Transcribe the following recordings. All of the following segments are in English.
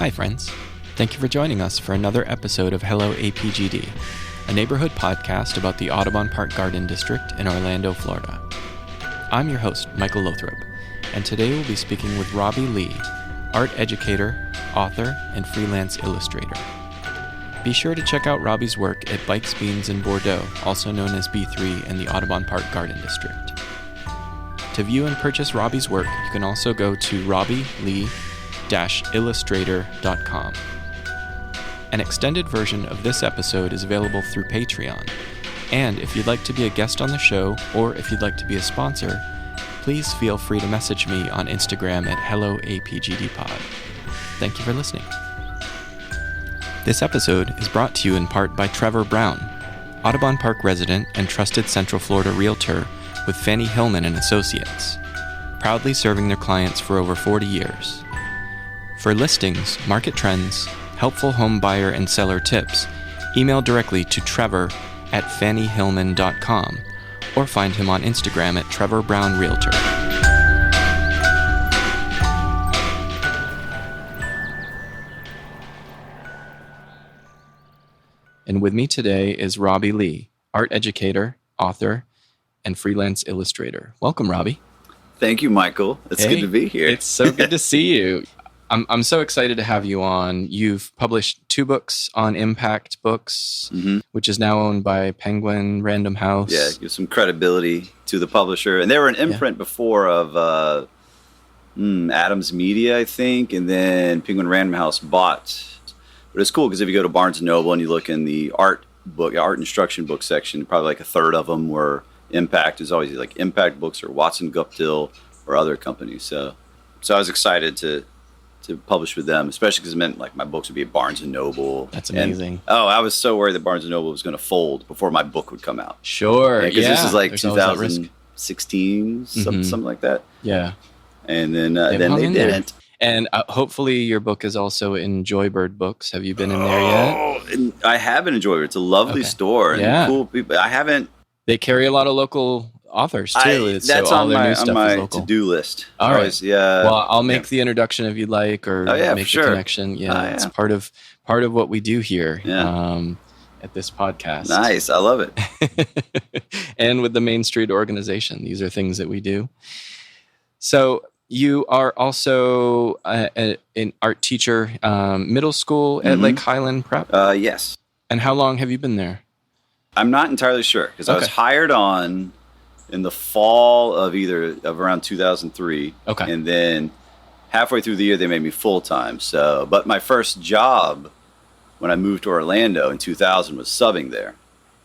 Hi, friends. Thank you for joining us for another episode of Hello APGD, a neighborhood podcast about the Audubon Park Garden District in Orlando, Florida. I'm your host, Michael Lothrop, and today we'll be speaking with Robbie Lee, art educator, author, and freelance illustrator. Be sure to check out Robbie's work at Bikes, Beans in Bordeaux, also known as B3 in the Audubon Park Garden District. To view and purchase Robbie's work, you can also go to robbielee-illustrator.com. An extended version of this episode is available through Patreon, and if you'd like to be a guest on the show, or if you'd like to be a sponsor, please feel free to message me on Instagram at HelloAPGDPod. Thank you for listening. This episode is brought to you in part by Trevor Brown, Audubon Park resident and trusted Central Florida realtor with Fannie Hillman and Associates, proudly serving their clients for over 40 years. For listings, market trends, helpful home buyer and seller tips, email directly to trevor@fanniehillman.com or find him on Instagram at Trevor Brown Realtor. And with me today is Robbie Lee, art educator, author, and freelance illustrator. Welcome, Robbie. Thank you, Michael. It's good to be here. It's so good to see you. I'm so excited to have you on. You've published 2 books on Impact Books, which is now owned by Penguin Random House. Yeah, give some credibility to the publisher. And they were an imprint before of Adams Media, I think, and then Penguin Random House bought. But it's cool because if you go to Barnes & Noble and you look in the art instruction book section, probably like a third of them were Impact. Is always like Impact Books or Watson Guptill or other companies. So I was excited to publish with them, especially because it meant like my books would be at Barnes & Noble. That's amazing. I was so worried that Barnes & Noble was going to fold before my book would come out. Sure. Because this is like 2016, something like that. Yeah. And then they didn't. And hopefully your book is also in Joybird Books. Have you been in there yet? Oh, I have been in Joybird. It's a lovely store. And cool people. I haven't. They carry a lot of local authors too. That's on my to-do list. All right. Yeah. Well, I'll make the introduction if you'd like, or make the connection. Yeah, it's part of what we do here at this podcast. Nice, I love it. And with the Main Street organization, these are things that we do. So you are also an art teacher, middle school at like Highland Prep. Yes. And how long have you been there? I'm not entirely sure because I was hired on in the fall of around 2003. Okay. And then halfway through the year, they made me full-time. But my first job when I moved to Orlando in 2000 was subbing there.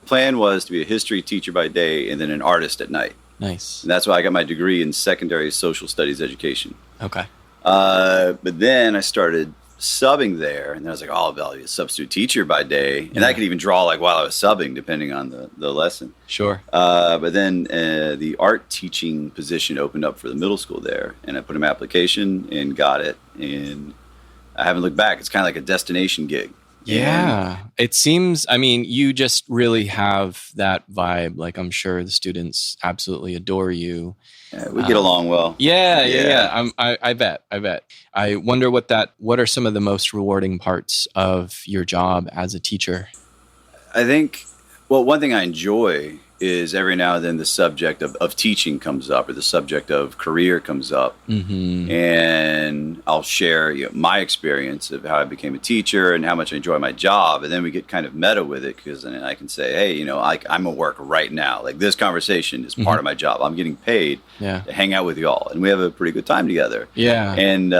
The plan was to be a history teacher by day and then an artist at night. Nice. And that's why I got my degree in secondary social studies education. Okay. But then I started subbing there, and then I was like, I'll be a substitute teacher by day. And I could even draw like while I was subbing, depending on the lesson. Sure. But then the art teaching position opened up for the middle school there, and I put in my application and got it. And I haven't looked back. It's kind of like a destination gig. Yeah. It seems, you just really have that vibe. Like, I'm sure the students absolutely adore you. Yeah, we get along well. Yeah. I bet. I wonder what are some of the most rewarding parts of your job as a teacher? I think, one thing I enjoy is every now and then the subject of teaching comes up, or the subject of career comes up. And I'll share my experience of how I became a teacher and how much I enjoy my job. And then we get kind of meta with it, because then I can say, hey, I'm at work right now. Like, this conversation is part of my job. I'm getting paid to hang out with y'all. And we have a pretty good time together. Yeah. And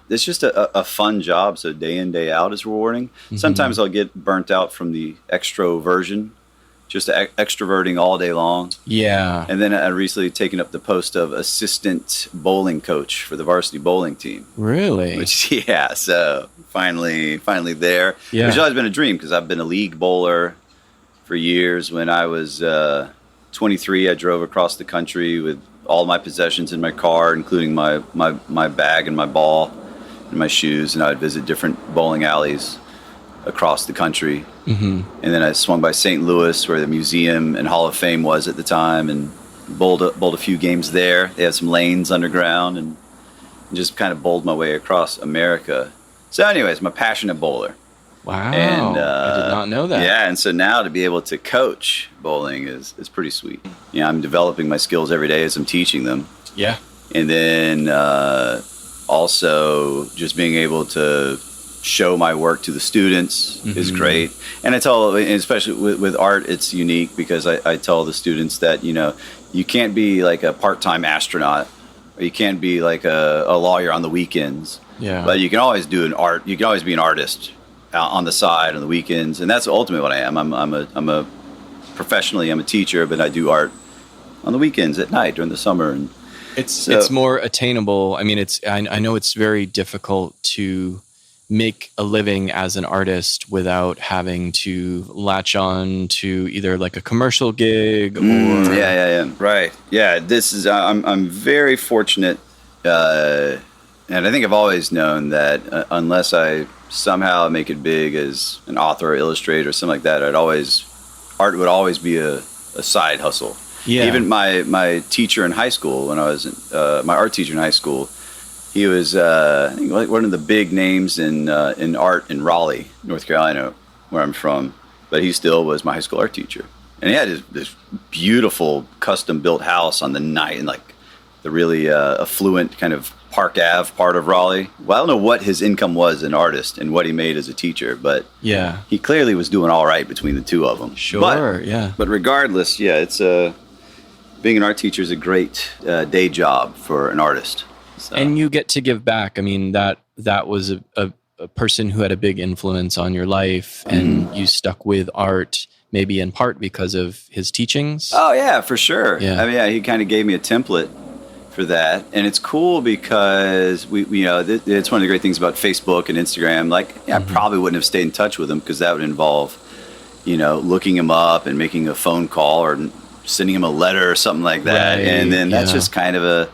it's just a fun job. So day in, day out is rewarding. Sometimes I'll get burnt out from the extroversion. Just extroverting all day long. Yeah. And then I recently taken up the post of assistant bowling coach for the varsity bowling team. Really? So finally there. Yeah. Which has always been a dream, because I've been a league bowler for years. When I was 23, I drove across the country with all my possessions in my car, including my bag and my ball and my shoes, and I would visit different bowling alleys across the country. And then I swung by St. Louis, where the museum and Hall of Fame was at the time, and bowled a few games there. They had some lanes underground, and just kind of bowled my way across America. So anyways, I'm a passionate bowler. Wow. And I did not know that. Yeah, and so now to be able to coach bowling is pretty sweet. I'm developing my skills every day as I'm teaching them. Yeah. And then also just being able to show my work to the students is great. And I tell, especially with art, it's unique because I tell the students that, you can't be like a part-time astronaut, or you can't be like a lawyer on the weekends. Yeah. But you can always do you can always be an artist on the side on the weekends, and that's ultimately what I am. Professionally I'm a teacher, but I do art on the weekends at night during the summer, and it's more attainable. I mean, I know it's very difficult to make a living as an artist without having to latch on to either like a commercial gig or right. Yeah, this is I'm very fortunate, and I think I've always known that unless I somehow make it big as an author or illustrator or something like that, art would always be a side hustle. Yeah. Even my teacher in high school, when I was my art teacher in high school, he was I think one of the big names in art in Raleigh, North Carolina, where I'm from. But he still was my high school art teacher, and he had this beautiful custom built house on the night, and like the really affluent kind of Park Ave part of Raleigh. Well, I don't know what his income was as an artist and what he made as a teacher, but yeah, he clearly was doing all right between the two of them. Sure, But regardless, it's being an art teacher is a great day job for an artist. So. And you get to give back. I mean, that was a person who had a big influence on your life, and you stuck with art maybe in part because of his teachings. Oh yeah, for sure. Yeah. I mean, he kind of gave me a template for that, and it's cool because we it's one of the great things about Facebook and Instagram. Like, I probably wouldn't have stayed in touch with him because that would involve, looking him up and making a phone call or sending him a letter or something like that, right, and then that's just kind of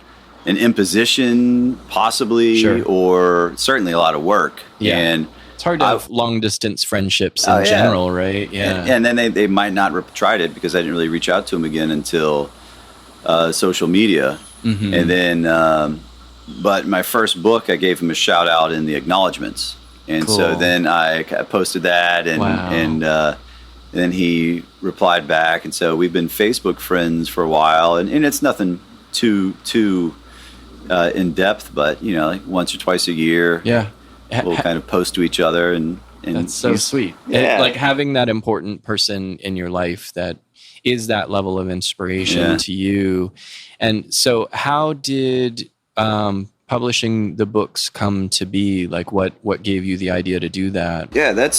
an imposition, possibly, sure, or certainly a lot of work. Yeah. And it's hard to have long distance friendships in general, right? Yeah. And then they might not have tried it because I didn't really reach out to him again until social media. And then, but my first book, I gave him a shout out in the acknowledgments. And so then I posted that, and then he replied back. And so we've been Facebook friends for a while, and it's nothing too in depth, but like once or twice a year, we'll kind of post to each other, and that's so sweet. Yeah. Like having that important person in your life that is that level of inspiration to you. And so how did publishing the books come to be? Like what gave you the idea to do that? Yeah,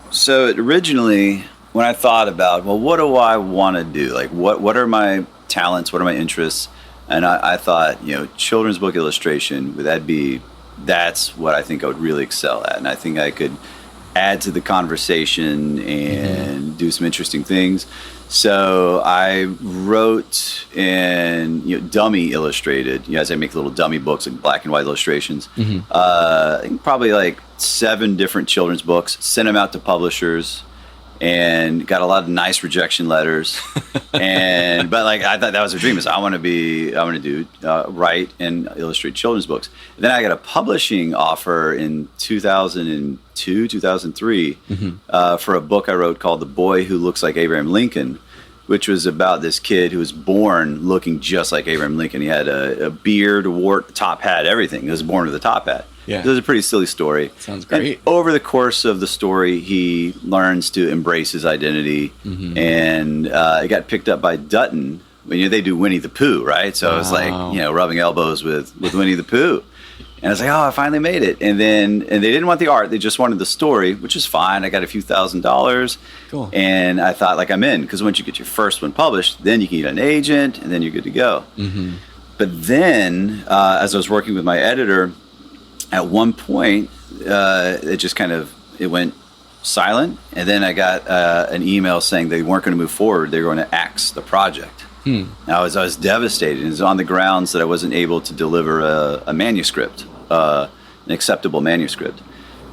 so originally when I thought about, what do I want to do? Like what are my talents? What are my interests? And I thought, children's book illustration, that's what I think I would really excel at. And I think I could add to the conversation and do some interesting things. So I wrote and dummy illustrated. As I make little dummy books, like black and white illustrations. I think probably like 7 different children's books. Sent them out to publishers, and got a lot of nice rejection letters. But like I thought that was a dream. Is I want to do write and illustrate children's books. And then I got a publishing offer in 2002, 2003 for a book I wrote called "The Boy Who Looks Like Abraham Lincoln," which was about this kid who was born looking just like Abraham Lincoln. He had a beard, a wart, top hat, everything. He was born with a top hat. Yeah. It was a pretty silly story. Sounds great. And over the course of the story, he learns to embrace his identity, and it got picked up by Dutton. They do Winnie the Pooh, right? So I was like, rubbing elbows with Winnie the Pooh. And I was like, I finally made it. And they didn't want the art. They just wanted the story, which is fine. I got a few $1,000s. Cool. And I thought, I'm in. Because once you get your first one published, then you can get an agent, and then you're good to go. But then, as I was working with my editor, at one point, it just it went silent. And then I got an email saying they weren't going to move forward. They were going to axe the project. I was devastated. It was on the grounds that I wasn't able to deliver a manuscript, an acceptable manuscript,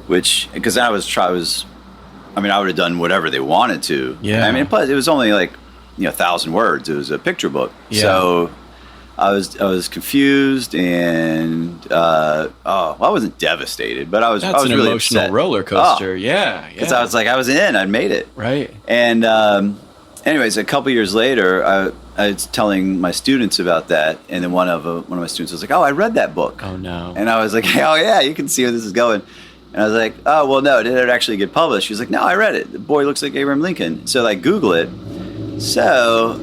because I would have done whatever they wanted to. Yeah. Plus it was only 1,000 words. It was a picture book. Yeah. So I was confused, and I wasn't devastated, but I was That's an really emotional upset. roller coaster. Yeah. Because I was like, I was in, I'd made it. Right. And anyways, a couple years later, I was telling my students about that, and then one of my students was like, "Oh, I read that book." Oh no. And I was like, "Oh yeah, you can see where this is going." And I was like, "Oh well, no, did it actually get published?" She was like, "No, I read it. The boy looks like Abraham Lincoln." So like, Google it. So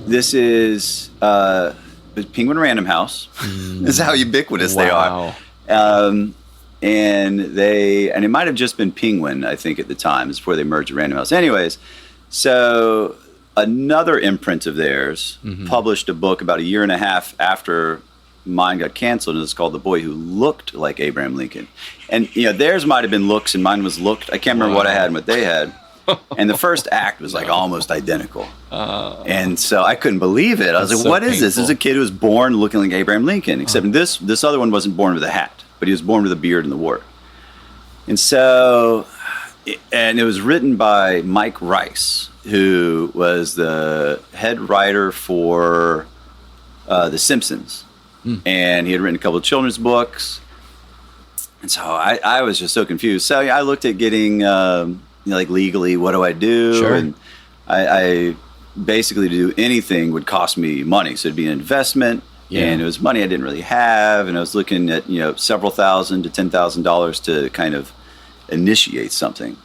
this is Penguin Random House. This is how ubiquitous they are. And it might have just been Penguin, I think, at the time. It's before they merged with Random House. Anyways, so another imprint of theirs published a book about a year and a half after mine got canceled, and it's called The Boy Who Looked Like Abraham Lincoln. And theirs might have been looks and mine was looked. I can't remember what I had and what they had. And the first act was like almost identical. And so I couldn't believe it. I was like, what is this? This is a kid who was born looking like Abraham Lincoln, except this other one wasn't born with a hat, but he was born with a beard and the wart. And so, and it was written by Mike Rice, who was the head writer for The Simpsons. And he had written a couple of children's books. And so I was just so confused. So I looked at getting, like legally, what do I do? Sure. And I basically, to do anything would cost me money. So it'd be an investment. Yeah. And it was money I didn't really have. And I was looking at, several $1,000 to $10,000 to kind of initiate something.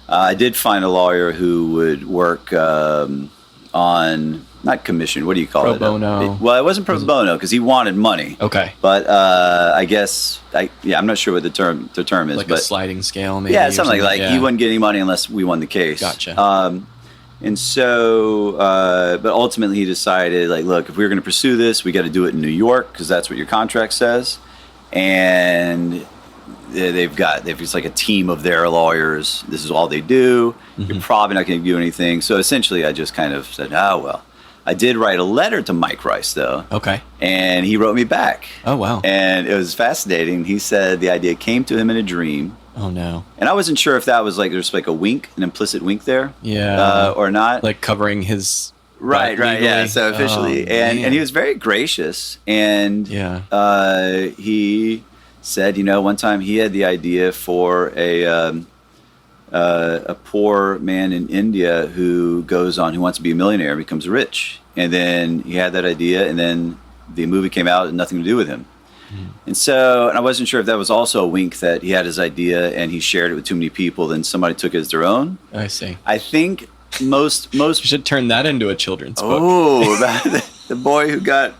I did find a lawyer who would work on, not commission, what do you call it? Pro bono. Well, it wasn't pro bono because he wanted money. Okay. But I guess, I'm not sure what the term is. Like but a sliding scale, maybe? Yeah, something like he wouldn't get any money unless we won the case. Gotcha. And so, but ultimately he decided, like, look, if we were going to pursue this, we got to do it in New York because that's what your contract says. And they've just like a team of their lawyers. This is all they do. You're probably not going to do anything. So essentially I just kind of said, oh, well. I did write a letter to Mike Rice, though. Okay. And he wrote me back. Oh, wow. And it was fascinating. He said the idea came to him in a dream. Oh, no. And I wasn't sure if that was like, there's like a wink, an implicit wink there. Yeah. Or not. Like covering his... Right, yeah. So officially. And he was very gracious. And he said, one time he had the idea for a poor man in India who wants to be a millionaire, becomes rich. And then he had that idea, and then the movie came out and nothing to do with him. And I wasn't sure if that was also a wink that he had his idea and he shared it with too many people, then somebody took it as their own. I see. I think most you should turn that into a children's book. Oh, the boy who got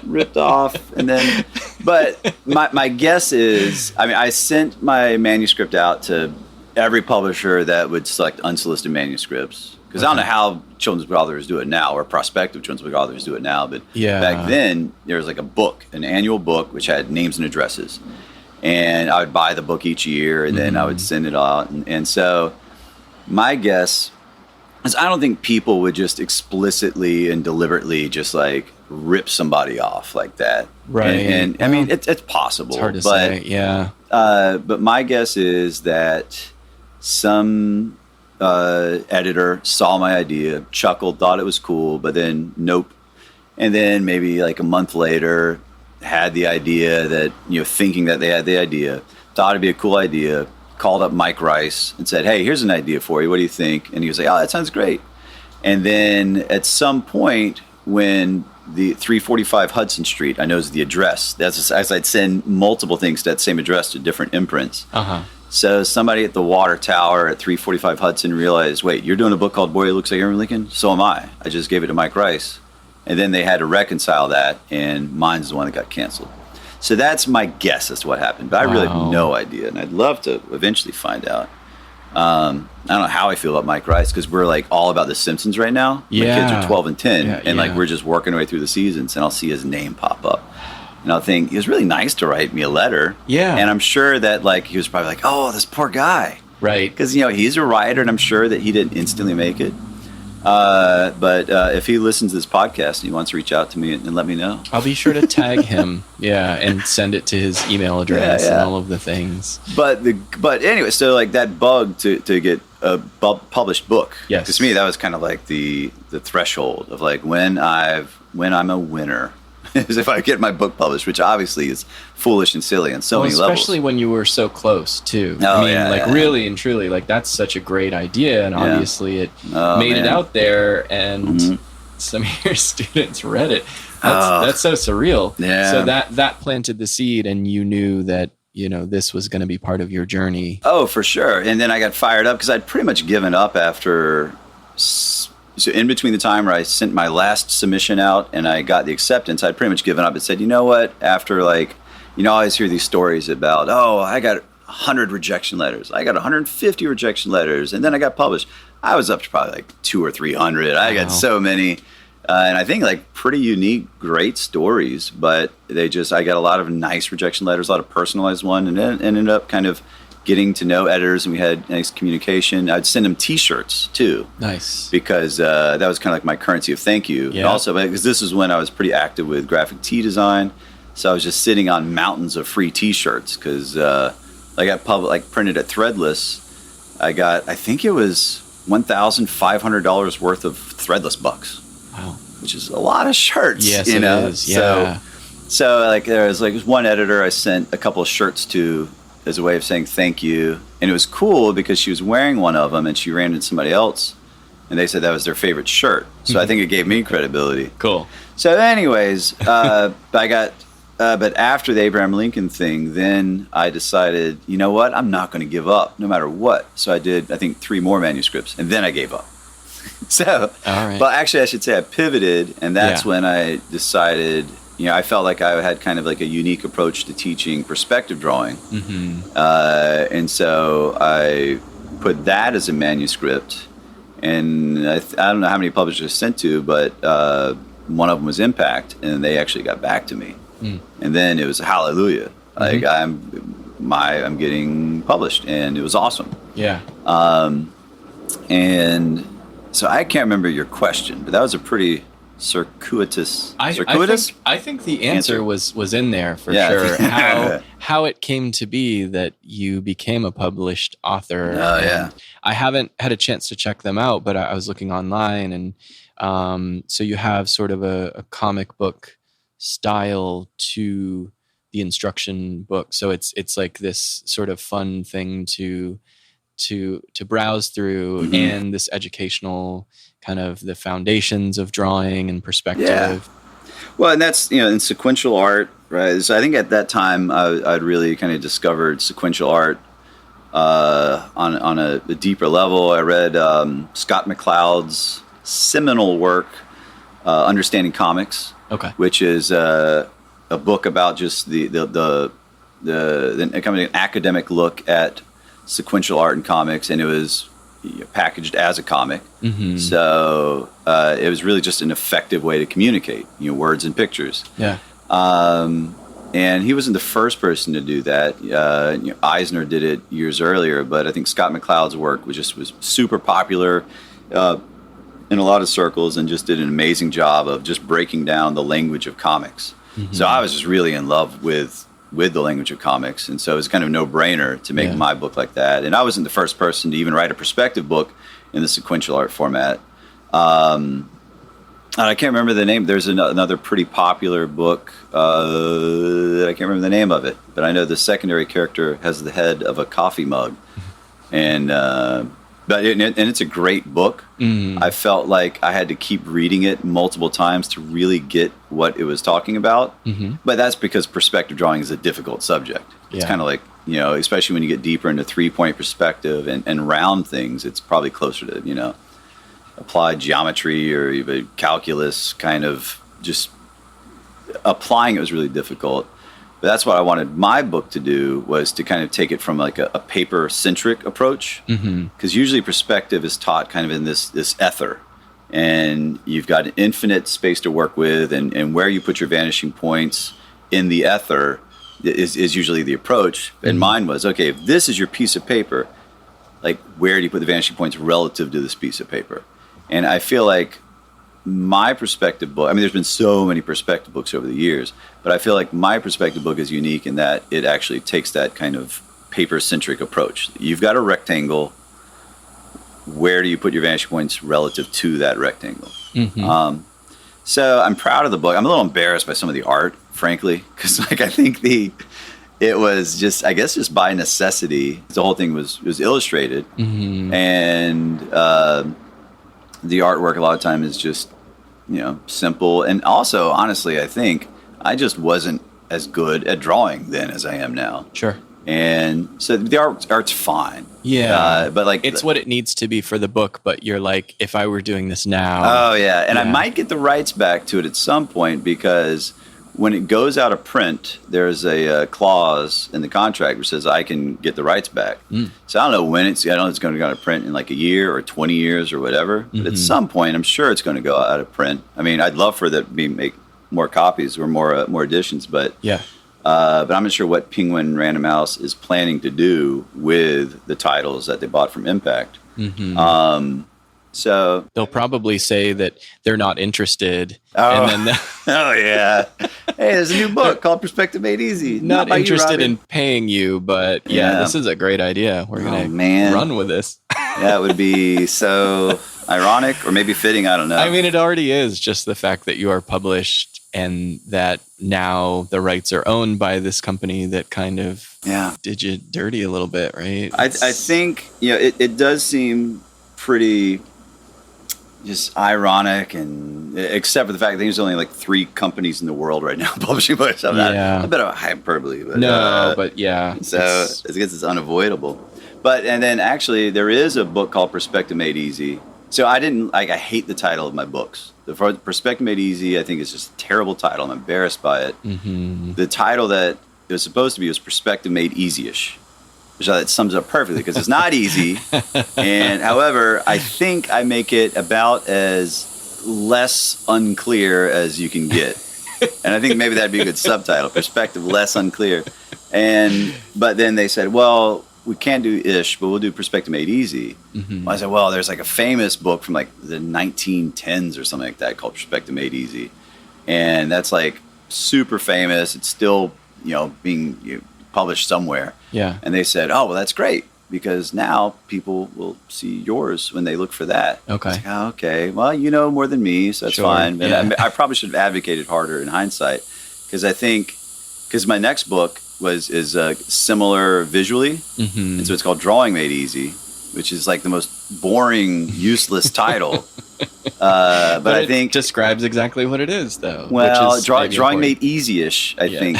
ripped off. And then, but my guess is, I sent my manuscript out to every publisher that would select unsolicited manuscripts. Because I don't know how children's book authors do it now, or prospective children's book authors do it now. But back then, there was like a book, an annual book, which had names and addresses. And I would buy the book each year, and then I would send it out. And so my guess is I don't think people would just explicitly and deliberately just like rip somebody off like that. Right. And I mean, it's possible. It's hard to say, yeah. But my guess is that some editor saw my idea, chuckled, thought it was cool, but then nope. And then maybe like a month later had the idea that, thinking that they had the idea, thought it'd be a cool idea, called up Mike Rice and said, hey, here's an idea for you. What do you think? And he was like, oh, that sounds great. And then at some point when the 345 Hudson Street, I know is the address, that's as I'd send multiple things to that same address to different imprints. So somebody at the water tower at 345 Hudson realized, wait, you're doing a book called Boy Who Looks Like Abraham Lincoln? So am I. I just gave it to Mike Rice. And then they had to reconcile that, and mine's the one that got canceled. So that's my guess as to what happened. But I really have no idea, and I'd love to eventually find out. I don't know how I feel about Mike Rice, because we're like all about The Simpsons right now. My kids are 12 and 10, and like we're just working our way through the seasons, and I'll see his name pop up. And I'll think, it was really nice to write me a letter. Yeah. And I'm sure that like he was probably like, oh, this poor guy. Right. Because, he's a writer, and I'm sure that he didn't instantly make it. But if he listens to this podcast and he wants to reach out to me and let me know. I'll be sure to tag him, and send it to his email address and all of the things. But anyway, so like that bug to get a published book. Yes. Because to me, that was kind of like the threshold of like when I've when I'm a winner. Is if I get my book published, which obviously is foolish and silly on so many levels. Especially when you were so close too. Oh, I mean, really and truly, like that's such a great idea, and obviously it made it out there, and some of your students read it. That's so surreal. Yeah. So that planted the seed, and you knew that this was going to be part of your journey. Oh, for sure. And then I got fired up because I'd pretty much given up after. So in between the time where I sent my last submission out and I got the acceptance, I'd pretty much given up and said, you know what, after I always hear these stories about, I got 100 rejection letters. I got 150 rejection letters. And then I got published. I was up to probably like 200 or 300. I got so many. And I think like pretty unique, great stories, but I got a lot of nice rejection letters, a lot of personalized one, and then ended up kind of getting to know editors, and we had nice communication. I'd send them T-shirts too. Nice. Because that was kind of like my currency of thank you. Yeah. And also because this is when I was pretty active with graphic tee design. So I was just sitting on mountains of free T-shirts because I got printed at Threadless. I think it was $1,500 worth of Threadless bucks. Wow. Which is a lot of shirts. Yes, it is. Yeah. So there was one editor I sent a couple of shirts to as a way of saying thank you. And it was cool because she was wearing one of them and she ran into somebody else and they said that was their favorite shirt. So I think it gave me credibility. Cool. So anyways, but after the Abraham Lincoln thing, then I decided, you know what? I'm not going to give up no matter what. So I did, I think, 3 more manuscripts and then I gave up. So, all right. But actually I should say I pivoted, and that's when I decided, I felt like I had kind of like a unique approach to teaching perspective drawing. And so I put that as a manuscript, and I don't know how many publishers I sent to, but one of them was Impact, and they actually got back to me. And then it was hallelujah. Like I'm getting published, and it was awesome. Yeah. And so I can't remember your question, but that was a pretty circuitous. I think the answer was in there for sure. How it came to be that you became a published author. Oh yeah. I haven't had a chance to check them out, but I was looking online, and so you have sort of a comic book style to the instruction book. So it's like this sort of fun thing to browse through, and this educational kind of the foundations of drawing and perspective. Yeah. Well, and that's, in sequential art, right? So I think at that time I'd really kind of discovered sequential art on a deeper level. I read Scott McCloud's seminal work, Understanding Comics, which is a book about just the kind of an academic look at sequential art and comics, and it was packaged as a comic. So it was really just an effective way to communicate, words and pictures. Yeah. And he wasn't the first person to do that. Eisner did it years earlier, but I think Scott McCloud's work was super popular in a lot of circles, and just did an amazing job of just breaking down the language of comics. So I was just really in love with the language of comics, and so it was kind of a no-brainer to make my book like that. And I wasn't the first person to even write a perspective book in the sequential art format. And I can't remember the name. There's another pretty popular book. I can't remember the name of it, but I know the secondary character has the head of a coffee mug, and it's a great book. I felt like I had to keep reading it multiple times to really get what it was talking about. But that's because perspective drawing is a difficult subject. It's kind of like, especially when you get deeper into 3-point perspective and round things, it's probably closer to, applied geometry or even calculus. Kind of just applying it was really difficult. But that's what I wanted my book to do, was to kind of take it from like a paper-centric approach. Because usually perspective is taught kind of in this ether. And you've got an infinite space to work with, and where you put your vanishing points in the ether is usually the approach. And mine was, okay, if this is your piece of paper, like where do you put the vanishing points relative to this piece of paper? And I feel like my perspective book, I mean, there's been so many perspective books over the years, but I feel like my perspective book is unique in that it actually takes that kind of paper-centric approach. You've got a rectangle. Where do you put your vanishing points relative to that rectangle? So I'm proud of the book. I'm a little embarrassed by some of the art, frankly, because like I think it was just, I guess, just by necessity. The whole thing was illustrated, and the artwork a lot of time is just, simple. And also, honestly, I think I just wasn't as good at drawing then as I am now. Sure. And so the art's fine. Yeah. But like it's what it needs to be for the book, but you're like, if I were doing this now. Oh yeah. And I might get the rights back to it at some point, because when it goes out of print, there's a clause in the contract which says I can get the rights back. So I don't know when I don't know if it's going to go out of print in like a year or 20 years or whatever. But at some point, I'm sure it's going to go out of print. I mean, I'd love for that to make more copies or more editions, but yeah. But I'm not sure what Penguin Random House is planning to do with the titles that they bought from Impact. So they'll probably say that they're not interested. Oh, and then oh yeah. Hey, there's a new book called Perspective Made Easy. Not interested in paying you, but this is a great idea. We're going to run with this. That would be so ironic, or maybe fitting. I don't know. I mean, it already is, just the fact that you are published and that now the rights are owned by this company that kind of did you dirty a little bit, right? I think, it does seem pretty just ironic, and except for the fact that there's only like 3 companies in the world right now publishing books. A bit of a hyperbole, but but yeah. So I guess it's unavoidable. And then actually there is a book called Perspective Made Easy. So I hate the title of my books. The Perspective Made Easy, I think, is just a terrible title. I'm embarrassed by it. The title that it was supposed to be was Perspective Made Easy-ish, which that sums up perfectly, because it's not easy. And however, I think I make it about as less unclear as you can get. And I think maybe that'd be a good subtitle, Perspective Less Unclear. But then they said, well, we can't do ish, but we'll do Perspective Made Easy. Well, I said, well, there's like a famous book from like the 1910s or something like that called Perspective Made Easy. And that's like super famous. It's still, being published somewhere. Yeah. And they said, oh, well, that's great, because now people will see yours when they look for that. Okay. Like, oh, okay. Well, you know more than me, so that's fine. But I probably should have advocated harder in hindsight, because I think, my next book is similar visually, and so it's called Drawing Made Easy, which is like the most boring, useless title. But I think describes exactly what it is, though. Well, Drawing Made Easy-ish, I think,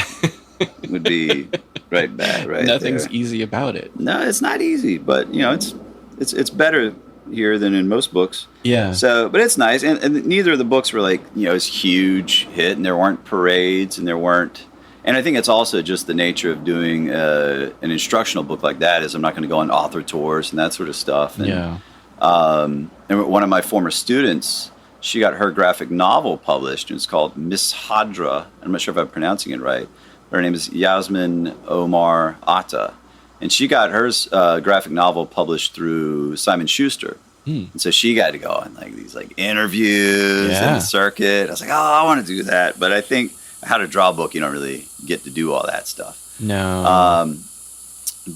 would be right. Nothing's there. Easy about it. No, it's not easy, but it's better here than in most books. Yeah. So, but it's nice, and neither of the books were like this huge hit, and there weren't parades, and there weren't. And I think it's also just the nature of doing an instructional book like that is I'm not going to go on author tours and that sort of stuff. And, and one of my former students, she got her graphic novel published, and it's called Miss Hadra. I'm not sure if I'm pronouncing it right. Her name is Yasmin Omar Atta. And she got hers graphic novel published through Simon Schuster. And so she got to go on like these like interviews and the circuit. I was like, oh, I want to do that. But I think how to draw a book, you don't really get to do all that stuff. No.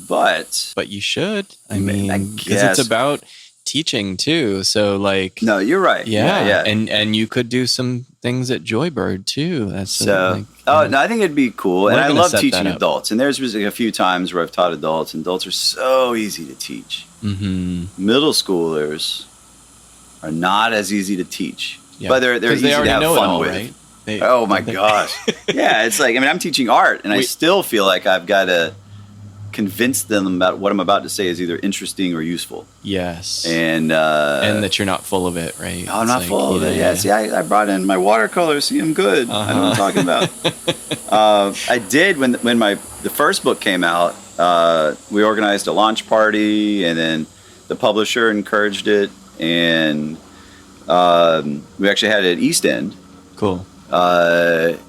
But you should. I mean, because it's about teaching too. So like, no, you're right. Yeah. And you could do some things at Joybird too. That's so. No, I think it'd be cool. And I love teaching adults. And there's been a few times where I've taught adults, and adults are so easy to teach. Middle schoolers are not as easy to teach, but they're easy to have fun with. Right? Oh my gosh. Yeah, it's like, I'm teaching art, and I still feel like I've got to convince them about what I'm about to say is either interesting or useful. Yes. And that you're not full of it, right? I'm not full of it. Yeah. See, I brought in my watercolors. See, I'm good. I know what I'm talking about. I did when the first book came out. We organized a launch party, and then the publisher encouraged it, and we actually had it at East End. Cool. And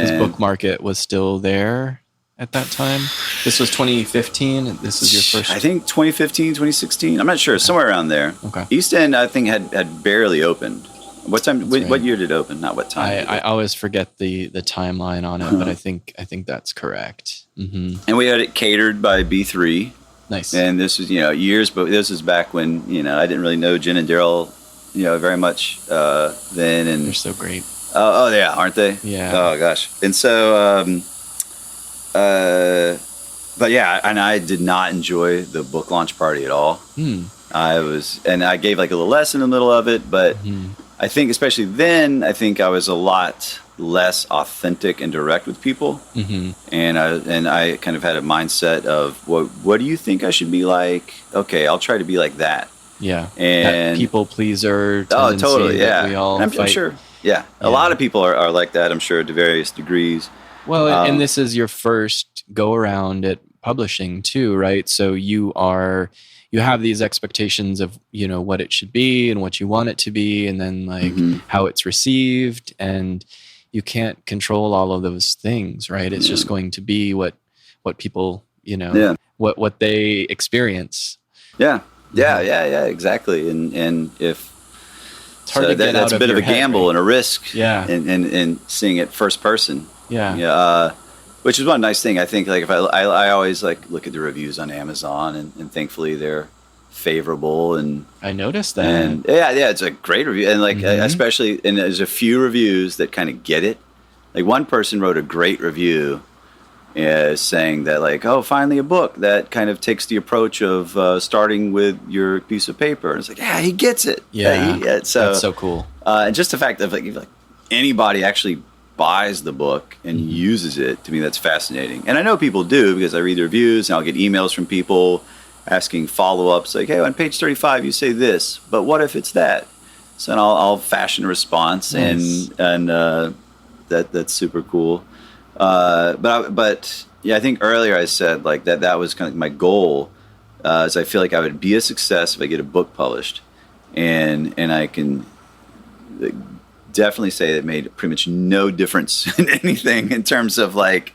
his book market was still there at that time. This was 2015. This is your first. I think 2015, 2016. I'm not sure. Somewhere around there. Okay. East End, I think had barely opened. What time? What year did it open? Not what time. I always forget the timeline on it, but I think that's correct. And we had it catered by B3. Nice. And this was years, but this was back when I didn't really know Jen and Daryl very much then. And they're so great. Oh yeah, aren't they? Yeah. Oh gosh. And so, but yeah, and I did not enjoy the book launch party at all. I gave like a little lesson in the middle of it, but I think especially then, I think I was a lot less authentic and direct with people. And I kind of had a mindset of, what do you think I should be like? Okay, I'll try to be like that. Yeah. And that people pleaser tendency totally, yeah. that we all I'm fight. sure. Yeah. A lot of people are like that, I'm sure, to various degrees. Well, and this is your first go around at publishing too, right? So you have these expectations of, what it should be and what you want it to be, and then like how it's received, and you can't control all of those things, right? It's just going to be what people, what they experience. Yeah, exactly. And if it's hard to get that's out a bit of a gamble, right? And a risk. Yeah. And seeing it first person. Yeah. Which is one nice thing. I think like if I always like look at the reviews on Amazon, and thankfully they're favorable, and I noticed that. And yeah, it's a great review, and like especially, and there's a few reviews that kind of get it. Like one person wrote a great review, saying that like, oh, finally a book that kind of takes the approach of starting with your piece of paper, and it's like, yeah, he gets it. So that's so cool. And just the fact that like anybody actually buys the book and uses it, to me that's fascinating. And I know people do, because I read the reviews and I'll get emails from people asking follow-ups like, hey, on page 35 you say this, but what if it's that? So I'll fashion a response. Nice. and that's super cool. But yeah, I think earlier I said like that was kind of my goal, is I feel like I would be a success if I get a book published, and I can definitely say it made pretty much no difference in anything in terms of like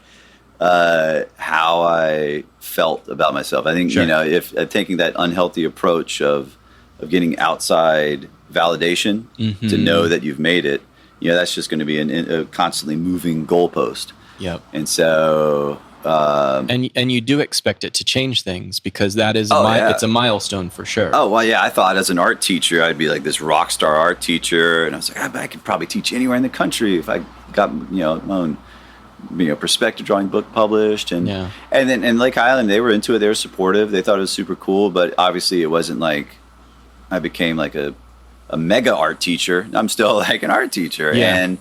how I felt about myself. I think, sure. If taking that unhealthy approach of getting outside validation to know that you've made it, that's just going to be a constantly moving goalpost. Yep. And so, and you do expect it to change things, because that is it's a milestone for sure. Oh, well, yeah. I thought as an art teacher, I'd be like this rock star art teacher. And I was like, I could probably teach anywhere in the country if I got, my own, perspective drawing book published. And and Lake Highland, they were into it. They were supportive. They thought it was super cool. But obviously it wasn't like I became like a mega art teacher. I'm still like an art teacher. And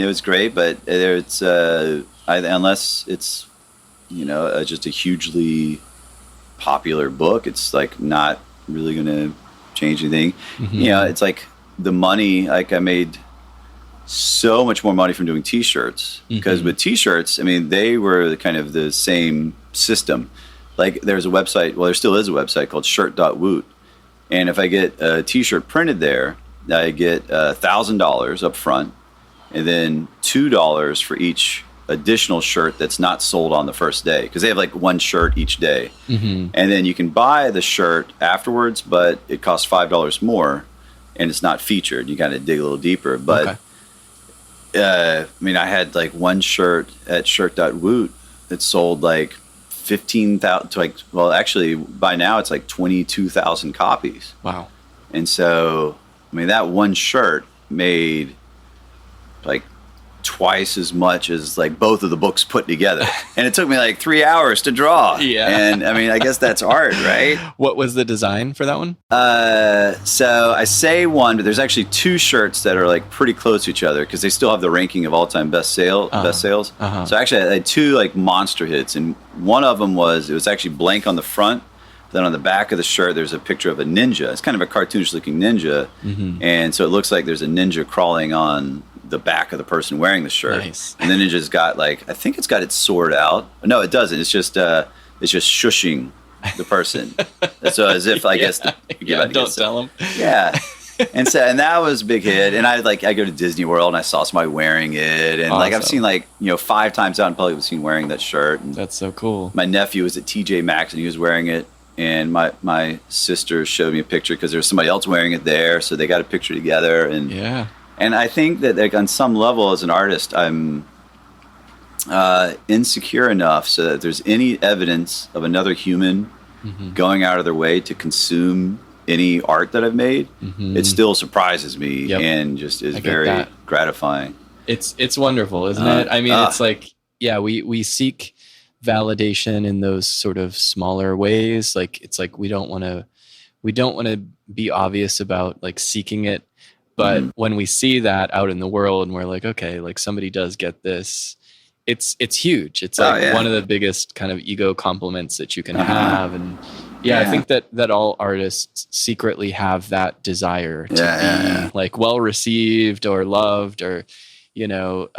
it was great. But it's unless it's just a hugely popular book, it's like not really going to change anything. It's like the money, like I made so much more money from doing t-shirts, because with t-shirts, I mean, they were kind of the same system. Like there's a website, well, there still is a website called shirt.woot, and if I get a t-shirt printed there, I get $1,000 up front, and then $2 for each additional shirt that's not sold on the first day, because they have like one shirt each day. And then you can buy the shirt afterwards, but it costs $5 more, and it's not featured. You got to dig a little deeper. But I mean, I had like one shirt at shirt.woot that sold like 15,000 to like, well, actually by now it's like 22,000 copies. Wow. And so, I mean, that one shirt made like twice as much as like both of the books put together, and it took me like 3 hours to draw. And I mean, I guess that's art, right? What was the design for that one? So I say one, but there's actually two shirts that are like pretty close to each other, because they still have the ranking of all-time best sales. So actually I had two like monster hits, and one of them it was actually blank on the front. Then on the back of the shirt, there's a picture of a ninja. It's kind of a cartoonish looking ninja. And so it looks like there's a ninja crawling on the back of the person wearing the shirt. Nice. And the ninja's got like, I think it's got its sword out. No, it doesn't. It's just shushing the person. So as if, I guess, don't tell them. Yeah. And that was a big hit. And I go to Disney World and I saw somebody wearing it. And like I've seen 5 times out in public, I've seen wearing that shirt. And that's so cool. my nephew was at TJ Maxx and he was wearing it. And my sister showed me a picture because there was somebody else wearing it there. So they got a picture together. And I think that like on some level as an artist, I'm insecure enough so that if there's any evidence of another human going out of their way to consume any art that I've made, it still surprises me and just is very gratifying. It's wonderful, isn't it? I mean, it's like, yeah, we seek validation in those sort of smaller ways. Like, it's like we don't want to be obvious about like seeking it, but when we see that out in the world and we're like, okay, like somebody does get this, it's huge. It's like one of the biggest kind of ego compliments that you can have. And I think that all artists secretly have that desire to be like well received or loved, or you know,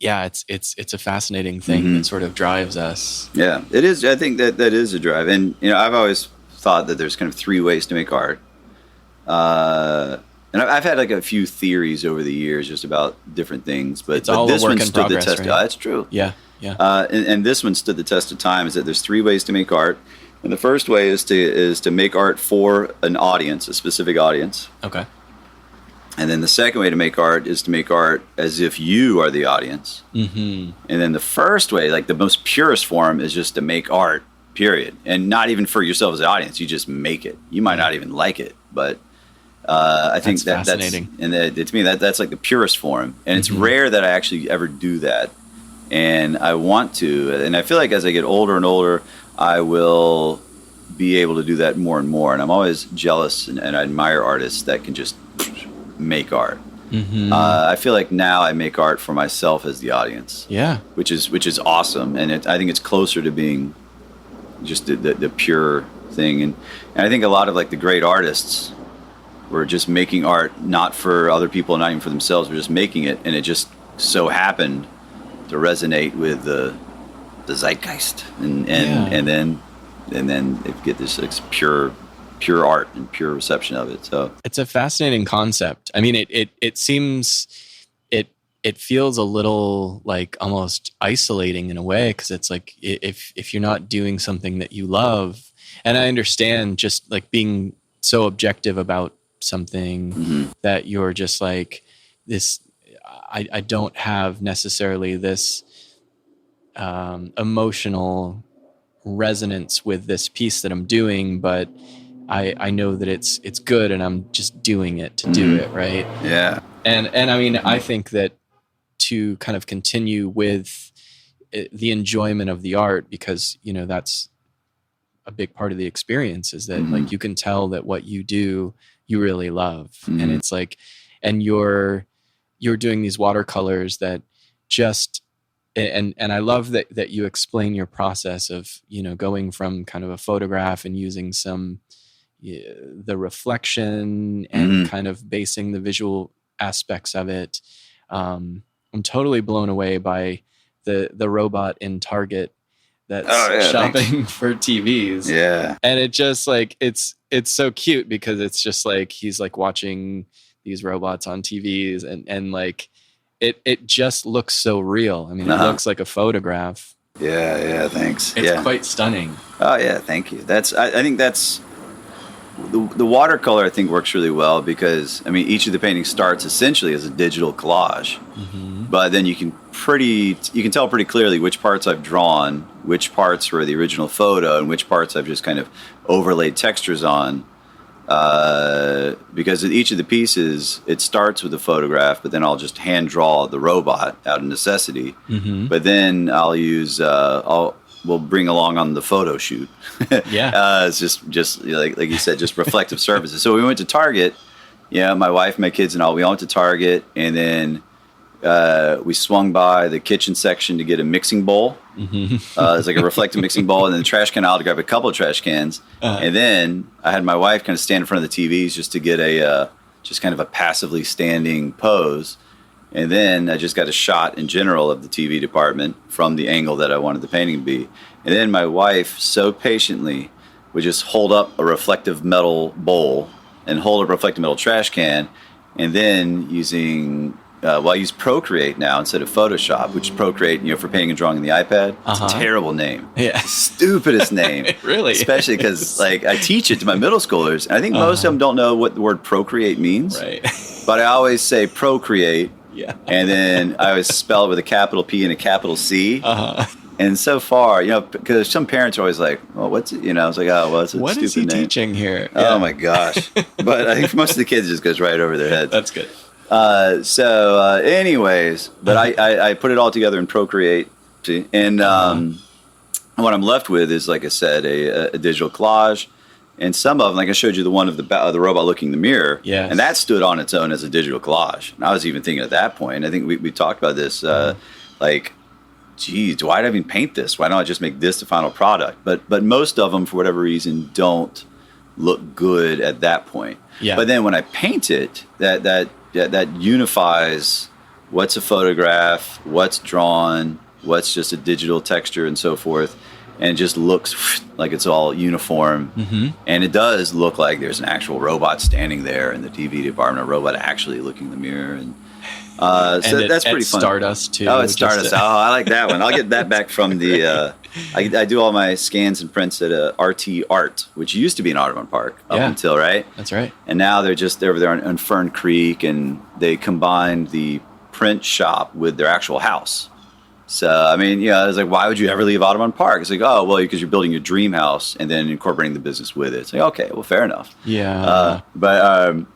it's a fascinating thing that sort of drives us. Yeah, it is. I think that is a drive. And, you know, I've always thought that there's kind of three ways to make art. And I've had like a few theories over the years just about different things, but this one stood the test. Right? That's true. Yeah. And this one stood the test of time. Is that there's three ways to make art, and the first way is to make art for an audience, a specific audience. Okay. And then the second way to make art is to make art as if you are the audience. And then the first way, like the most purest form, is just to make art, period. And not even for yourself as the audience. You just make it. You might not even like it, but I think that's fascinating. To me, that's like the purest form. And it's rare that I actually ever do that. And I want to. And I feel like as I get older and older, I will be able to do that more and more. And I'm always jealous and I admire artists that can just make art. I feel like now I make art for myself as the audience. Yeah, which is awesome, and I think it's closer to being just the pure thing. And I think a lot of like the great artists were just making art not for other people, not even for themselves, but just making it, and it just so happened to resonate with the zeitgeist, and then it get this like, pure art and pure reception of it. So it's a fascinating concept. I mean, it seems, it feels a little like almost isolating in a way, because it's like if you're not doing something that you love, and I understand just like being so objective about something that you're just like this, I don't have necessarily this emotional resonance with this piece that I'm doing, but I know that it's good, and I'm just doing it to do it, right? Yeah. And I mean, I think that to kind of continue with the enjoyment of the art, because, you know, that's a big part of the experience, is that like you can tell that what you do, you really love. And it's like, and you're doing these watercolors that just, and I love that you explain your process of, you know, going from kind of a photograph and using some, the reflection and kind of basing the visual aspects of it. I'm totally blown away by the robot in Target that's shopping for TVs. Yeah. And it just like, it's so cute, because it's just like, he's like watching these robots on TVs, and like, it just looks so real. I mean, it looks like a photograph. Yeah. Thanks. It's quite stunning. Oh yeah. Thank you. I think that's, the watercolor I think works really well, because I mean each of the paintings starts essentially as a digital collage, but then you can tell pretty clearly which parts I've drawn, which parts were the original photo, and which parts I've just kind of overlaid textures on, because in each of the pieces it starts with a photograph, but then I'll just hand draw the robot out of necessity, but then I'll use we'll bring along on the photo shoot. It's just like you said, just reflective surfaces. So we went to Target, my wife, my kids, and all. We all went to Target, and then we swung by the kitchen section to get a mixing bowl. It's like a reflective mixing bowl, and then the trash can aisle to grab a couple of trash cans. And then I had my wife kind of stand in front of the TVs just to get just kind of a passively standing pose. And then I just got a shot in general of the TV department from the angle that I wanted the painting to be. And then my wife so patiently would just hold up a reflective metal bowl and hold up a reflective metal trash can. And then I use Procreate now instead of Photoshop, which is Procreate, for painting and drawing on the iPad. It's a terrible name. Yeah. Stupidest name. Really? Especially because like I teach it to my middle schoolers. And I think most of them don't know what the word Procreate means. Right. But I always say Procreate. Yeah. And then I always spell it with a capital P and a capital C. And so far, because some parents are always like, well, what's it? I was like, oh, well, it's a what stupid is he name. teaching here? Oh my gosh! But I think for most of the kids, it just goes right over their heads. That's good. Anyways, but I put it all together in Procreate, and what I'm left with is, like I said, a digital collage, and some of them, like I showed you, the one of the robot looking in the mirror, yes. And that stood on its own as a digital collage. And I was even thinking at that point, I think we talked about this, like, geez, why did I even paint this? Why don't I just make this the final product? But most of them, for whatever reason, don't look good at that point. Yeah. But then when I paint it, that unifies what's a photograph, what's drawn, what's just a digital texture, and so forth, and it just looks like it's all uniform. Mm-hmm. And it does look like there's an actual robot standing there in the TV department, a robot actually looking in the mirror, and that's pretty fun. Stardust too. Oh, it's Stardust. I like that one. I'll get that back from the. I do all my scans and prints at RT Art, which used to be an Audubon Park up until, right? That's right. And now they're just over there on Fern Creek, and they combined the print shop with their actual house. So, I mean, I was like, why would you ever leave Audubon Park? It's like, oh, well, because you're building your dream house and then incorporating the business with it. It's like, okay, well, fair enough. Yeah. But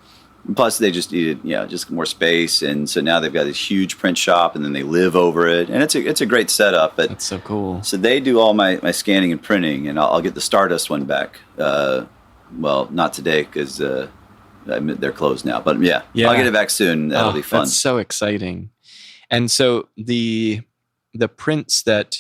plus, they just needed, just more space, and so now they've got this huge print shop, and then they live over it, and it's a great setup. But that's so cool. So they do all my scanning and printing, and I'll get the Stardust one back. Well, not today because they're closed now, but yeah, I'll get it back soon. That'll be fun. That's so exciting. And so the prints that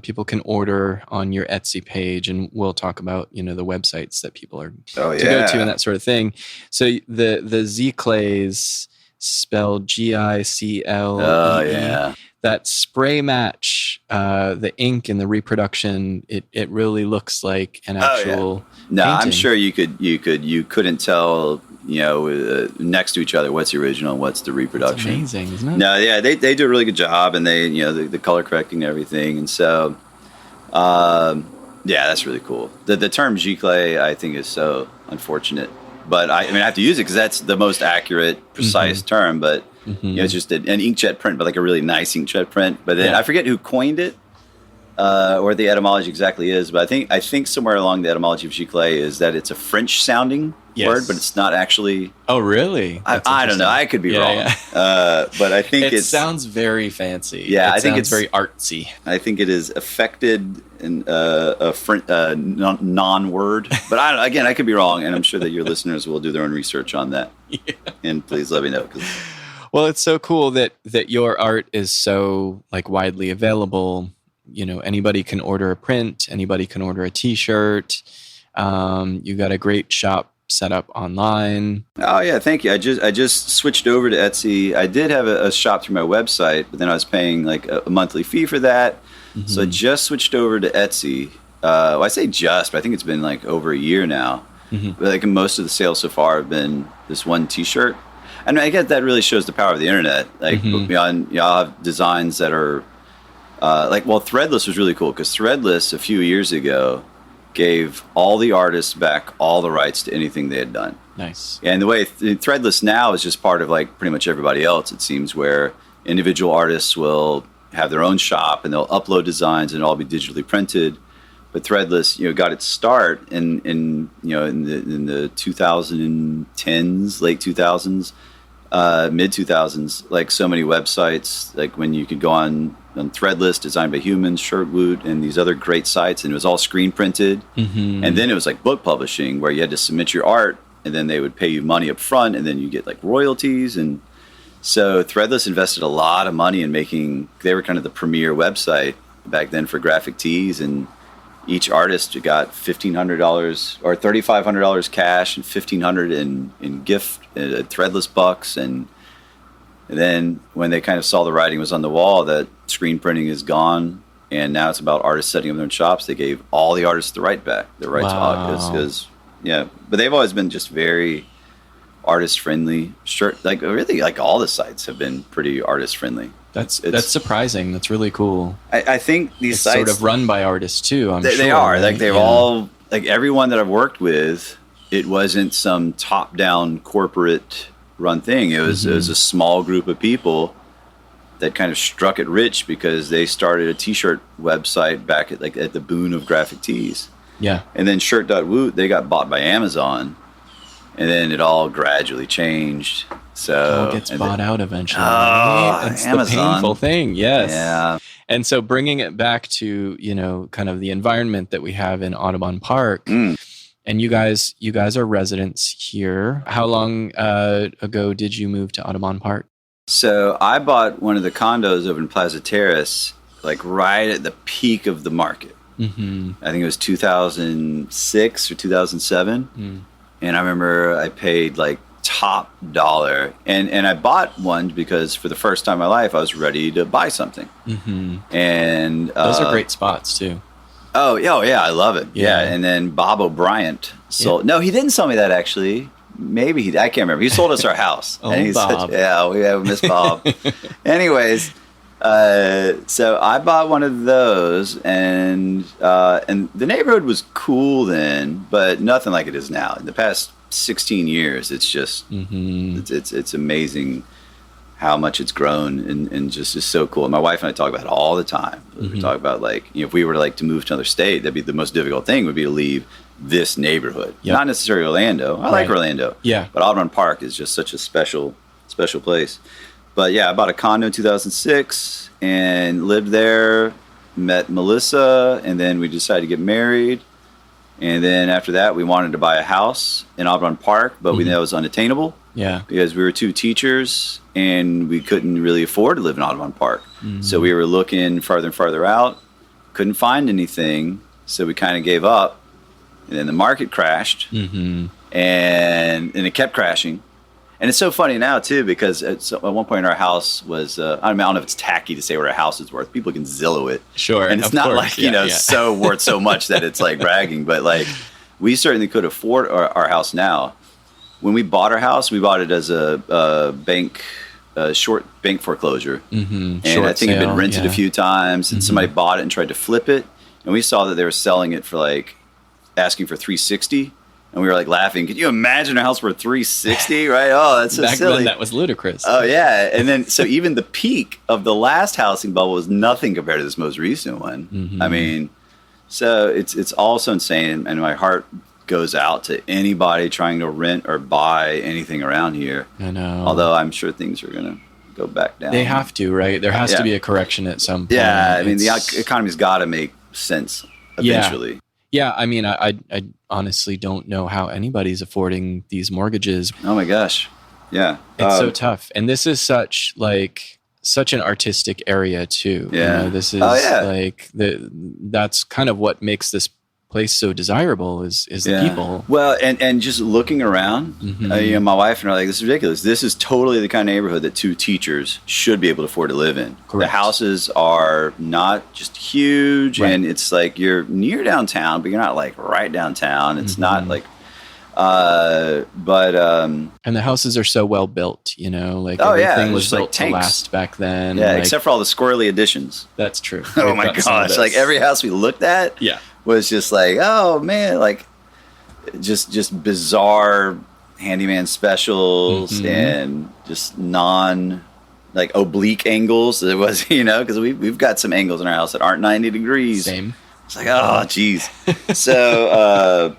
people can order on your Etsy page, and we'll talk about the websites that people are to go to and that sort of thing. So the Z Clays, spelled GICLE. Oh yeah. That spray match, the ink and the reproduction, it really looks like an actual. No, painting. I'm sure you couldn't tell. Next to each other, what's the original and what's the reproduction. That's amazing, isn't it? No, yeah, they do a really good job, and they, the color correcting and everything, and so, yeah, that's really cool. The term Giclée, I think, is so unfortunate, but I have to use it because that's the most accurate, precise term. But it's just an inkjet print, but like a really nice inkjet print. But then I forget who coined it. Or the etymology exactly is, but I think somewhere along the etymology of Giclée is that it's a French sounding word, but it's not actually. Oh, really? I don't know. I could be wrong. Yeah. But I think it sounds very fancy. Yeah, I think it's very artsy. I think it is affected in a non-word, but I could be wrong, and I'm sure that your listeners will do their own research on that. Yeah. And please let me know. Well, it's so cool that your art is so widely available. Anybody can order a print. Anybody can order a T-shirt. You got a great shop set up online. Oh yeah, thank you. I just switched over to Etsy. I did have a shop through my website, but then I was paying a monthly fee for that. Mm-hmm. So I just switched over to Etsy. Well, I say just, but I think it's been over a year now. Mm-hmm. But most of the sales so far have been this one T-shirt, and I guess that really shows the power of the internet. I'll have designs that are. Threadless was really cool because Threadless a few years ago gave all the artists back all the rights to anything they had done. Nice. And the way Threadless now is just part of pretty much everybody else, it seems, where individual artists will have their own shop and they'll upload designs and it'll all be digitally printed. But Threadless, got its start in the 2010s, late 2000s, mid 2000s, so many websites, when you could go on Threadless, Designed by Humans, Shirtwoot, and these other great sites, and it was all screen printed. Mm-hmm. And then it was book publishing, where you had to submit your art, and then they would pay you money up front, and then you get royalties. And so Threadless invested a lot of money in they were kind of the premier website back then for graphic tees, and each artist got $1,500 or $3,500 cash and $1,500 in gift Threadless bucks. And then when they kind of saw the writing was on the wall that screen printing is gone, and now it's about artists setting up their own shops, they gave all the artists the rights back. Because but they've always been just very artist friendly. Sure, really, all the sites have been pretty artist friendly. That's surprising. That's really cool. I think these sites sort of run by artists too. I'm sure they are. Right? They've all everyone that I've worked with. It wasn't some top down corporate run thing. It was a small group of people that kind of struck it rich because they started a T-shirt website back at the boon of graphic tees. Yeah. And then Shirt.Woot, they got bought by Amazon. And then it all gradually changed. So it all gets bought out eventually. Oh, right? It's Amazon. the painful thing. Yes. Yeah. And so bringing it back to, you know, kind of the environment that we have in Audubon Park, and you guys are residents here. How long ago did you move to Audubon Park? So I bought one of the condos over in Plaza Terrace, like right at the peak of the market. Mm-hmm. I think it was 2006 or 2007. And I remember I paid like top dollar. And I bought one because for the first time in my life, I was ready to buy something. Mm-hmm. And those are great spots too. Oh, yeah, I love it. Yeah. And then Bob O'Brien sold. No, he didn't sell me that actually. Maybe I can't remember. He sold us our house. Oh, and Bob. We have Miss Bob. Anyways, so I bought one of those, and the neighborhood was cool then, but nothing like it is now. In the past 16 years, it's just it's amazing how much it's grown and just is so cool. And my wife and I talk about it all the time. We talk about like, you know, if we were to like to move to another state, that'd be the most difficult thing would be to leave this neighborhood. Yep. Not necessarily Orlando. I like Orlando. Yeah. But Audubon Park is just such a special place. But yeah, I bought a condo in 2006 and lived there, met Melissa, and then we decided to get married. And then after that, we wanted to buy a house in Audubon Park, but we knew it was unattainable. Yeah. Because we were two teachers and we couldn't really afford to live in Audubon Park. So we were looking farther and farther out, couldn't find anything, so we kind of gave up. And then the market crashed, and it kept crashing. And it's so funny now, too, because at one point our house was, I don't know if it's tacky to say what our house is worth. People can Zillow it. Sure. And it's not like, you know, so worth so much that it's like bragging. But like, we certainly could afford our house now. When we bought our house, we bought it as a short bank foreclosure. And short I think it had been rented a few times, and somebody bought it and tried to flip it. And we saw that they were selling it for like, asking for $360, and we were like laughing. Could you imagine a house for $360? Right? Oh, that's so back silly. Then that was ludicrous. Oh yeah, and then so even the peak of the last housing bubble was nothing compared to this most recent one. I mean, so it's all so insane, and my heart goes out to anybody trying to rent or buy anything around here. I know. Although I'm sure things are gonna go back down. They have to, right? There has to be a correction at some point. Yeah, I mean the economy's got to make sense eventually. Yeah, I mean, I honestly don't know how anybody's affording these mortgages. Oh my gosh, yeah, it's so tough. And this is such an artistic area too. Yeah, you know, this is like that's kind of what makes this place so desirable is the people. Well, and just looking around, you know, my wife and I are like, this is ridiculous. This is totally the kind of neighborhood that two teachers should be able to afford to live in. Correct. The houses are not just huge, and it's like you're near downtown, but you're not like right downtown. It's not like, and the houses are so well built, you know, like everything was built to last back then. Yeah, like, except for all the squirrely additions. That's true. Oh my gosh, like every house we looked at. Yeah. Was just like, oh man, like just bizarre handyman specials and just like oblique angles. It was, you know, because we've got some angles in our house that aren't 90 degrees. Same. It's like, oh geez. So,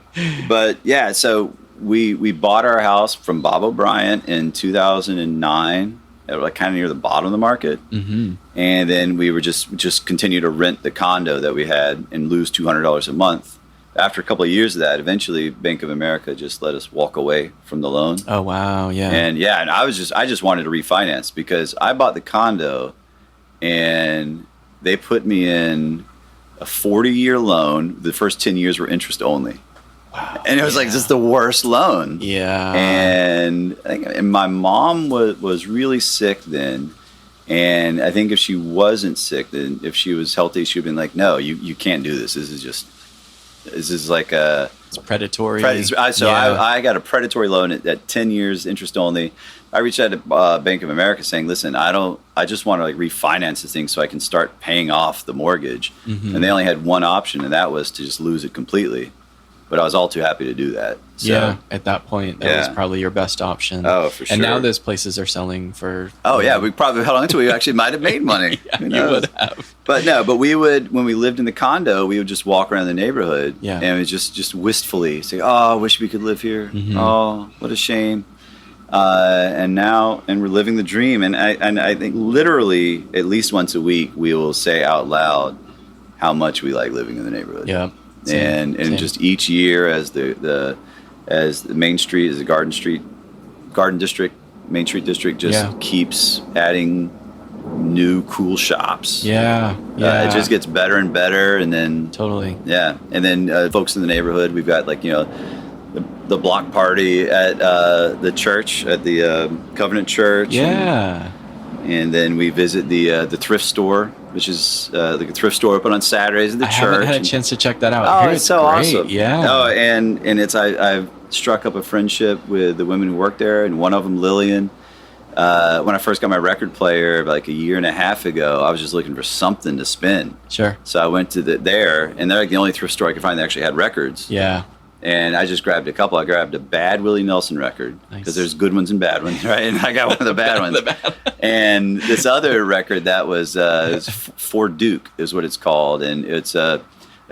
but yeah, so we bought our house from Bob O'Brien in 2009. Like kind of near the bottom of the market, and then we were just continue to rent the condo that we had and lose $200 a month. After a couple of years of that, eventually Bank of America just let us walk away from the loan. Oh wow, yeah, and I just wanted to refinance because I bought the condo, and they put me in a 40-year loan. The first 10 years were interest only. Wow. And it was like just the worst loan. Yeah. And I think my mom was really sick then. And I think if she wasn't sick, then if she was healthy, she would have been like, no, you can't do this. This is like it's predatory. I got a predatory loan at 10 years interest only. I reached out to Bank of America saying, listen, I just want to like refinance this thing so I can start paying off the mortgage. And they only had one option, and that was to just lose it completely. but I was all too happy to do that. So, yeah, at that point, that was probably your best option. Oh, for sure. And now those places are selling for... Oh, yeah, we probably held on to it. We actually might have made money. Yeah, you would have. But we would, when we lived in the condo, we would just walk around the neighborhood and it was just wistfully say, oh, I wish we could live here. Mm-hmm. Oh, what a shame. And we're living the dream. And I think literally at least once a week, we will say out loud how much we like living in the neighborhood. Yeah. Same. Just each year as the Main Street, as the Garden District, Main Street District just keeps adding new cool shops. Yeah. It just gets better and better. And then totally. Yeah. And then folks in the neighborhood, we've got the block party at the church, at the Covenant Church. Yeah. And then we visit the thrift store, which is the thrift store open on Saturdays at the church. I haven't had a chance to check that out. Oh, it's so great. Awesome. Yeah. Oh, and I've struck up a friendship with the women who work there, and one of them, Lillian. When I first got my record player like a year and a half ago, I was just looking for something to spin. Sure. So I went to there, and they're like the only thrift store I could find that actually had records. Yeah. And I just grabbed a couple. I grabbed a bad Willie Nelson record because there's good ones and bad ones, right? And I got one of the bad ones. And this other record that was For Duke is what it's called. And it's a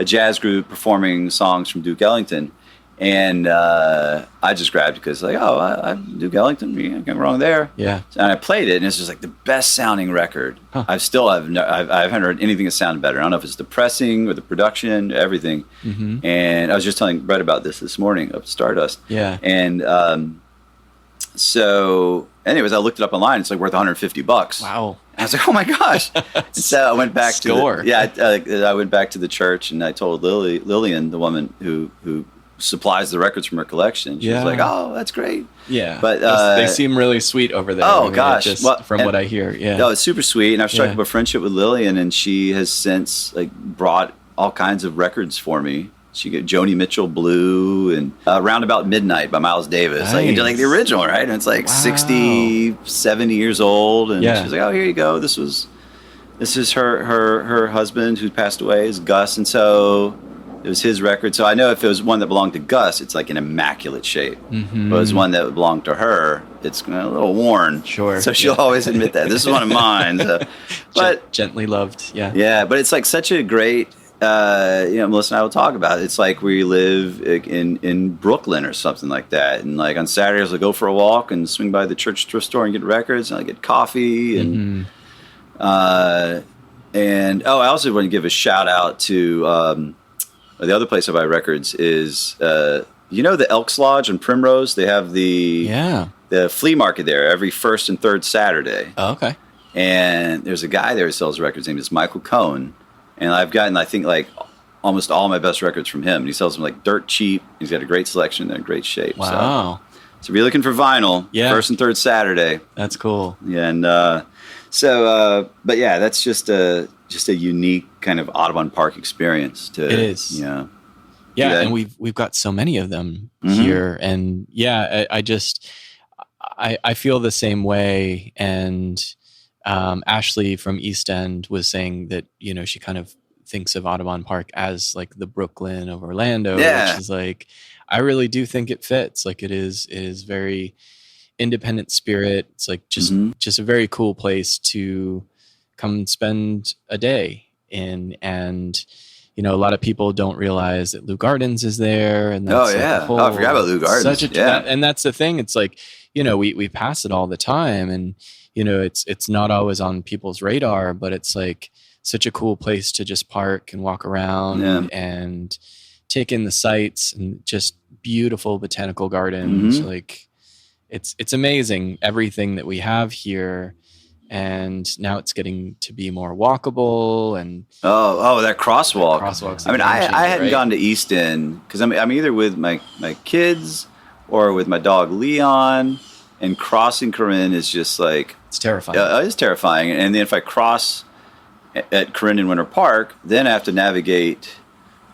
jazz group performing songs from Duke Ellington. And I just grabbed it because I'm Duke Ellington. Yeah, nothing wrong there. Yeah. And I played it, and it's just like the best sounding record. Huh. I haven't heard anything that sounded better. I don't know if it's the pressing or the production, everything. Mm-hmm. And I was just telling Brett about this morning of Stardust. Yeah. And so, anyways, I looked it up online. It's like worth $150. Wow. And I was like, oh my gosh. So I went back to I went back to the church, and I told Lillian, the woman who supplies the records from her collection. She was like, oh, that's great. Yeah. But they seem really sweet over there. Oh, gosh. From what I hear. Yeah. No, it's super sweet. And I've struck up a friendship with Lillian, and she has since brought all kinds of records for me. She got Joni Mitchell Blue and Roundabout Midnight by Miles Davis. Nice. Like the original, right? And it's 60, 70 years old. And she's like, oh, here you go. This is her husband who passed away, is Gus. And so it was his record. So I know if it was one that belonged to Gus, it's like in immaculate shape. Mm-hmm. But if it was one that belonged to her, it's a little worn. Sure. So she'll always admit that. This is one of mine. So. But gently loved. Yeah. Yeah, but it's like such a great, Melissa and I will talk about it. It's like we live in Brooklyn or something like that. And like on Saturdays, I'll go for a walk and swing by the church thrift store and get records, and I get coffee. And, I also want to give a shout out to, the other place I buy records is, the Elks Lodge in Primrose. They have the flea market there every first and third Saturday. Oh, okay. And there's a guy there who sells records. His name is Michael Cohn. And I've gotten, I think, like almost all my best records from him. And he sells them like dirt cheap. He's got a great selection. They're in great shape. Wow. So if you're looking for vinyl, first and third Saturday. That's cool. Yeah. And but yeah, that's just a unique kind of Audubon Park experience. It is. Yeah, and we've got so many of them here, and I feel the same way. And Ashley from East End was saying that she kind of thinks of Audubon Park as like the Brooklyn of Orlando, which is like I really do think it fits. Like it is very independent spirit. It's like just a very cool place to come and spend a day in. And a lot of people don't realize that Lou Gardens is there. And that's I forgot about Lou Gardens. And that's the thing. It's like we pass it all the time, and it's not always on people's radar, but it's like such a cool place to just park and walk around and take in the sights, and just beautiful botanical gardens. Like it's amazing everything that we have here. And now it's getting to be more walkable. And that crosswalk. Crosswalks. I mean, I hadn't gone to East End because I'm either with my kids or with my dog Leon. And crossing Corinne is just like it's terrifying. It's terrifying. And then if I cross at Corinne in Winter Park, then I have to navigate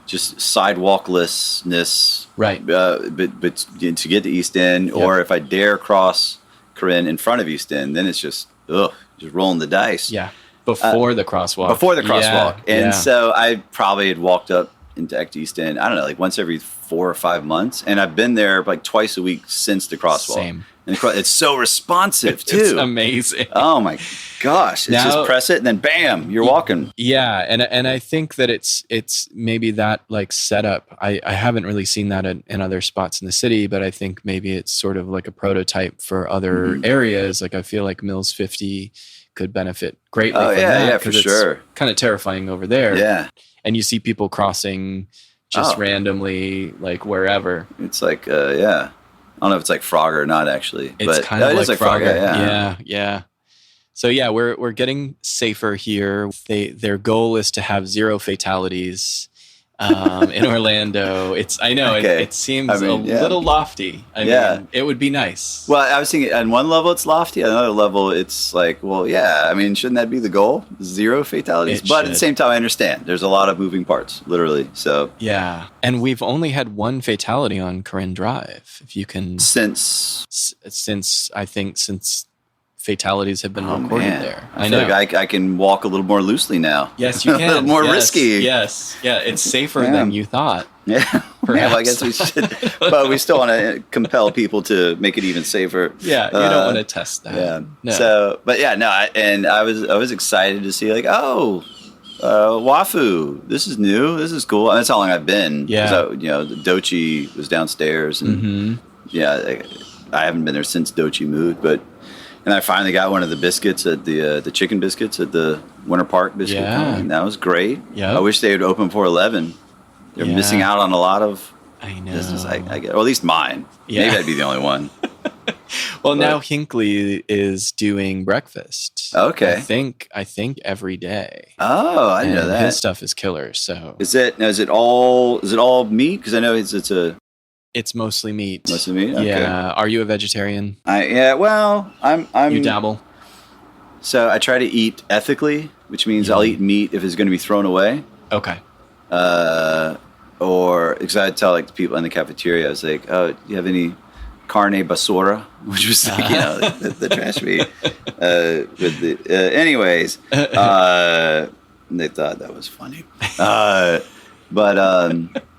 just sidewalklessness, right? But to get to East End, or if I dare cross Corinne in front of East End, then it's just rolling the dice. Yeah, before the crosswalk. And so I probably had walked up into Ect East End, I don't know, like once every 4 or 5 months. And I've been there like twice a week since the crosswalk. Same. And it's so responsive too. It's amazing. Oh my gosh. It's just press it and then bam, you're walking. Yeah. And I think that it's maybe that like setup. I haven't really seen that in other spots in the city, but I think maybe it's sort of like a prototype for other areas. Like I feel like Mills 50 could benefit greatly from that. Yeah, for sure. It's kind of terrifying over there. Yeah. And you see people crossing just randomly, like wherever. It's like, yeah. I don't know if it's like Frogger or not, actually. It's kind of like Frogger. Yeah. So yeah, we're getting safer here. Their goal is to have 0 fatalities in Orlando. It seems a little lofty. I mean, it would be nice. Well, I was thinking on one level it's lofty, on another level it's like, well, yeah, I mean, shouldn't that be the goal? 0 fatalities? But at the same time, I understand. There's a lot of moving parts, literally. So yeah, and we've only had 1 fatality on Corinne Drive. If you can, since fatalities have been recorded there. I know. Like I can walk a little more loosely now. Yes, you can. A little more risky. Yes. Yeah, it's safer than you thought. Yeah. Well, I guess we should. But we still want to compel people to make it even safer. Yeah, you don't want to test that. Yeah. No. So, but yeah, no. I was excited to see like, Wafu. This is new. This is cool. And that's how long I've been. Yeah. So, the Dochi was downstairs, and I haven't been there since Dochi moved, but. And I finally got one of the biscuits at the chicken biscuits at the Winter Park Biscuit Company. That was great. Yep. I wish they would open before 11. They're missing out on a lot of business. I get, or at least mine. Yeah. Maybe I'd be the only one. Well, now Hinckley is doing breakfast. Okay. I think every day. Oh, I didn't know that. His stuff is killer. So is it all meat? Because I know it's mostly meat. Mostly meat? Okay. Yeah. Are you a vegetarian? Well, I'm You dabble? So I try to eat ethically, which means I'll eat meat if it's going to be thrown away. Okay. Or, because I tell like the people in the cafeteria, I was like, oh, do you have any carne basura? Which was like, the trash meat. Anyways, they thought that was funny.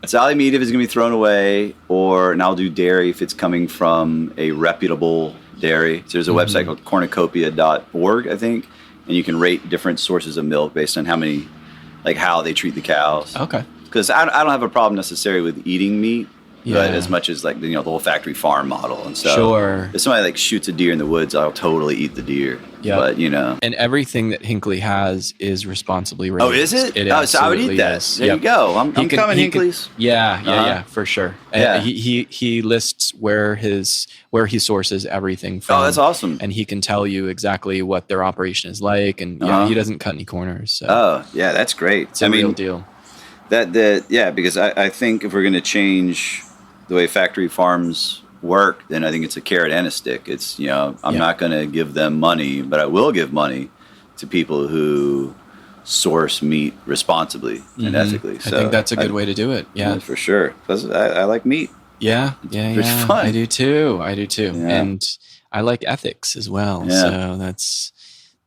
So I'll eat meat if it's going to be thrown away, and I'll do dairy if it's coming from a reputable dairy. So there's a website called cornucopia.org, I think, and you can rate different sources of milk based on how they treat the cows. Okay. Because I don't have a problem necessarily with eating meat, but as much as the whole factory farm model. And so sure. If somebody shoots a deer in the woods, I'll totally eat the deer. Yeah. But and everything that Hinckley has is responsibly raised. Oh, is it? So I would eat that. There you go. I'm coming, Hinckley's. Yeah, for sure. Yeah. He lists where he sources everything from. Oh, that's awesome. And he can tell you exactly what their operation is like, and he doesn't cut any corners. So. Oh, yeah, that's great. It's a real deal. Because I think if we're going to change the way factory farms work, then I think it's a carrot and a stick. It's, I'm not going to give them money, but I will give money to people who source meat responsibly and ethically. So I think that's a good way to do it. Yeah, for sure. Because I like meat. Yeah. It's fun. I do too. Yeah. And I like ethics as well. Yeah. So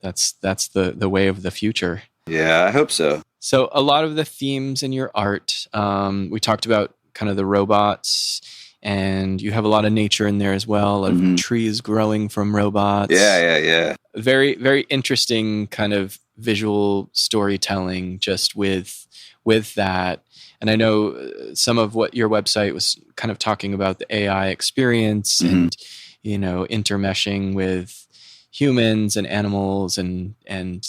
that's the way of the future. Yeah, I hope so. So a lot of the themes in your art, we talked about kind of the robots, and you have a lot of nature in there as well, of trees growing from robots. Yeah. Very, very interesting kind of visual storytelling just with that. And I know some of what your website was kind of talking about the AI experience and, intermeshing with humans and animals and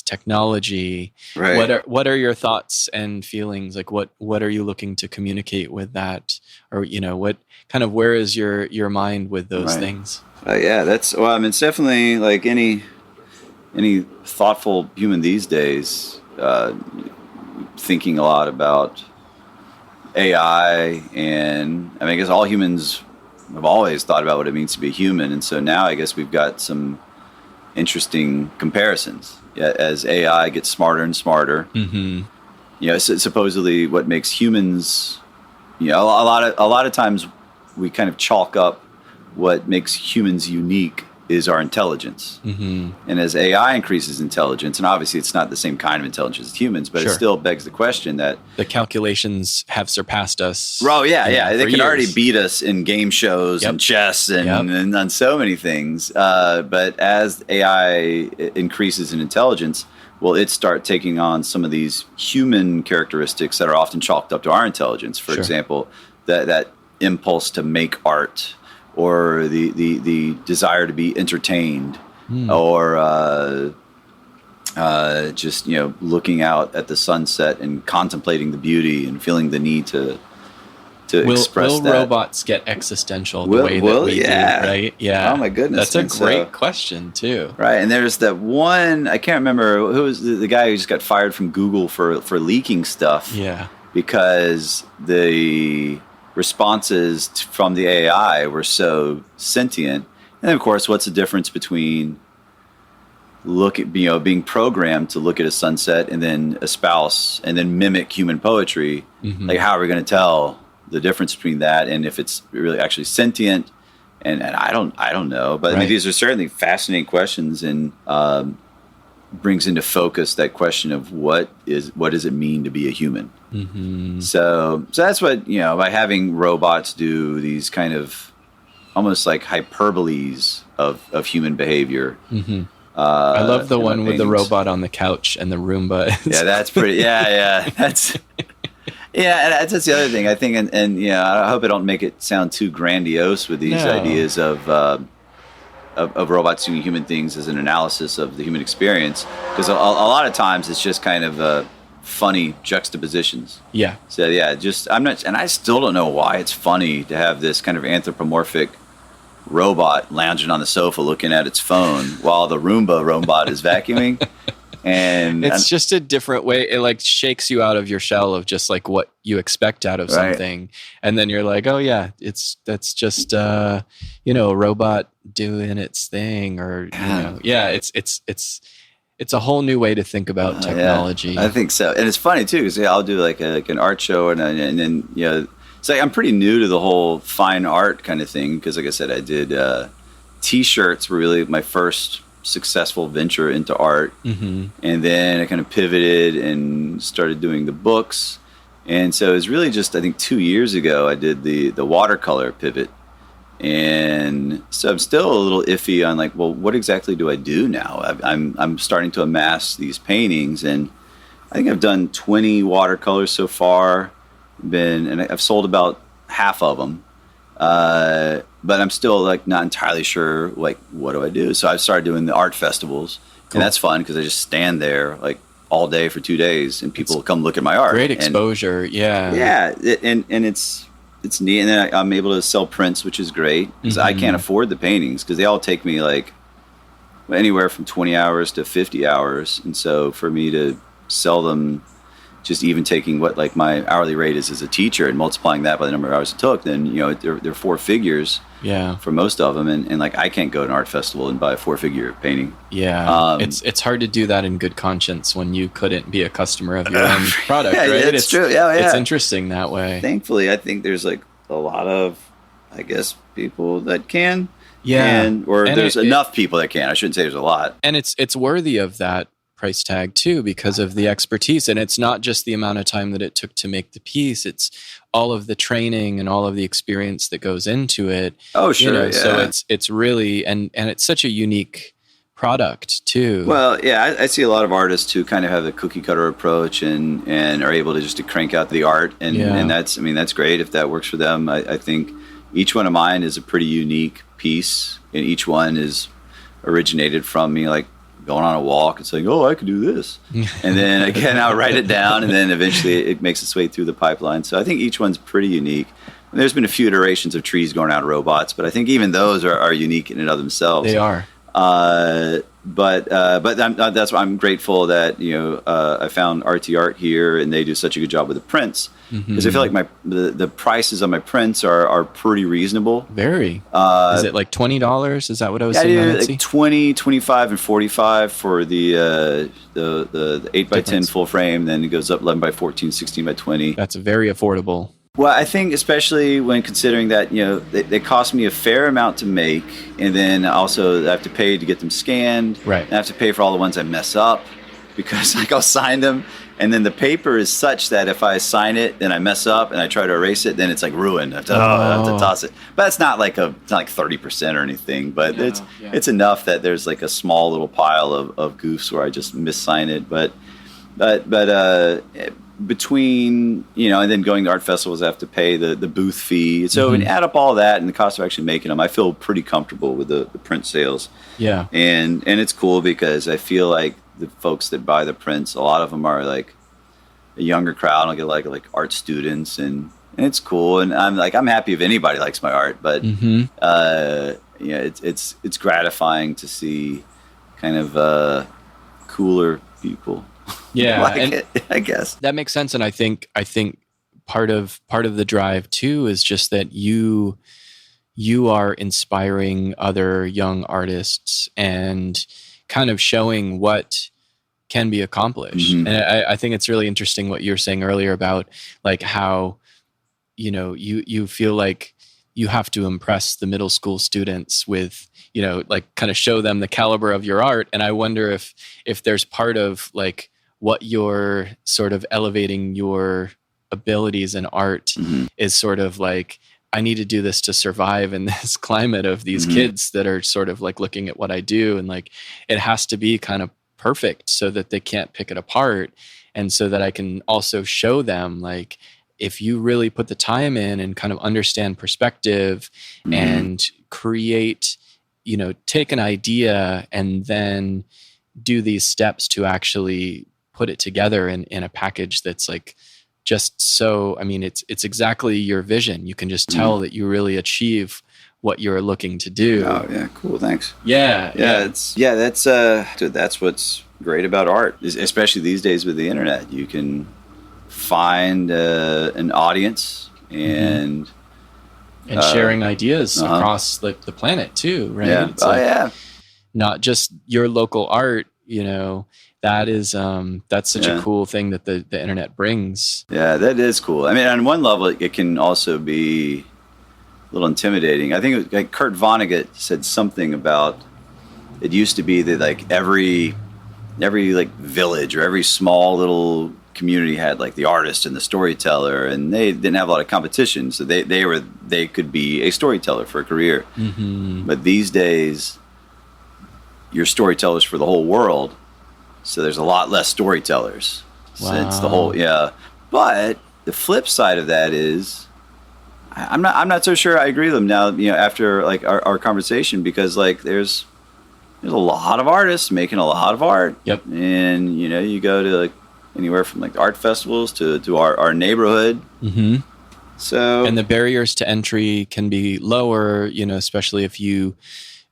technology. Right. What are your thoughts and feelings? Like what are you looking to communicate with that? Or what kind of, where is your mind with those things? It's definitely like any thoughtful human these days, thinking a lot about AI, and I guess all humans have always thought about what it means to be a human, and so now I guess we've got some interesting comparisons as AI gets smarter and smarter. Supposedly what makes humans, a lot of times we kind of chalk up what makes humans unique is our intelligence. Mm-hmm. And as AI increases intelligence, and obviously it's not the same kind of intelligence as humans, but Sure. it still begs the question that the calculations have surpassed us. Oh yeah, they can already years. beat us in game shows Yep. and chess and, Yep. and on so many things. But as AI increases in intelligence, will it start taking on some of these human characteristics that are often chalked up to our intelligence? For Sure. example, that impulse to make art, or the desire to be entertained, or just looking out at the sunset and contemplating the beauty and feeling the need to express will that. robots get existential the way that we do, right? Yeah. Oh my goodness. That's a great question too. Right. And there's that one, I can't remember who was the guy who just got fired from Google for leaking stuff. Yeah. Because the responses from the AI were so sentient. And then of course, what's the difference between being programmed to look at a sunset and then espouse and then mimic human poetry? Mm-hmm. Like, how are we going to tell the difference between that and if it's really actually sentient? And I don't know, but right. I mean, these are certainly fascinating questions, and brings into focus that question of what does it mean to be a human? Mm-hmm. So that's what, by having robots do these kind of almost like hyperboles of human behavior. Mm-hmm. I love the one with the robot on the couch and the Roomba. Yeah, that's pretty. Yeah, that's. Yeah, and that's the other thing I think, and I hope I don't make it sound too grandiose with these ideas of robots doing human things as an analysis of the human experience, because a lot of times it's just kind of funny juxtapositions. Yeah. So yeah, I still don't know why it's funny to have this kind of anthropomorphic robot lounging on the sofa looking at its phone while the Roomba robot is vacuuming. And it's just a different way. It like shakes you out of your shell of just like what you expect out of something. And then you're like, oh yeah, that's just, a robot doing its thing, or, it's a whole new way to think about technology. Yeah, I think so. And it's funny too, because I'll do like an art show and then, it's like I'm pretty new to the whole fine art kind of thing. Because like I said, I did T-shirts were really my first successful venture into art. Mm-hmm. And then I kind of pivoted and started doing the books. And so it was really just, I think 2 years ago, I did the watercolor pivot. And so I'm still a little iffy on like, well, what exactly do I do now? I'm starting to amass these paintings, and I think I've done 20 watercolors so far. And I've sold about half of them. But I'm still like not entirely sure, like, what do I do? So I've started doing the art festivals, and that's fun because I just stand there like all day for 2 days, and people come look at my art. Great exposure, and it's neat. And then I'm able to sell prints, which is great because I can't afford the paintings because they all take me like anywhere from 20 hours to 50 hours, and so for me to sell them, just even taking what like my hourly rate is as a teacher and multiplying that by the number of hours it took, then they're four figures for most of them, and like I can't go to an art festival and buy a 4-figure painting. It's hard to do that in good conscience when you couldn't be a customer of your own product, right? It's true. It's interesting that way. Thankfully, I think there's like a lot of, I guess, people that can. And there's enough people that can. I shouldn't say there's a lot. And it's worthy of that price tag too, because of the expertise. And it's not just the amount of time that it took to make the piece, it's all of the training and all of the experience that goes into it. Oh, sure. So it's really, and it's such a unique product too. Well, yeah, I see a lot of artists who kind of have the cookie cutter approach and are able to just to crank out the art. And that's great if that works for them. I think each one of mine is a pretty unique piece, and each one is originated from me, like going on a walk and saying, oh, I could do this. And then again, I'll write it down, and then eventually it makes its way through the pipeline. So I think each one's pretty unique. And there's been a few iterations of trees going out of robots, but I think even those are unique in and of themselves. They are. But that's why I'm grateful that I found RT Art here, and they do such a good job with the prints, because I feel like the prices on my prints are pretty reasonable. Very. Is it like $20? Is that what I was saying? Yeah, like 20, 25, and 45 for the 8x10 full frame. Then it goes up 11 by 14, 16 by 20. That's very affordable. Well, I think especially when considering that, they cost me a fair amount to make, and then also I have to pay to get them scanned. Right. And I have to pay for all the ones I mess up because like I'll sign them, and then the paper is such that if I sign it and I mess up and I try to erase it, then it's like ruined. I have to toss it. But it's not like it's not like 30% or anything, but it's enough that there's like a small little pile of goofs where I just missign it. But between, and then going to art festivals, I have to pay the booth fee. So when you add up all that and the cost of actually making them, I feel pretty comfortable with the print sales. Yeah. And it's cool because I feel like the folks that buy the prints, a lot of them are like a younger crowd. I'll get like art students, and it's cool. And I'm happy if anybody likes my art, but it's gratifying to see kind of cooler people. Yeah, like it, I guess that makes sense. And I think part of the drive too is just that you are inspiring other young artists and kind of showing what can be accomplished. And I think it's really interesting what you were saying earlier about like how, you feel like you have to impress the middle school students with, like kind of show them the caliber of your art. And I wonder if there's part of like what you're sort of elevating your abilities in art is sort of like, I need to do this to survive in this climate of these kids that are sort of like looking at what I do. And like, it has to be kind of perfect so that they can't pick it apart. And so that I can also show them like, if you really put the time in and kind of understand perspective and create, take an idea and then do these steps to actually put it together in a package that's like just so, I mean, it's exactly your vision. You can just tell that you really achieve what you're looking to do. Oh yeah, cool. Thanks. Yeah. That's what's great about art, especially these days with the internet. You can find an audience and sharing ideas across the planet too, right? Yeah. It's not just your local art, that is that's such a cool thing that the internet brings. Yeah, that is cool. I mean, on one level, it can also be a little intimidating. I think it was, like Kurt Vonnegut said something about it used to be that like every like village or every small little community had like the artist and the storyteller, and they didn't have a lot of competition, so they could be a storyteller for a career. But these days, you're storytellers for the whole world. So there's a lot less storytellers since the whole, But the flip side of that is, I'm not so sure I agree with them now, after like our conversation, because like there's a lot of artists making a lot of art. Yep. And, you go to like anywhere from like art festivals to our neighborhood. So. And the barriers to entry can be lower, especially if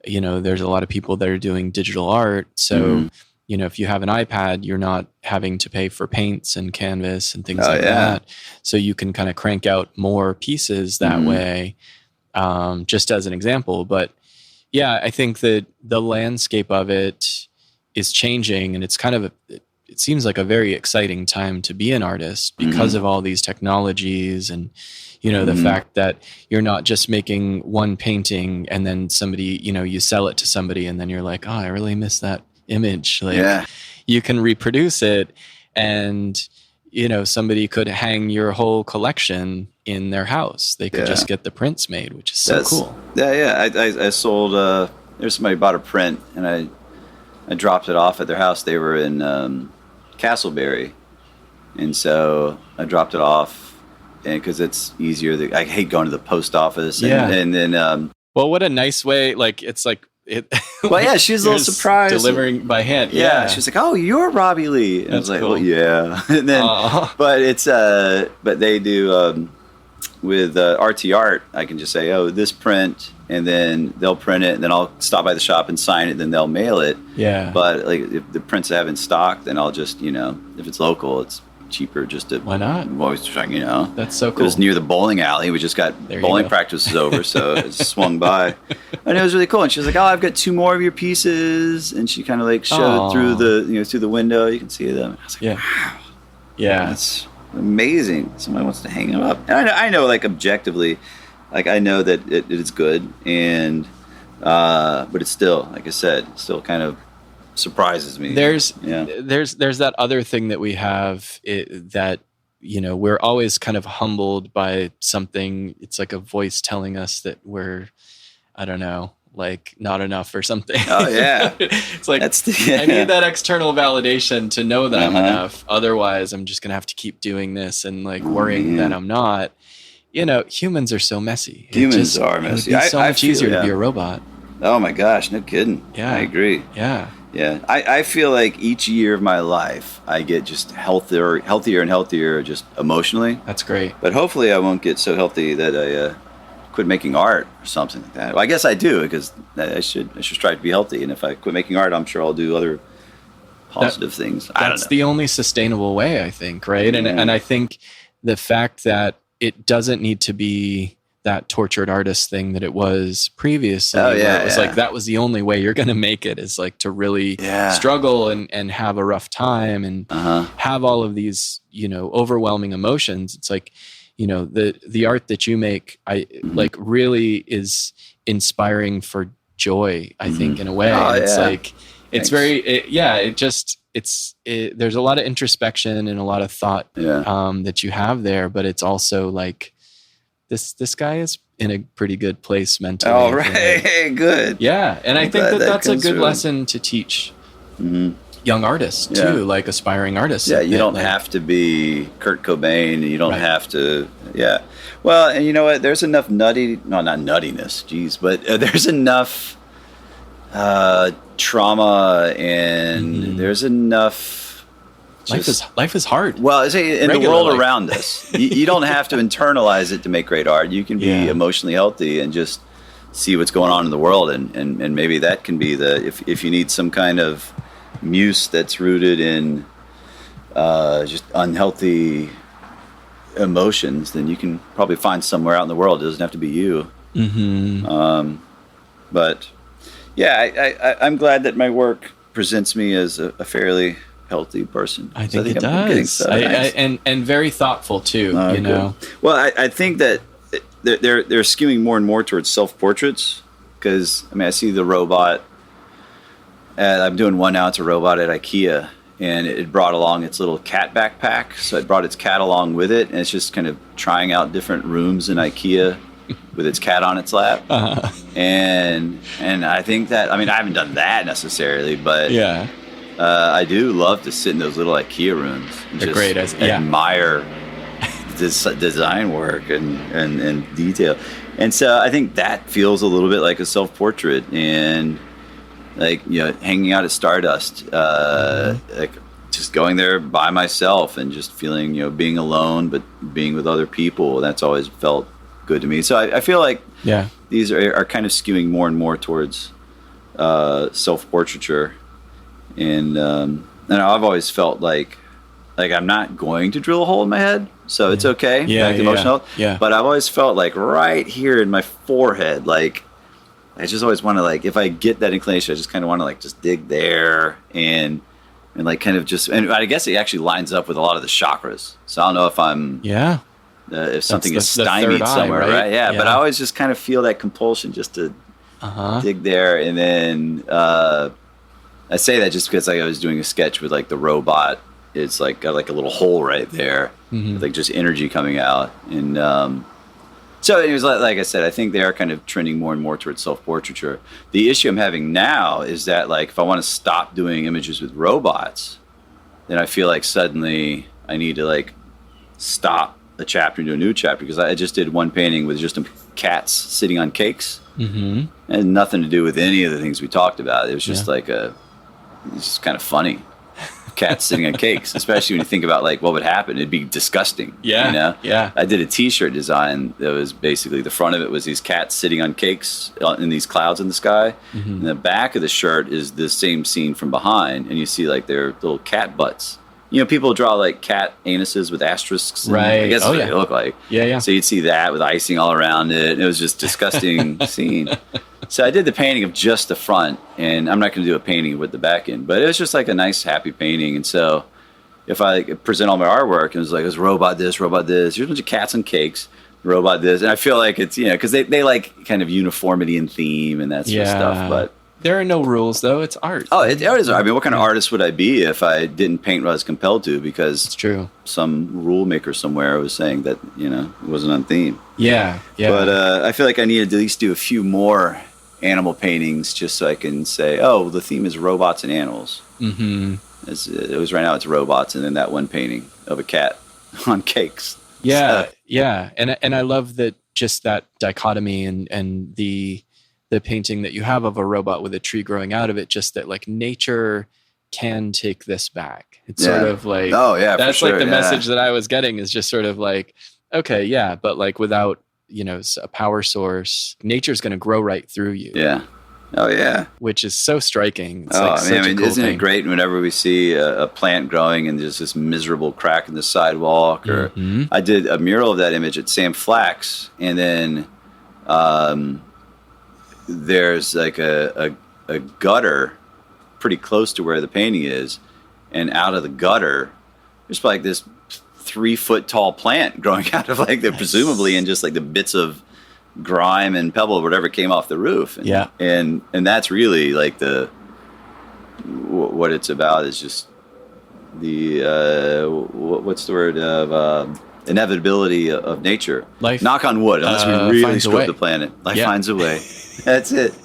there's a lot of people that are doing digital art. So, if you have an iPad, you're not having to pay for paints and canvas and things that. So you can kind of crank out more pieces that way, just as an example. But yeah, I think that the landscape of it is changing, and it's kind of it seems like a very exciting time to be an artist because of all these technologies and, the fact that you're not just making one painting and then somebody, you sell it to somebody and then you're like, oh, I really miss that image. Like you can reproduce it, and somebody could hang your whole collection in their house. They could just get the prints made, which is so cool. I sold there's somebody bought a print, and I dropped it off at their house. They were in Castleberry, and so I dropped it off, and because it's easier. I hate going to the post office, and then well, what a nice way. Like it's like it. Well, yeah, she was a little surprised delivering by hand. Yeah, she was like, "Oh, you're Robbie Lee," and I was like, cool. "Well, yeah." And then, but it's but they do with RT Art. I can just say, "Oh, this print," and then they'll print it, and then I'll stop by the shop and sign it, then they'll mail it. Yeah. But like if the prints I have in stock, then I'll just if it's local, it's cheaper just to. Why not? I'm always trying, That's so cool. It was near the bowling alley. We just got bowling practices over, so it swung by, and it was really cool. And she was like, "Oh, I've got 2 more of your pieces," and she kind of like showed through the through the window. You can see them. And I was like, "Wow, yeah, amazing. Somebody wants to hang them up. And I know, like, objectively, like, I know that it is good, and but it's still, like I said, still kind of surprises me. There's that other thing that we have that, you know, we're always kind of humbled by something. It's like a voice telling us that we're, I don't know, like not enough or something. Oh yeah. It's like, I need that external validation to know that I'm enough. Otherwise I'm just going to have to keep doing this and like worrying that I'm not. You know, humans are so messy. Humans are messy. It's so much easier to be a robot. Oh my gosh, no kidding. Yeah. I agree. Yeah. Yeah. I feel like each year of my life, I get just healthier and healthier just emotionally. That's great. But hopefully I won't get so healthy that I quit making art or something like that. Well, I guess I do, because I should strive to be healthy. And if I quit making art, I'm sure I'll do other positive things. I don't know. That's the only sustainable way, I think, right? Yeah. And I think the fact that it doesn't need to be that tortured artist thing that it was previously. Oh, yeah, it was like, that was the only way you're going to make it, is like to really struggle and have a rough time and have all of these, you know, overwhelming emotions. It's like, you know, the art that you make, like really is inspiring for joy, I think, in a way. It's like, it's there's a lot of introspection and a lot of thought that you have there, but it's also like, this guy is in a pretty good place mentally. Oh, right. Good. Yeah. And I think that's a good lesson to teach young artists too, like aspiring artists. Yeah. You don't have to be Kurt Cobain. You don't have to. Yeah. Well, and you know what? There's enough not nuttiness. Geez. But there's enough trauma, and there's enough. Life is hard. Well, in the world around us, you don't have to internalize it to make great art. You can be emotionally healthy and just see what's going on in the world, and maybe that can be if you need some kind of muse that's rooted in just unhealthy emotions, then you can probably find somewhere out in the world. It doesn't have to be you. But yeah, I'm glad that my work presents me as a fairly healthy person. I think it does. And very thoughtful too, you know. Well, I think that they're skewing more and more towards self-portraits, because I mean, I see the robot. I'm doing one now. It's a robot at IKEA, and it brought along its little cat backpack. So it brought its cat along with it, and it's just kind of trying out different rooms in IKEA with its cat on its lap. And I think that, I mean, I haven't done that necessarily, but I do love to sit in those little IKEA rooms and just admire this design work and detail. And so I think that feels a little bit like a self-portrait, and like, you know, hanging out at Stardust, like just going there by myself and just feeling, you know, being alone but being with other people. That's always felt good to me. So I feel like these are kind of skewing more and more towards self-portraiture. And I've always felt like I'm not going to drill a hole in my head, so it's okay. Emotional. But I've always felt like right here in my forehead, like I just always want to, like, if I get that inclination, I just kind of want to like just dig there and like kind of just, and I guess it actually lines up with a lot of the chakras. So I don't know if I'm if something is stymied somewhere, right? Yeah. But I always just kind of feel that compulsion just to dig there, and then. I say that just because, like, I was doing a sketch with like the robot. It's like got like a little hole right there, with like just energy coming out. And so it was like I said, I think they are kind of trending more and more towards self-portraiture. The issue I'm having now is that, like, if I want to stop doing images with robots, then I feel like suddenly I need to like stop a chapter and do a new chapter, because I just did one painting with just cats sitting on cakes. It had nothing to do with any of the things we talked about. It was just like it's just kind of funny. Cats sitting on cakes, especially when you think about like what would happen. It'd be disgusting. You know? I did a t-shirt design that was basically, the front of it was these cats sitting on cakes in these clouds in the sky. And the back of the shirt is the same scene from behind, and you see like their little cat butts. You know, people draw like cat anuses with asterisks. Right. I guess that's what they look like. So you'd see that with icing all around it. And it was just a disgusting scene. So I did the painting of just the front, and I'm not going to do a painting with the back end, but it was just like a nice, happy painting. And so if I present all my artwork and it's like, it's robot this, here's a bunch of cats and cakes, robot this. And I feel like it's, because they like kind of uniformity in theme and that sort of stuff. But there are no rules, though. It's art. Oh, it is. I mean, what kind of artist would I be if I didn't paint what I was compelled to? Because it's true. Some rule maker somewhere was saying that, it wasn't on theme. Yeah. But I feel like I needed to at least do a few more animal paintings just so I can say, oh, the theme is robots and animals. Mm-hmm. It was right now it's robots, and then that one painting of a cat on cakes. Yeah, yeah, and I love that, just that dichotomy and the painting that you have of a robot with a tree growing out of it. Just that, like, nature can take this back. It's sort of like, that's like the message that I was getting, is just sort of like, okay, yeah, but like without a power source, nature's going to grow right through you. Yeah. Oh, yeah. Which is so striking. It's cool isn't it great whenever we see a plant growing and there's this miserable crack in the sidewalk? Or I did a mural of that image at Sam Flack's, and then there's like a gutter pretty close to where the painting is, and out of the gutter, there's like this 3-foot tall plant growing out of presumably in just like the bits of grime and pebble or whatever came off the roof. And that's really like what it's about, is just the what's the word of inevitability of nature. Life, knock on wood, unless we really screw up the planet. Life finds a way. That's it.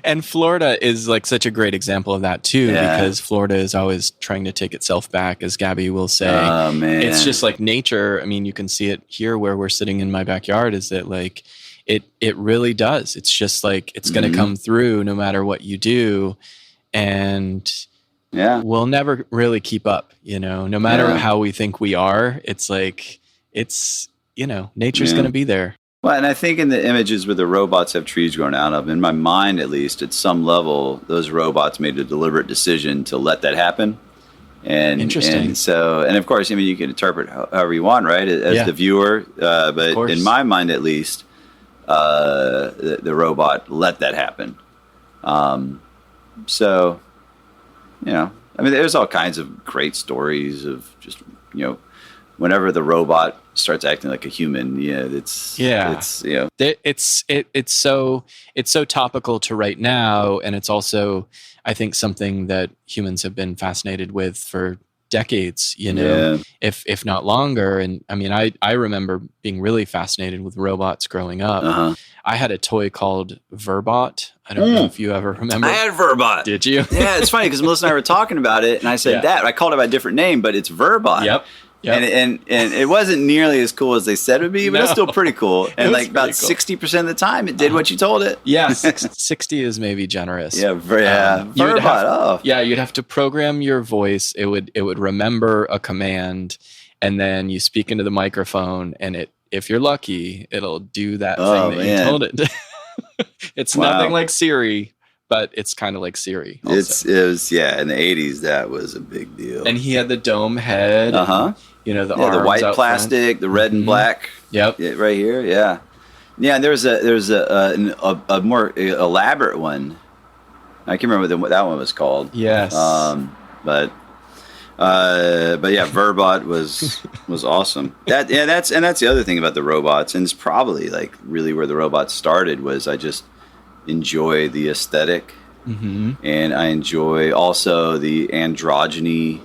And Florida is like such a great example of that too, because Florida is always trying to take itself back, as Gabby will say. Oh, man. It's just like nature. I mean, you can see it here where we're sitting in my backyard, is that like it really does. It's just like, it's going to come through no matter what you do. And we'll never really keep up, no matter how we think we are. It's like, nature's going to be there. Well, and I think in the images where the robots have trees growing out of, in my mind at least, at some level, those robots made a deliberate decision to let that happen. And interesting. And of course, I mean, you can interpret however you want, right, as the viewer. But in my mind, at least, the robot let that happen. So, I mean, there's all kinds of great stories of just, whenever the robot starts acting like a human, it's so topical to right now, and it's also, I think, something that humans have been fascinated with for decades, if not longer. And I mean, I remember being really fascinated with robots growing up. I had a toy called Verbot. I don't know if you ever remember. I had Verbot. Did you? Yeah, it's funny because Melissa and I were talking about it, and I said that I called it by a different name, but it's Verbot. Yep. And it wasn't nearly as cool as they said it would be, but it's still pretty cool. And like about 60% of the time, it did what you told it. Yeah, 60 is maybe generous. Verbot. You'd have to program your voice. It would remember a command, and then you speak into the microphone, and if you're lucky, it'll do that thing that you told it. It's nothing like Siri, but it's kind of like Siri also. It was in the 80s, that was a big deal. And he had the dome head. The arms, the white plastic, the red and black. Yep. Right here. Yeah. Yeah. And there's a more elaborate one. I can't remember what that one was called. Yes. But yeah, Verbot was awesome. That's the other thing about the robots, and it's probably like really where the robots started, was I just enjoy the aesthetic, and I enjoy also the androgyny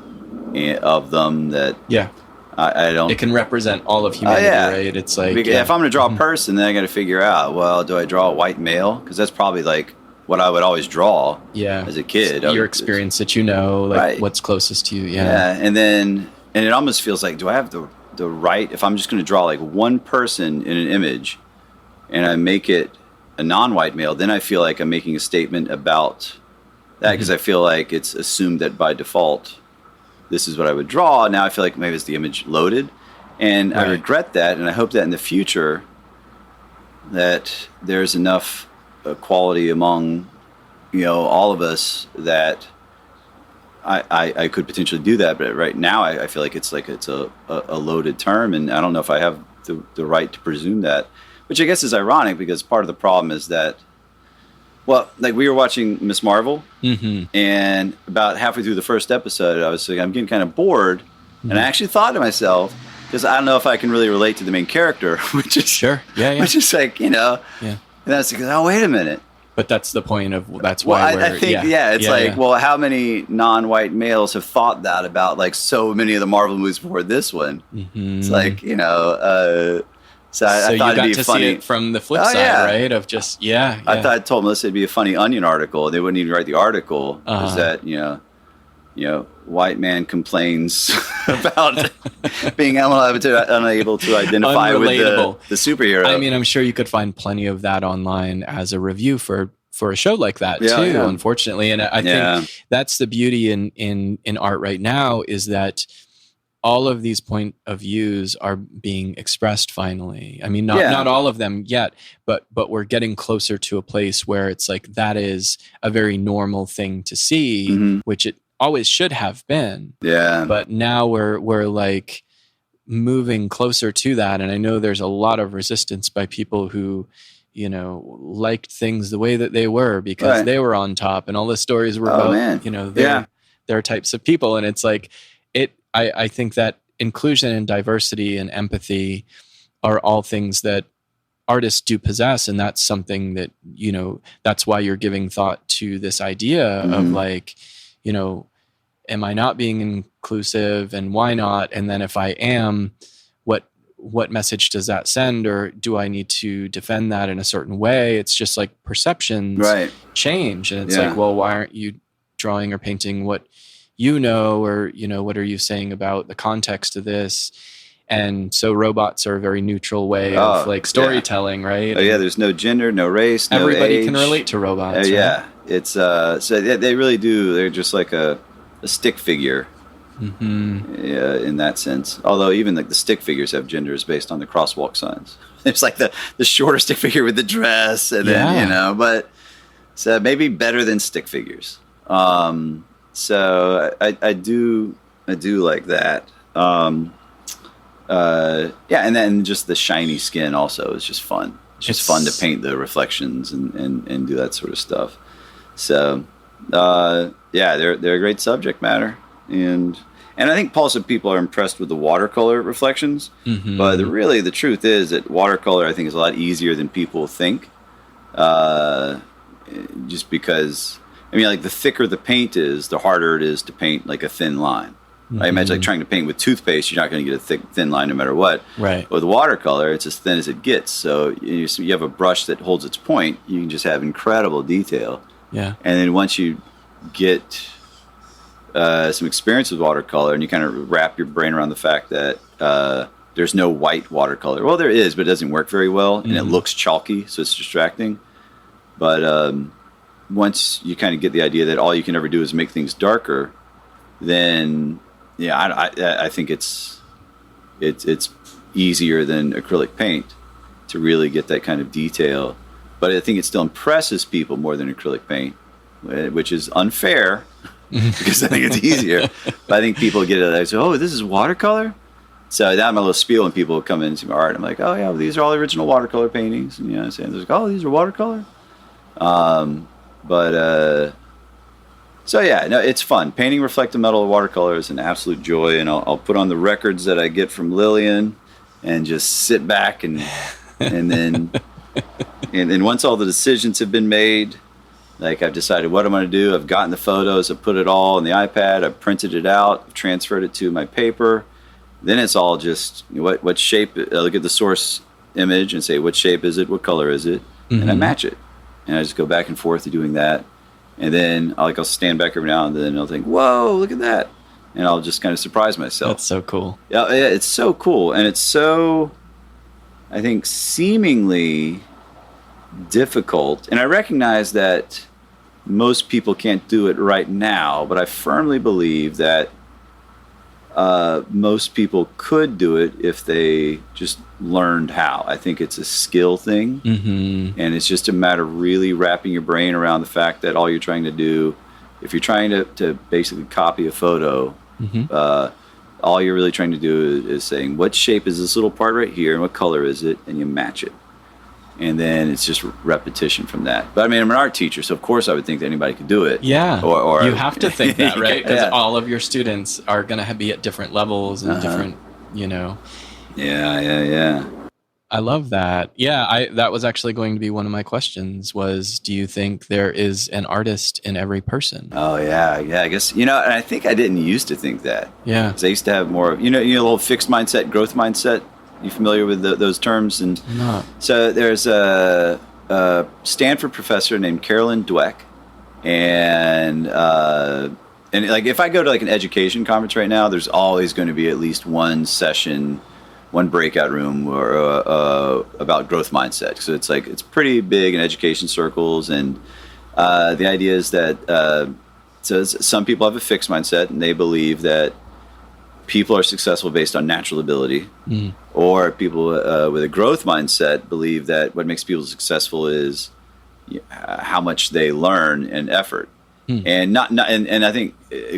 of them. That I don't. It can represent all of humanity, right? It's like, if I'm going to draw a person, then I got to figure out, well, do I draw a white male? Because that's probably like what I would always draw as a kid. Your experience that what's closest to you. Yeah. And it almost feels like, do I have the right, if I'm just going to draw like one person in an image and I make it a non-white male, then I feel like I'm making a statement about that, because I feel like it's assumed that by default, this is what I would draw. Now I feel like maybe it's the image loaded, and I regret that, and I hope that in the future that there's enough quality among all of us that I could potentially do that. But right now I feel like it's a loaded term, and I don't know if I have the right to presume that, which I guess is ironic, because part of the problem is that, well, like we were watching Miss Marvel, and about halfway through the first episode, I was like, I'm getting kind of bored. And I actually thought to myself, because I don't know if I can really relate to the main character, which is sure, yeah, which is like, you know, yeah. And I was like, oh, wait a minute. But that's the point of that's why I think it's like, well, how many non-white males have thought that about like so many of the Marvel movies before this one? Mm-hmm. It's like, you know, so I thought it'd be funny. See it from the flip side, right? Of just I thought I told Melissa it'd be a funny Onion article. They wouldn't even write the article. Is that you know, white man complains about being unable to identify with the superhero. I mean, I'm sure you could find plenty of that online as a review for a show like that too. Unfortunately, and I think that's the beauty in art right now, is that all of these point of views are being expressed finally. I mean, not all of them yet, but we're getting closer to a place where it's like that is a very normal thing to see, which it always should have been. Yeah. But now we're like moving closer to that, and I know there's a lot of resistance by people who, you know, liked things the way that they were because they were on top, and all the stories were about, you know, their types of people, and it's like I think that inclusion and diversity and empathy are all things that artists do possess. And that's something that, you know, that's why you're giving thought to this idea of like, you know, am I not being inclusive, and why not? And then if I am, what message does that send, or do I need to defend that in a certain way? It's just like perceptions change. And it's like, well, why aren't you drawing or painting what you know, or, you know, what are you saying about the context of this? And so robots are a very neutral way of like storytelling, right? Oh yeah, there's no gender, no race, no everybody age. Can relate to robots. Yeah, it's so they really do. They're just like a stick figure, in that sense. Although even like the stick figures have genders based on the crosswalk signs. It's like the shorter stick figure with the dress, and then you know, but so maybe better than stick figures. So I do like that. And then just the shiny skin also is just fun. It's just fun to paint the reflections and do that sort of stuff. So they're a great subject matter, and I think also people are impressed with the watercolor reflections. But the truth is that watercolor, I think, is a lot easier than people think. Just because, I mean, like the thicker the paint is, the harder it is to paint like a thin line. I imagine like trying to paint with toothpaste, you're not going to get a thin line no matter what. Right. With watercolor, it's as thin as it gets. So you have a brush that holds its point, you can just have incredible detail. Yeah. And then once you get some experience with watercolor, and you kind of wrap your brain around the fact that there's no white watercolor. Well, there is, but it doesn't work very well, and it looks chalky, so it's distracting. But once you kind of get the idea that all you can ever do is make things darker, then I think it's easier than acrylic paint to really get that kind of detail. But I think it still impresses people more than acrylic paint, which is unfair because I think it's easier. But I think people get it. They say, "Oh, this is watercolor." So that's my little spiel when people come in and see my art. I'm like, "Oh yeah, well, these are all the original watercolor paintings." And I'm saying, "They're like, oh, these are watercolor." So yeah, no, it's fun. Painting reflective metal or watercolor is an absolute joy, and I'll put on the records that I get from Lillian and just sit back and then and once all the decisions have been made, like I've decided what I'm going to do. I've gotten the photos, I've put it all on the iPad, I've printed it out, I've transferred it to my paper. Then it's all just what shape. I look at the source image and say, what shape is it? What color is it? And I match it. And I just go back and forth to doing that. And then I'll stand back every now and then and I'll think, whoa, look at that. And I'll just kind of surprise myself. That's so cool. Yeah, it's so cool. And it's so, I think, seemingly difficult. And I recognize that most people can't do it right now, but I firmly believe that most people could do it if they just learned how. I think it's a skill thing, and it's just a matter of really wrapping your brain around the fact that all you're trying to do, if you're trying to basically copy a photo, all you're really trying to do is saying, what shape is this little part right here, and what color is it, and you match it. and then it's just repetition from that. But I mean, I'm an art teacher, so of course I would think that anybody could do it. Yeah, or you have to think that, right? Because yeah. all of your students are going to be at different levels and different, Yeah. I love that. Yeah, that was actually going to be one of my questions was, do you think there is an artist in every person? Oh, yeah. I guess, and I think I didn't used to think that. Yeah. Because I used to have more, the little fixed mindset, growth mindset. You familiar with those terms? And no. So there's a Stanford professor named Carolyn Dweck. And like if I go to like an education conference right now, there's always going to be at least one session, one breakout room or about growth mindset. So it's pretty big in education circles, and the idea is that so some people have a fixed mindset and they believe that people are successful based on natural ability, or people with a growth mindset believe that what makes people successful is how much they learn and effort. And and I think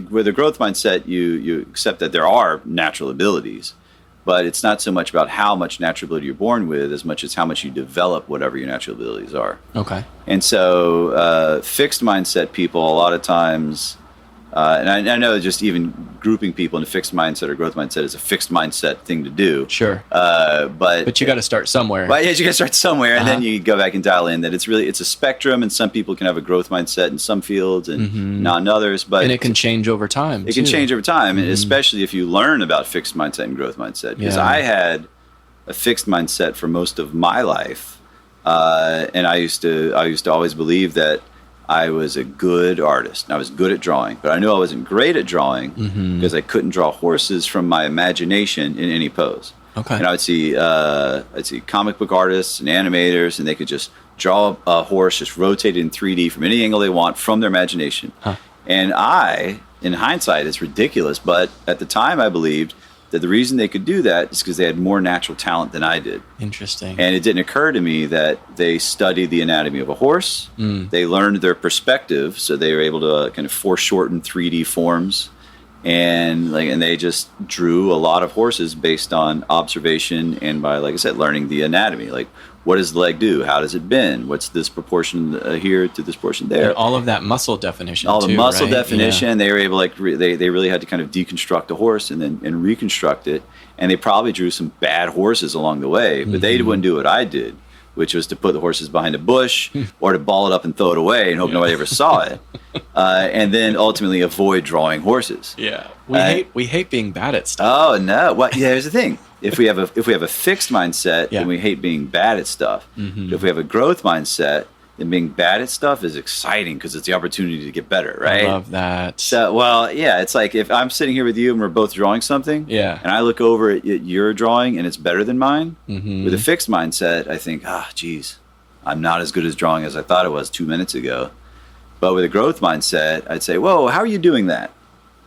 with a growth mindset, you accept that there are natural abilities. But it's not so much about how much natural ability you're born with as much as how much you develop whatever your natural abilities are. Okay. And so fixed mindset people a lot of times, and I know just even grouping people in a fixed mindset or growth mindset is a fixed mindset thing to do. Sure. But you got to start somewhere. But yeah, you got to start somewhere, and then you go back and dial in that it's a spectrum, and some people can have a growth mindset in some fields and not in others. But and it can change over time. It can change over time, and especially if you learn about fixed mindset and growth mindset. Because I had a fixed mindset for most of my life, and I used to always believe that I was a good artist and I was good at drawing, but I knew I wasn't great at drawing because I couldn't draw horses from my imagination in any pose. Okay. And I'd see comic book artists and animators, and they could just draw a horse just rotated in 3D from any angle they want from their imagination. Huh. And in hindsight, it's ridiculous, but at the time I believed that the reason they could do that is because they had more natural talent than I did. Interesting. And it didn't occur to me that they studied the anatomy of a horse. They learned their perspective, so they were able to kind of foreshorten 3D forms, and they just drew a lot of horses based on observation and by, like I said, learning the anatomy. Like, what does the leg do? How does it bend? What's this proportion here to this portion there? And all of that muscle definition. All the muscle right? definition. Yeah. They were able they really had to kind of deconstruct a horse and reconstruct it. And they probably drew some bad horses along the way, but they wouldn't do what I did, which was to put the horses behind a bush or to ball it up and throw it away and hope nobody ever saw it. And then ultimately avoid drawing horses. Yeah. We hate being bad at stuff. Oh no. Well, yeah, here's the thing. If we have a fixed mindset, then we hate being bad at stuff. If we have a growth mindset, then being bad at stuff is exciting because it's the opportunity to get better, right? I love that. So, well, yeah, it's like if I'm sitting here with you and we're both drawing something, and I look over at your drawing and it's better than mine, with a fixed mindset, I think, geez, I'm not as good as drawing as I thought it was 2 minutes ago. But with a growth mindset, I'd say, whoa, how are you doing that?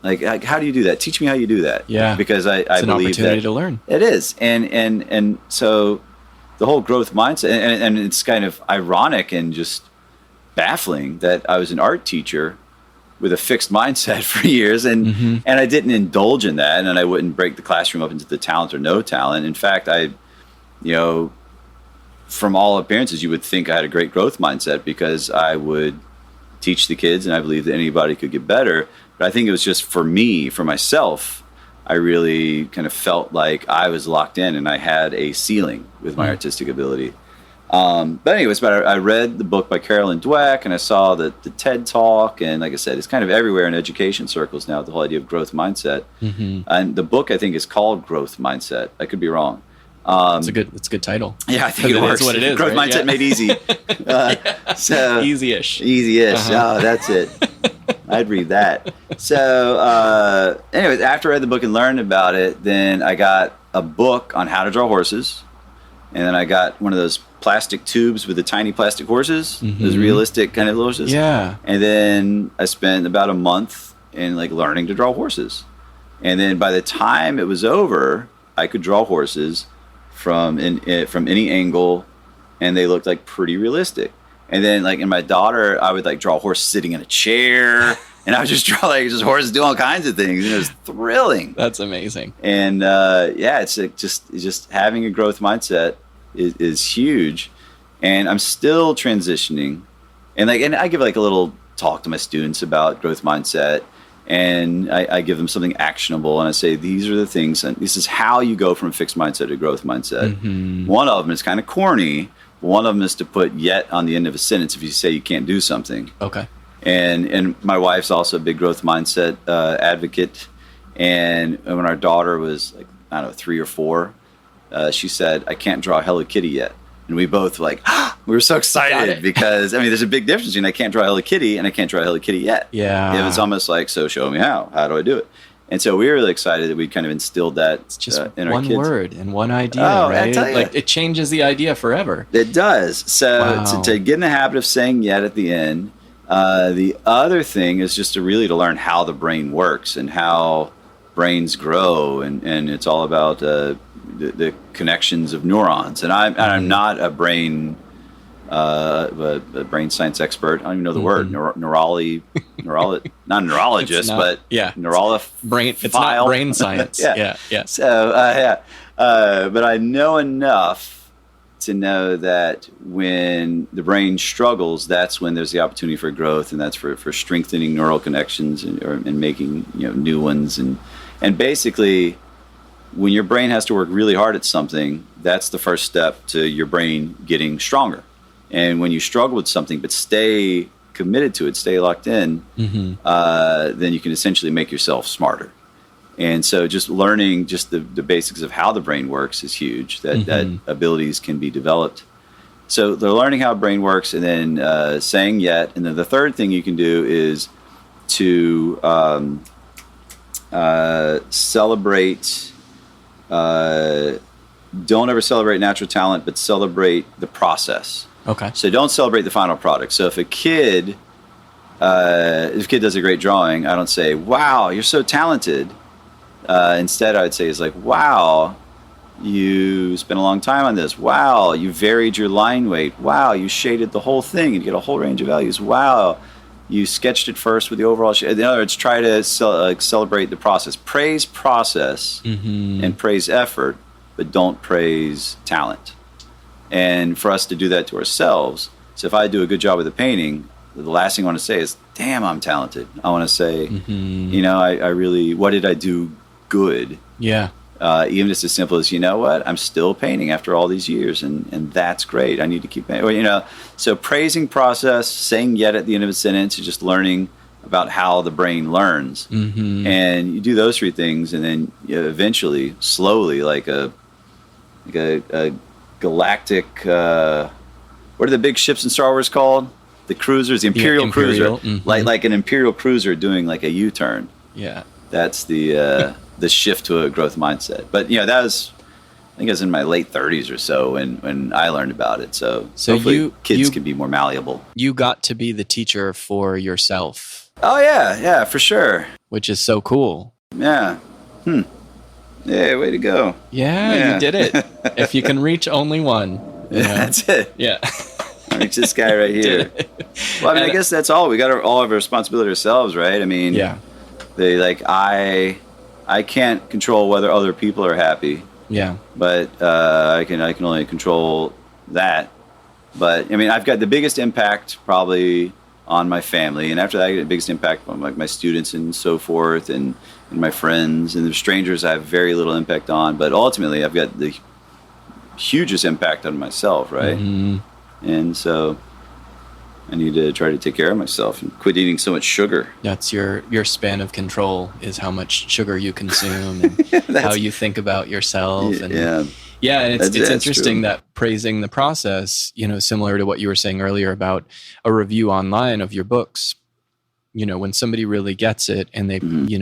Like, how do you do that? Teach me how you do that. Yeah. Because I it's an believe opportunity that to learn. It is. And so the whole growth mindset, and it's kind of ironic and just baffling that I was an art teacher with a fixed mindset for years, and I didn't indulge in that, and I wouldn't break the classroom up into the talent or no talent. In fact, from all appearances, you would think I had a great growth mindset because I would teach the kids, and I believe that anybody could get better. But I think it was just for me, for myself, I really kind of felt like I was locked in and I had a ceiling with my artistic ability. But anyways, I read the book by Carolyn Dweck, and I saw the TED Talk, and like I said, it's kind of everywhere in education circles now, the whole idea of growth mindset. And the book, I think, is called Growth Mindset. I could be wrong. It's a good title. Yeah, I think it works. Is what it is. Growth mindset made easy. So easy-ish. Easy-ish. Oh, that's it. I'd read that. So, anyways, after I read the book and learned about it, then I got a book on how to draw horses, and then I got one of those plastic tubes with the tiny plastic horses, those realistic kind of horses. Yeah. And then I spent about a month in learning to draw horses, and then by the time it was over, I could draw horses from any angle, and they looked pretty realistic. And then in my daughter, I would draw a horse sitting in a chair, and I would just draw just horses doing all kinds of things. And it was thrilling. That's amazing. And it's just having a growth mindset is huge. And I'm still transitioning. And I give like a little talk to my students about growth mindset, and I give them something actionable, and I say, these are the things, and this is how you go from fixed mindset to growth mindset. One of them is kind of corny. One of them is to put yet on the end of a sentence if you say you can't do something. Okay. And my wife's also a big growth mindset advocate. And when our daughter was like, I don't know, 3 or 4, she said, I can't draw Hello Kitty yet. And we both we were so excited because, I mean, there's a big difference between I can't draw Hello Kitty and I can't draw Hello Kitty yet. Yeah. It was almost like, so show me how. How do I do it? And so we were really excited that we kind of instilled that it's just in our kids. One word and one idea, right? I tell you. Like, it changes the idea forever. It does. So to get in the habit of saying yet at the end. The other thing is just to learn how the brain works and how brains grow. And it's all about the connections of neurons. And I'm not a brain science expert. I don't even know the word. Not a neurologist, but brain. It's not brain science. yeah. So but I know enough to know that when the brain struggles, that's when there's the opportunity for growth, and that's for strengthening neural connections and making new ones. And basically, when your brain has to work really hard at something, that's the first step to your brain getting stronger. And when you struggle with something but stay committed to it, stay locked in, then you can essentially make yourself smarter. And so just learning just the basics of how the brain works is huge, that abilities can be developed. So they're learning how the brain works, and then saying yet. And then the third thing you can do is to celebrate. Don't ever celebrate natural talent, but celebrate the process. Okay. So don't celebrate the final product. So if a kid does a great drawing, I don't say, wow, you're so talented. Instead, I would say, wow, you spent a long time on this. Wow, you varied your line weight. Wow, you shaded the whole thing and you get a whole range of values. Wow, you sketched it first with the overall shade. In other words, try to celebrate the process. Praise process and praise effort, but don't praise talent. And for us to do that to ourselves, so if I do a good job with a painting, the last thing I want to say is, damn, I'm talented. I want to say, I really, what did I do good? Yeah. Even just as simple as, what, I'm still painting after all these years, and that's great. I need to keep painting. So praising process, saying yet at the end of a sentence, is just learning about how the brain learns. And you do those 3 things, and then eventually, slowly, like a galactic, what are the big ships in Star Wars called? The cruisers, the Imperial cruiser, like an Imperial cruiser doing like a U-turn. Yeah, that's the shift to a growth mindset. But that was, I think, I was in my late 30s or so when I learned about it. So hopefully kids can be more malleable. You got to be the teacher for yourself. Oh yeah, for sure. Which is so cool. Yeah. Yeah, way to go. Yeah, you did it. If you can reach only one. That's it. Yeah. Reach this guy right here. Well, I mean, I guess that's all. We got all of our responsibility ourselves, right? I mean, I can't control whether other people are happy. Yeah. But I can only control that. But I mean, I've got the biggest impact probably on my family, and after that, I get the biggest impact on my students and so forth, and my friends, and the strangers I have very little impact on. But ultimately, I've got the hugest impact on myself, right? And so I need to try to take care of myself and quit eating so much sugar. That's your span of control, is how much sugar you consume and how you think about yourself. And and it's interesting that praising the process, similar to what you were saying earlier about a review online of your books, when somebody really gets it and they,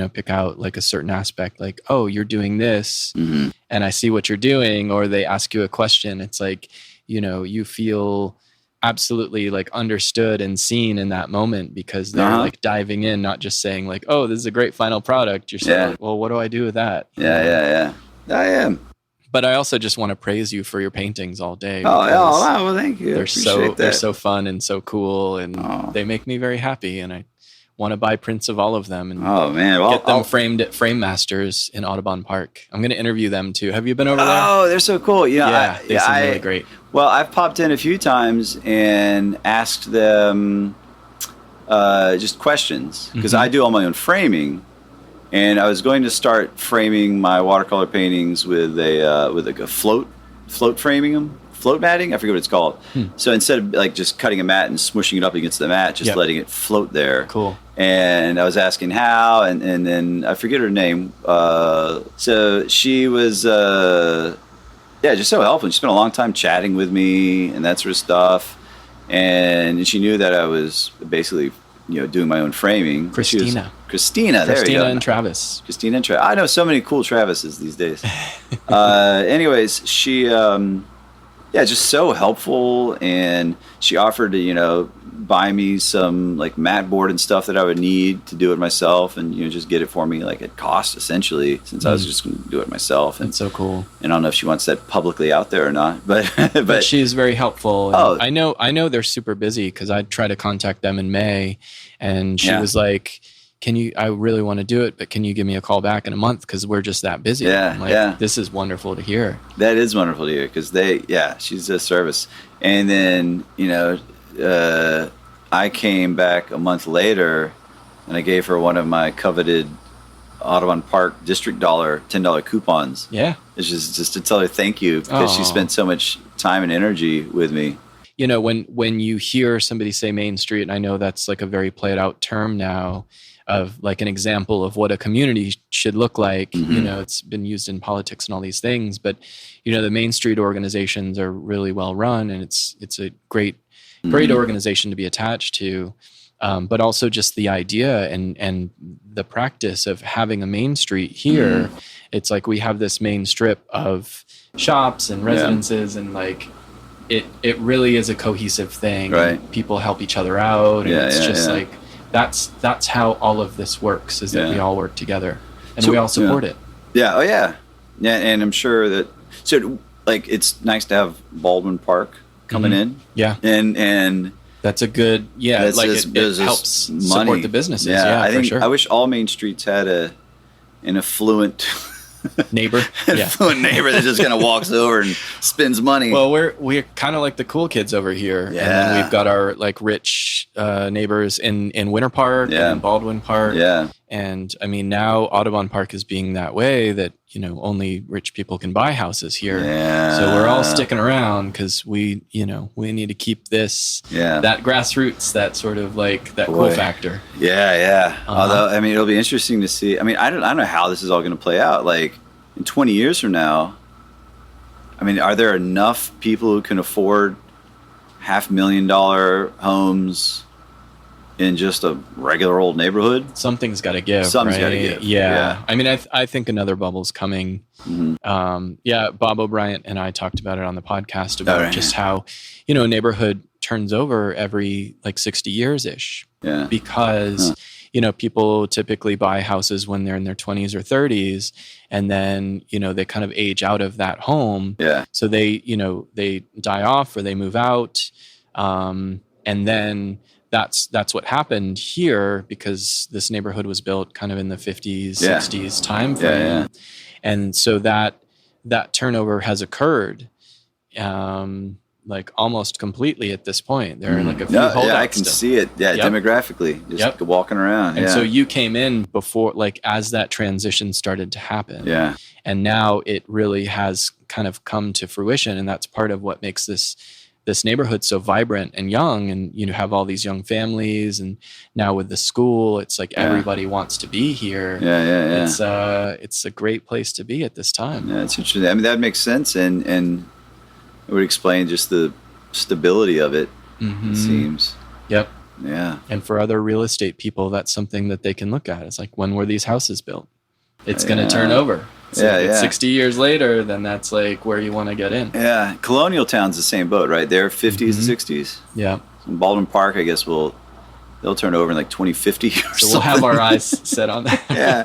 pick out like a certain aspect, like, oh, you're doing this and I see what you're doing, or they ask you a question. It's like, you feel absolutely like understood and seen in that moment because they're like diving in, not just saying like, oh, this is a great final product. You're saying, like, well, what do I do with that? Yeah. I am. But I also just want to praise you for your paintings all day. Oh, wow. Well, thank you. They're so fun and so cool, and they make me very happy. And I want to buy prints of all of them and get them framed at Frame Masters in Audubon Park. I'm going to interview them too. Have you been over there? Oh, they're so cool. They seem really great. Well, I've popped in a few times and asked them just questions because I do all my own framing, and I was going to start framing my watercolor paintings with a float framing them. Float matting? I forget what it's called. So instead of like just cutting a mat and smushing it up against the mat, just letting it float there. Cool. And I was asking how, and then I forget her name. So she was, just so helpful. She spent a long time chatting with me and that sort of stuff. And she knew that I was basically, doing my own framing. Christina, there you go. And Travis. Christina and Travis. I know so many cool Travises these days. Anyways, she... just so helpful, and she offered to, buy me some like mat board and stuff that I would need to do it myself, and just get it for me like at cost essentially, since I was just going to do it myself. And that's so cool. And I don't know if she wants that publicly out there or not, but she's very helpful. And I know they're super busy because I tried to contact them in May, and she was like, I really want to do it, but can you give me a call back in a month? Because we're just that busy. This is wonderful to hear. That is wonderful to hear because she's a service. And then, I came back a month later and I gave her one of my coveted Audubon Park District $10 coupons. Yeah. It's just to tell her thank you because she spent so much time and energy with me. When you hear somebody say Main Street, and I know that's like a very played out term now, of like an example of what a community should look like. It's been used in politics and all these things, but the Main Street organizations are really well run, and it's a great organization to be attached to. But also just the idea and the practice of having a Main Street here. It's like we have this main strip of shops and residences, and like it really is a cohesive thing. Right. People help each other out, and like that's how all of this works, is that we all work together and we all support it. Yeah. Oh yeah. Yeah. And I'm sure that, so like, it's nice to have Baldwin Park coming in. Yeah. And that's a good, it helps support the businesses. Yeah, I think, for sure. I wish all main streets had an affluent neighbor. Affluent neighbor that just kind of walks over and spends money. Well, we're kind of like the cool kids over here. And then we've got our like rich neighbors in Winter Park and Baldwin Park. Yeah. And I mean, now Audubon Park is being that way that, only rich people can buy houses here. Yeah. So we're all sticking around because we need to keep this, that grassroots, that sort of like that cool factor. Yeah. Yeah. Although, I mean, it'll be interesting to see. I mean, I don't know how this is all going to play out. Like in 20 years from now, I mean, are there enough people who can afford $500,000 homes in just a regular old neighborhood? Something's got to give. Something's got to give. Yeah. I mean, I think another bubble's coming. Bob O'Brien and I talked about it on the podcast about just how, a neighborhood turns over every like 60 years ish. Yeah. Because, people typically buy houses when they're in their 20s or 30s, and then, they kind of age out of that home. Yeah. So they die off or they move out. And then that's what happened here, because this neighborhood was built kind of in the 50s, 60s time frame. Yeah. And so that turnover has occurred like almost completely at this point. There are like a few holdouts. Yeah, I can see it. Yeah, demographically, just walking around. And so you came in before, like as that transition started to happen. Yeah. And now it really has kind of come to fruition, and that's part of what makes this neighborhood so vibrant and young, and have all these young families, and now with the school, it's like everybody wants to be here. It's a great place to be at this time. Yeah, it's interesting. I mean, that makes sense, and it would explain just the stability of it. It seems. Yep. Yeah. And for other real estate people, that's something that they can look at. It's like, when were these houses built? It's going to turn over. So if it's 60 years later, then that's like where you want to get in. Yeah. Colonial Town's the same boat, right? They're 50s and 60s. Yeah. In Baldwin Park, I guess they'll turn over in like 2050 or something. So we'll have our eyes set on that. Yeah.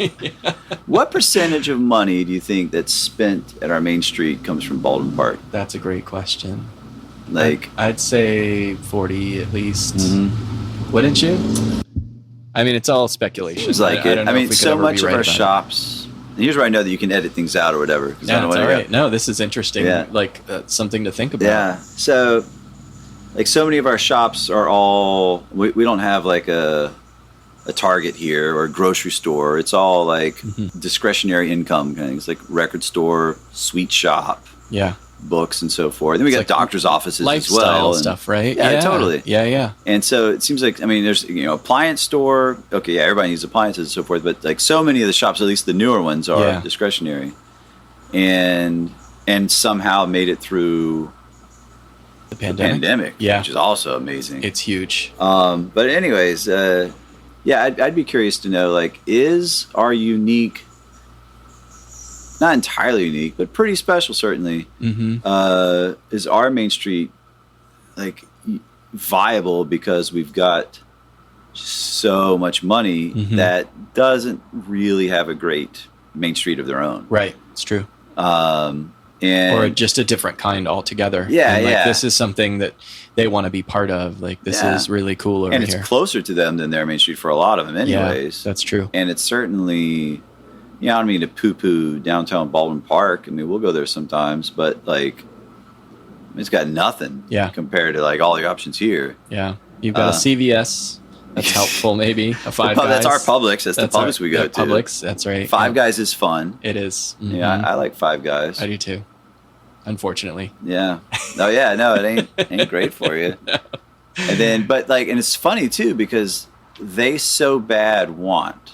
What percentage of money do you think that's spent at our main street comes from Baldwin Park? That's a great question. Like, I'd say 40 at least. Wouldn't you? I mean, it's all speculation. Seems like it. I mean, so much of our shops here's where I know that you can edit things out or whatever. Yeah, that's all right. No, this is interesting. Yeah. Like something to think about. Yeah. So, like, so many of our shops are all, we don't have like a Target here or a grocery store. It's all like discretionary income kind of things, like record store, sweet shop, books and so forth. Then we got like doctor's offices as well. Lifestyle stuff, right? Yeah, totally. Yeah. And so it seems like, I mean, there's, appliance store. Okay, yeah, everybody needs appliances and so forth. But like so many of the shops, at least the newer ones, are discretionary. And somehow made it through the pandemic. Yeah. Which is also amazing. It's huge. But anyways, I'd be curious to know, like, is our unique, not entirely unique, but pretty special, certainly, is our Main Street, like, viable because we've got so much money that doesn't really have a great Main Street of their own. Right. It's true. Or just a different kind altogether. Yeah, and like, this is something that they want to be part of. Like, this is really cool over here. And it's closer to them than their Main Street for a lot of them anyways. Yeah, that's true. And it's certainly, I don't mean to poo-poo downtown Baldwin Park. I mean, we'll go there sometimes, but, like, it's got nothing compared to, like, all the options here. Yeah. You've got a CVS. That's helpful, maybe. A Five Guys. That's our Publix. That's the Publix we go to. Publix, that's right. Five Guys is fun. It is. Mm-hmm. Yeah, I like Five Guys. I do too. Unfortunately. Yeah. Oh yeah, no, it ain't great for you. No. And then, but like, and it's funny too because they so bad want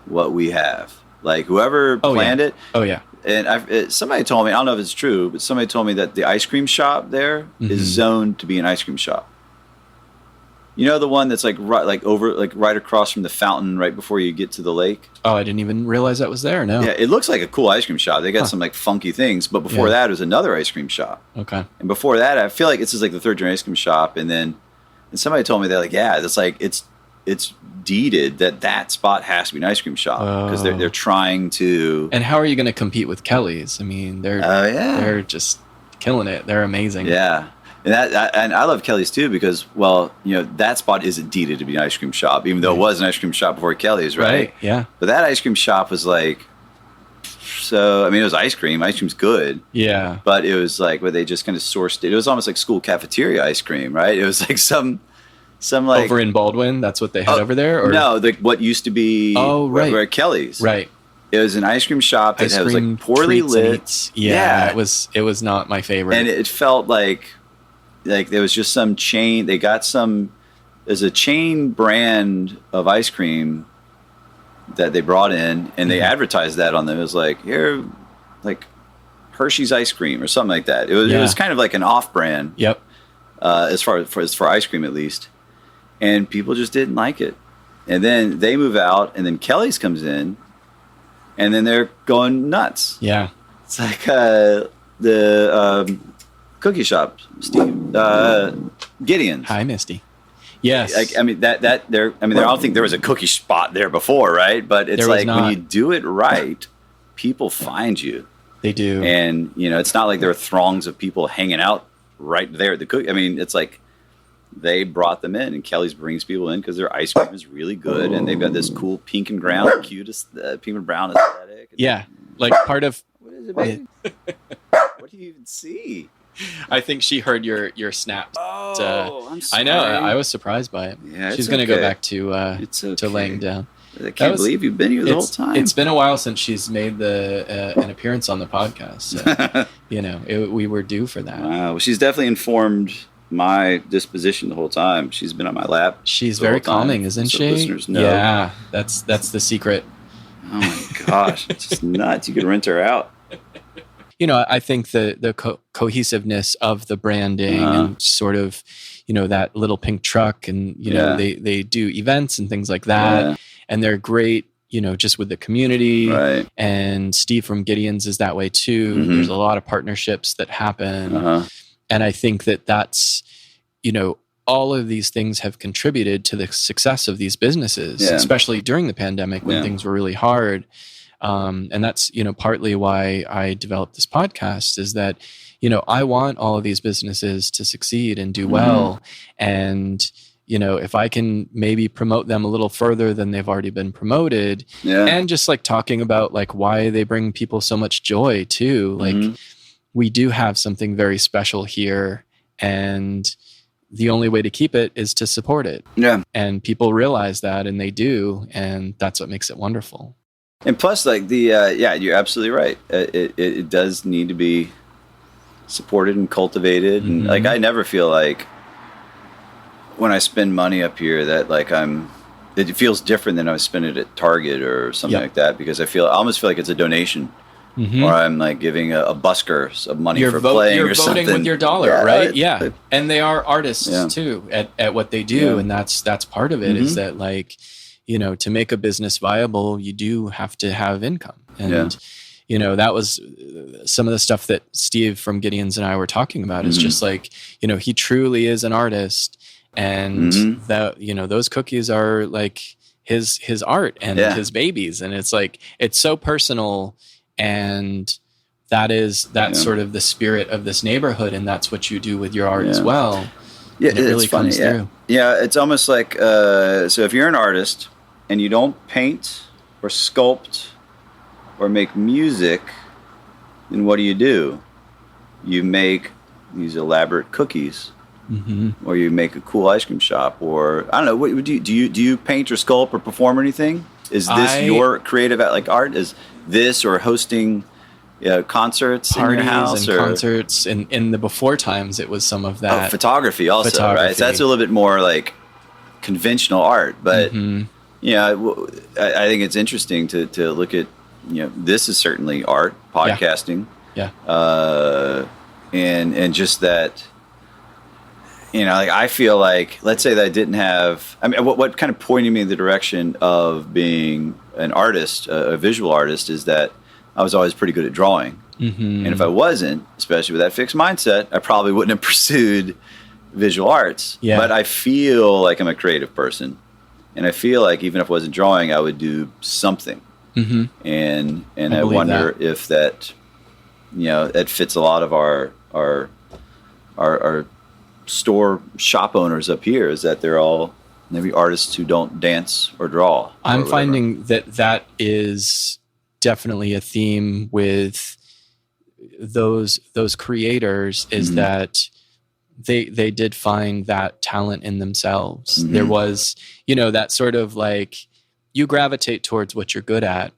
what we have. Like whoever planned it. Oh yeah. And somebody told me, I don't know if it's true, but somebody told me that the ice cream shop there is zoned to be an ice cream shop. You know the one that's like right across from the fountain, right before you get to the lake. Oh, I didn't even realize that was there. No. Yeah, it looks like a cool ice cream shop. They got some like funky things, but before that, it was another ice cream shop. Okay. And before that, I feel like this is like the third generation ice cream shop. And somebody told me that like, it's like it's deeded that spot has to be an ice cream shop because they're trying to. And how are you going to compete with Kelly's? I mean, they're just killing it. They're amazing. Yeah. And I love Kelly's too because, well, that spot isn't deeded to be an ice cream shop, even though it was an ice cream shop before Kelly's, right? Yeah. But that ice cream shop was like, so, I mean, it was ice cream. Ice cream's good. Yeah. But it was like where they just kind of sourced it. It was almost like school cafeteria ice cream, right? It was like some like. Over in Baldwin, that's what they had over there? Or? No, like what used to be where Kelly's. Right. It was an ice cream shop that was like poorly lit. Yeah. It was not my favorite. And it felt like there was just some chain. They got there's a chain brand of ice cream that they brought in, and they advertised that on them. It was like, here, like Hershey's ice cream or something like that. It was kind of like an off brand. Yep. As far as ice cream at least, and people just didn't like it. And then they move out, and then Kelly's comes in, and then they're going nuts. Yeah. It's like the cookie shop, Steve, Gideon's. Hi, Misty. Yes. I mean I don't think there was a cookie spot there before, right? But it's like when you do it right, people find you. They do. And it's not like there are throngs of people hanging out right there at the cookie. I mean, it's like they brought them in, and Kelly's brings people in because their ice cream is really good, and they've got this cool pink and brown, cutest pink and brown aesthetic. Yeah, like part of. What is it, baby? What do you even see? I think she heard your snaps. Oh, I'm sorry. I know. I was surprised by it. Yeah, she's going to go back to laying down. I can't believe you've been here the whole time. It's been a while since she's made an appearance on the podcast. So, we were due for that. Wow. Well, she's definitely informed my disposition the whole time. She's been on my lap. She's very calming, isn't she? Listeners know. Yeah, that's the secret. Oh my gosh, it's just nuts. You could rent her out. I think the cohesiveness of the branding and sort of, that little pink truck and, they do events and things like that. Yeah. And they're great, just with the community. Right. And Steve from Gideon's is that way too. Mm-hmm. There's a lot of partnerships that happen. Uh-huh. And I think that's, all of these things have contributed to the success of these businesses, especially during the pandemic when things were really hard. And that's, partly why I developed this podcast is that, I want all of these businesses to succeed and do well. And, if I can maybe promote them a little further than they've already been promoted, and just like talking about like why they bring people so much joy too. Like we do have something very special here, and the only way to keep it is to support it. Yeah. And people realize that, and they do, and that's what makes it wonderful. And plus, like you're absolutely right. It does need to be supported and cultivated. And like, I never feel like when I spend money up here that like it feels different than I was spending it at Target or something like that, because I almost feel like it's a donation. Or I'm like giving a busker some money for playing or something. You're voting with your dollar, right? Yeah. And they are artists too at what they do. And that's part of it, is that like, to make a business viable, you do have to have income. And, that was some of the stuff that Steve from Gideon's and I were talking about, is just like, he truly is an artist, and that, those cookies are like his art and his babies. And it's like, it's so personal. And that's sort of the spirit of this neighborhood, and that's what you do with your art as well. Yeah, and it really comes through. Yeah, it's almost like so if you're an artist and you don't paint or sculpt or make music, then what do? You make these elaborate cookies, or you make a cool ice cream shop, or I don't know. What do you paint or sculpt or perform anything? Is this your creative art? Is this, or hosting concerts parties in your house, and concerts? In the before times, it was some of that. Photography also, right? So that's a little bit more like conventional art, but I think it's interesting to look at. This is certainly art, podcasting, and just that. Like I feel like, let's say that I didn't have, what kind of pointed me in the direction of being an artist, a visual artist, is that I was always pretty good at drawing. And if I wasn't, especially with that fixed mindset, I probably wouldn't have pursued visual arts. Yeah. But I feel like I'm a creative person. And I feel like even if I wasn't drawing, I would do something. And I wonder if that, that fits a lot of our store shop owners up here, is that they're all maybe artists who don't dance or draw. I'm finding that is definitely a theme with those creators, is that they did find that talent in themselves. There was, that sort of like, you gravitate towards what you're good at.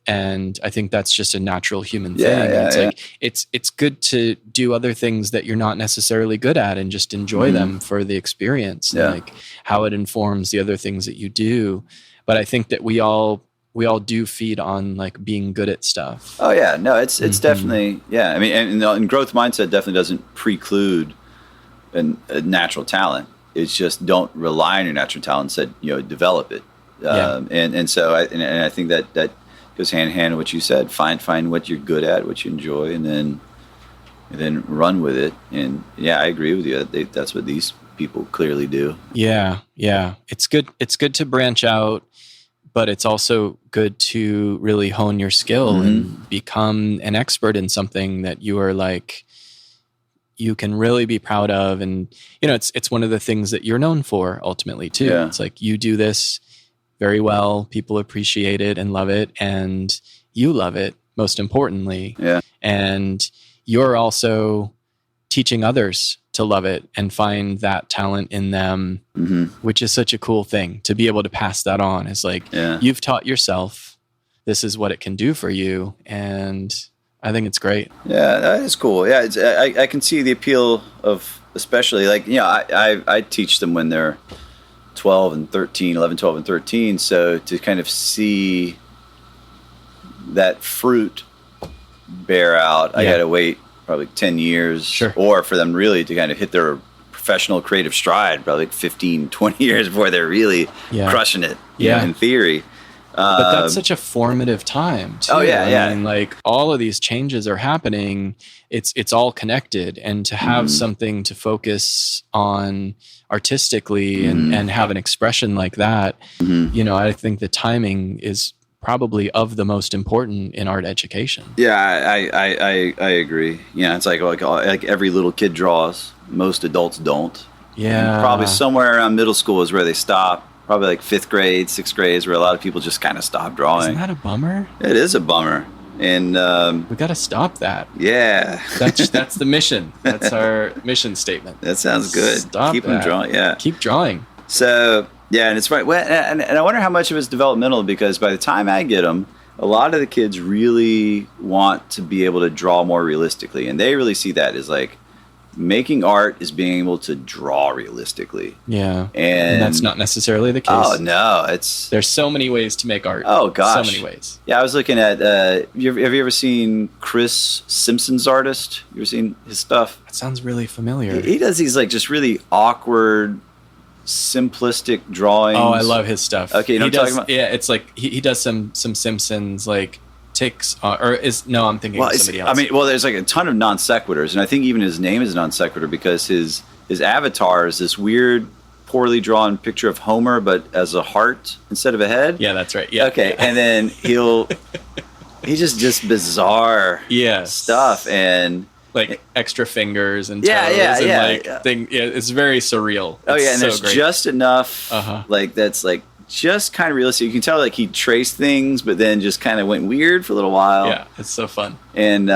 And I think that's just a natural human thing. Like it's good to do other things that you're not necessarily good at, and just enjoy them for the experience, and like how it informs the other things that you do. But I think that we all do feed on like being good at stuff. Oh yeah, no, it's definitely I mean, and growth mindset definitely doesn't preclude a natural talent. It's just don't rely on your natural talent. Instead, develop it. And so I think that goes hand in hand with what you said. Find what you're good at, what you enjoy, and then run with it. And I agree with you. That's what these people clearly do. Yeah. It's good to branch out, but it's also good to really hone your skill and become an expert in something that you are like, you can really be proud of. And it's one of the things that you're known for ultimately too. It's like, you do this very well, people appreciate it and love it, and you love it, most importantly. And you're also teaching others to love it and find that talent in them, which is such a cool thing to be able to pass that on. It's like, you've taught yourself, this is what it can do for you, and I think it's great. Yeah, that is cool. Yeah, I can see the appeal of, especially like, I teach them when they're 11, 12 and 13. So to kind of see that fruit bear out, I got to wait probably 10 years or for them really to kind of hit their professional creative stride, probably like 15, 20 years before they're really crushing it in theory. But that's such a formative time too. I mean, like all of these changes are happening. It's all connected, and to have something to focus on artistically and have an expression like that, I think the timing is probably of the most important in art education. Yeah, I agree. It's like every little kid draws. Most adults don't. Yeah. And probably somewhere around middle school is where they stop. Probably like 5th grade, 6th grade is where a lot of people just kind of stop drawing. Isn't that a bummer? It is a bummer. And we got to stop that. Yeah. That's the mission. That's our mission statement. That sounds good. Stop Keep that. them drawing. Yeah. Keep drawing. So, yeah, and it's right. Well, and I wonder how much of it's developmental, because by the time I get them, a lot of the kids really want to be able to draw more realistically. And they really see that as like, making art is being able to draw realistically. Yeah. And that's not necessarily the case. Oh, no. There's so many ways to make art. Oh, gosh. So many ways. Yeah, I was looking at, have you ever seen Chris Simpson's artist? You ever seen his stuff? That sounds really familiar. He does these like just really awkward, simplistic drawings. Oh, I love his stuff. Okay, you know what I'm talking about? Yeah, it's like he does some Simpsons like ticks, I'm thinking of somebody else. I mean, there's like a ton of non sequiturs, and I think even his name is non sequitur because his avatar is this weird, poorly drawn picture of Homer, but as a heart instead of a head. Yeah, that's right. Yeah. Okay, and then he just bizarre stuff and like extra fingers and toes it's very surreal. Oh, it's and there's great. just enough like that's like just kind of realistic. You can tell like he traced things, but then just kind of went weird for a little while. Yeah, it's so fun. And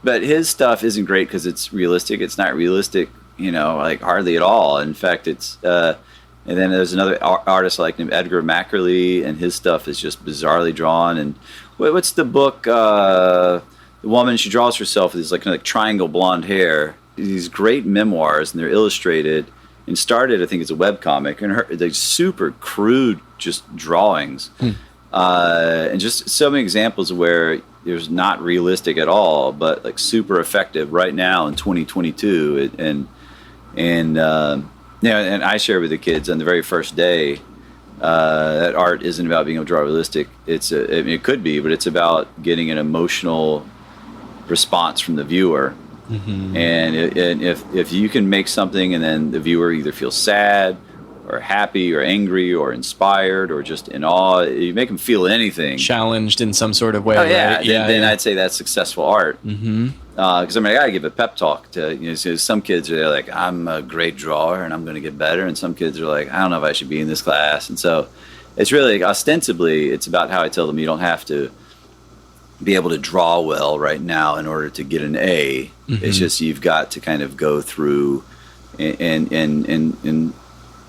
but his stuff isn't great because it's realistic. It's not realistic, like hardly at all. In fact, it's and then there's another artist like named Edgar Mackerley, and his stuff is just bizarrely drawn. And what's the book? The woman, she draws herself with these like triangle blonde hair. These great memoirs, and they're illustrated. And started, I think, as a webcomic, and they're super crude, just drawings, and just so many examples of where there's not realistic at all, but like super effective right now in 2022. And I share with the kids on the very first day that art isn't about being able to draw realistic. It could be, but it's about getting an emotional response from the viewer. Mm-hmm. And if you can make something and then the viewer either feels sad or happy or angry or inspired or just in awe, you make them feel anything, challenged in some sort of way. Oh yeah, right? Then I'd say that's successful art. Mm-hmm. Because I gotta give a pep talk to so some kids are like, I'm a great drawer and I'm going to get better, and some kids are like, I don't know if I should be in this class. And so it's really ostensibly it's about how I tell them you don't have to be able to draw well right now in order to get an A. Mm-hmm. It's just you've got to kind of go through and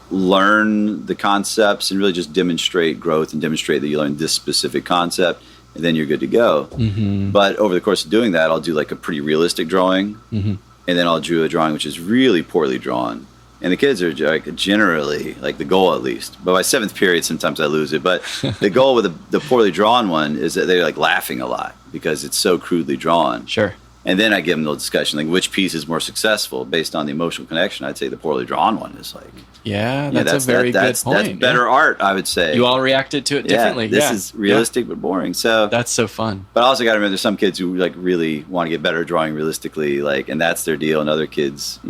learn the concepts and really just demonstrate growth and demonstrate that you learned this specific concept, and then you're good to go. Mm-hmm. But over the course of doing that, I'll do like a pretty realistic drawing, mm-hmm. and then I'll do a drawing which is really poorly drawn. And the kids are like generally, like the goal at least, but by 7th period, sometimes I lose it. But the goal with the poorly drawn one is that they're like laughing a lot because it's so crudely drawn. Sure. And then I give them the discussion, like which piece is more successful based on the emotional connection. I'd say the poorly drawn one is like, that's a very good point. That's better art, I would say. You all reacted to it differently. This is realistic but boring. So that's so fun. But I also got to remember, there's some kids who like really want to get better at drawing realistically, like, and that's their deal. And other kids,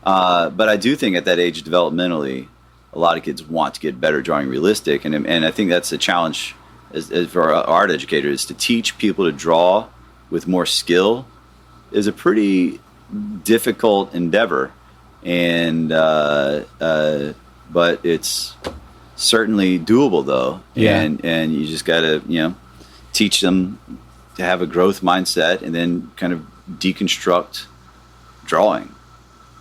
but I do think at that age developmentally, a lot of kids want to get better drawing realistic, and I think that's a challenge as for our art educators to teach people to draw with more skill is a pretty difficult endeavor, and but it's certainly doable though. And you just got to teach them to have a growth mindset and then kind of deconstruct drawing.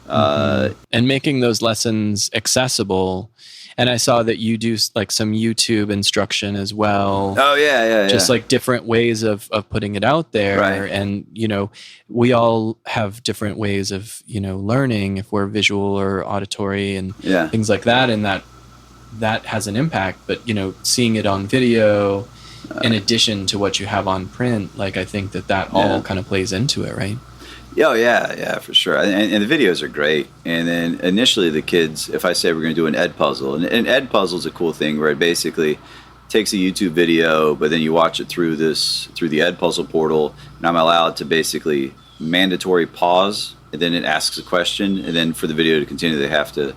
And making those lessons accessible. And I saw that you do like some YouTube instruction as well. Oh yeah. Just like different ways of putting it out there. Right. And, we all have different ways of, learning if we're visual or auditory and things like that. And that has an impact, but, seeing it on video in addition to what you have on print, like I think that all kind of plays into it, right? Oh, yeah, for sure. And the videos are great. And then initially the kids, if I say we're going to do an ed puzzle, and ed puzzle is a cool thing where it basically takes a YouTube video, but then you watch it through the ed puzzle portal, and I'm allowed to basically mandatory pause, and then it asks a question, and then for the video to continue, they have to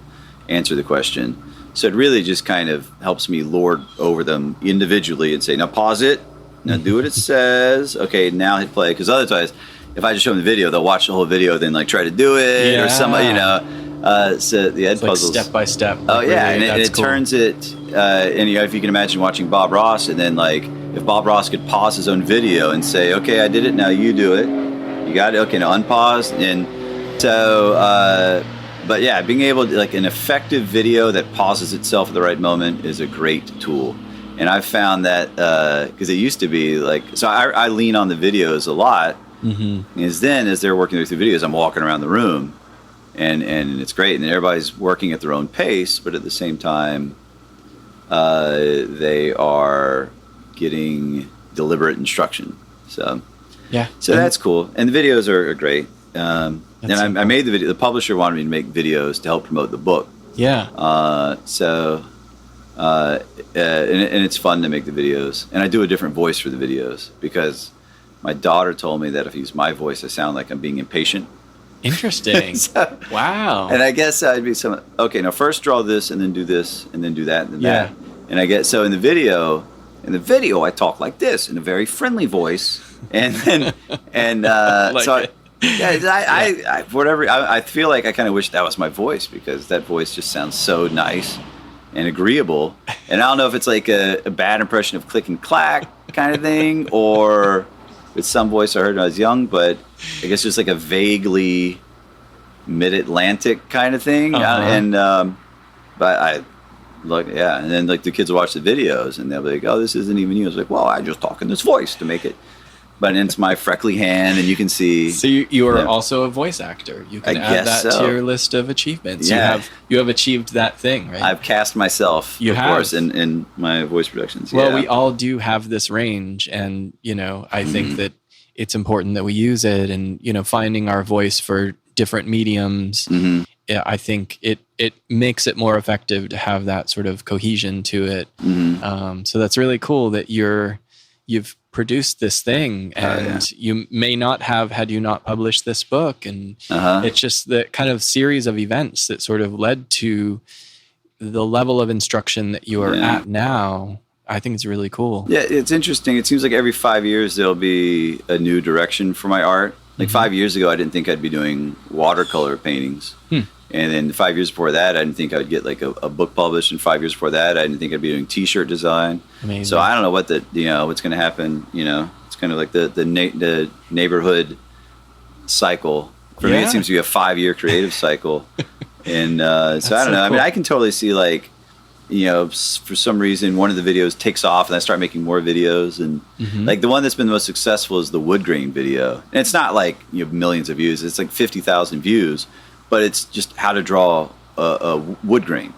answer the question. So it really just kind of helps me lord over them individually and say, now pause it, now do what it says, okay, now hit play, because otherwise, if I just show them the video, they'll watch the whole video, then like try to do it or something, So the Ed it's like puzzles, step by step. Oh yeah, really, and it cool. turns it. And if you can imagine watching Bob Ross, and then like if Bob Ross could pause his own video and say, "Okay, I did it. Now you do it. You got it. Okay, now unpause." And so, but yeah, being able to like an effective video that pauses itself at the right moment is a great tool. And I've found that because it used to be like, so I lean on the videos a lot. Mm-hmm. As they're working through videos, I'm walking around the room, and it's great, and everybody's working at their own pace, but at the same time, they are getting deliberate instruction. So yeah, so that's cool, and the videos are great. And I made the video. The publisher wanted me to make videos to help promote the book. Yeah. And it's fun to make the videos, and I do a different voice for the videos because my daughter told me that if I use my voice, I sound like I'm being impatient. Interesting. So, wow. And I guess I'd be okay, now first draw this, and then do this, and then do that, and then that. And I get so in the video I talk like this in a very friendly voice, and then like so I feel like I kind of wish that was my voice, because that voice just sounds so nice and agreeable. And I don't know if it's like a bad impression of Click and Clack kind of thing, or it's some voice I heard when I was young, but I guess just like a vaguely mid-Atlantic kind of thing. And but I look, and then like the kids will watch the videos and they'll be like, "Oh, this isn't even you." I was like, "Well, I just talk in this voice to make it." But it's my freckly hand, and you can see. So you are also a voice actor. You can add that to your list of achievements. Yeah. You have achieved that thing, right? I've cast myself, of course, in my voice productions. Well, we all do have this range, and I think that it's important that we use it, and finding our voice for different mediums. I think it makes it more effective to have that sort of cohesion to it. So that's really cool that you've produced this thing, and you may not have had you not published this book, and it's just the kind of series of events that sort of led to the level of instruction that you are at now. I think it's really cool. Yeah, it's interesting. It seems like every 5 years there'll be a new direction for my art. Like 5 years ago, I didn't think I'd be doing watercolor paintings. And then 5 years before that, I didn't think I would get like a book published. And 5 years before that, I didn't think I'd be doing T-shirt design. Amazing. So I don't know what what's going to happen. It's kind of like the neighborhood cycle. For me, it seems to be a 5-year creative cycle. And so I don't know. Cool. I mean, I can totally see like, for some reason, one of the videos takes off, and I start making more videos. And like the one that's been the most successful is the wood grain video. And it's not like millions of views. It's like 50,000 views. But it's just how to draw a wood grain.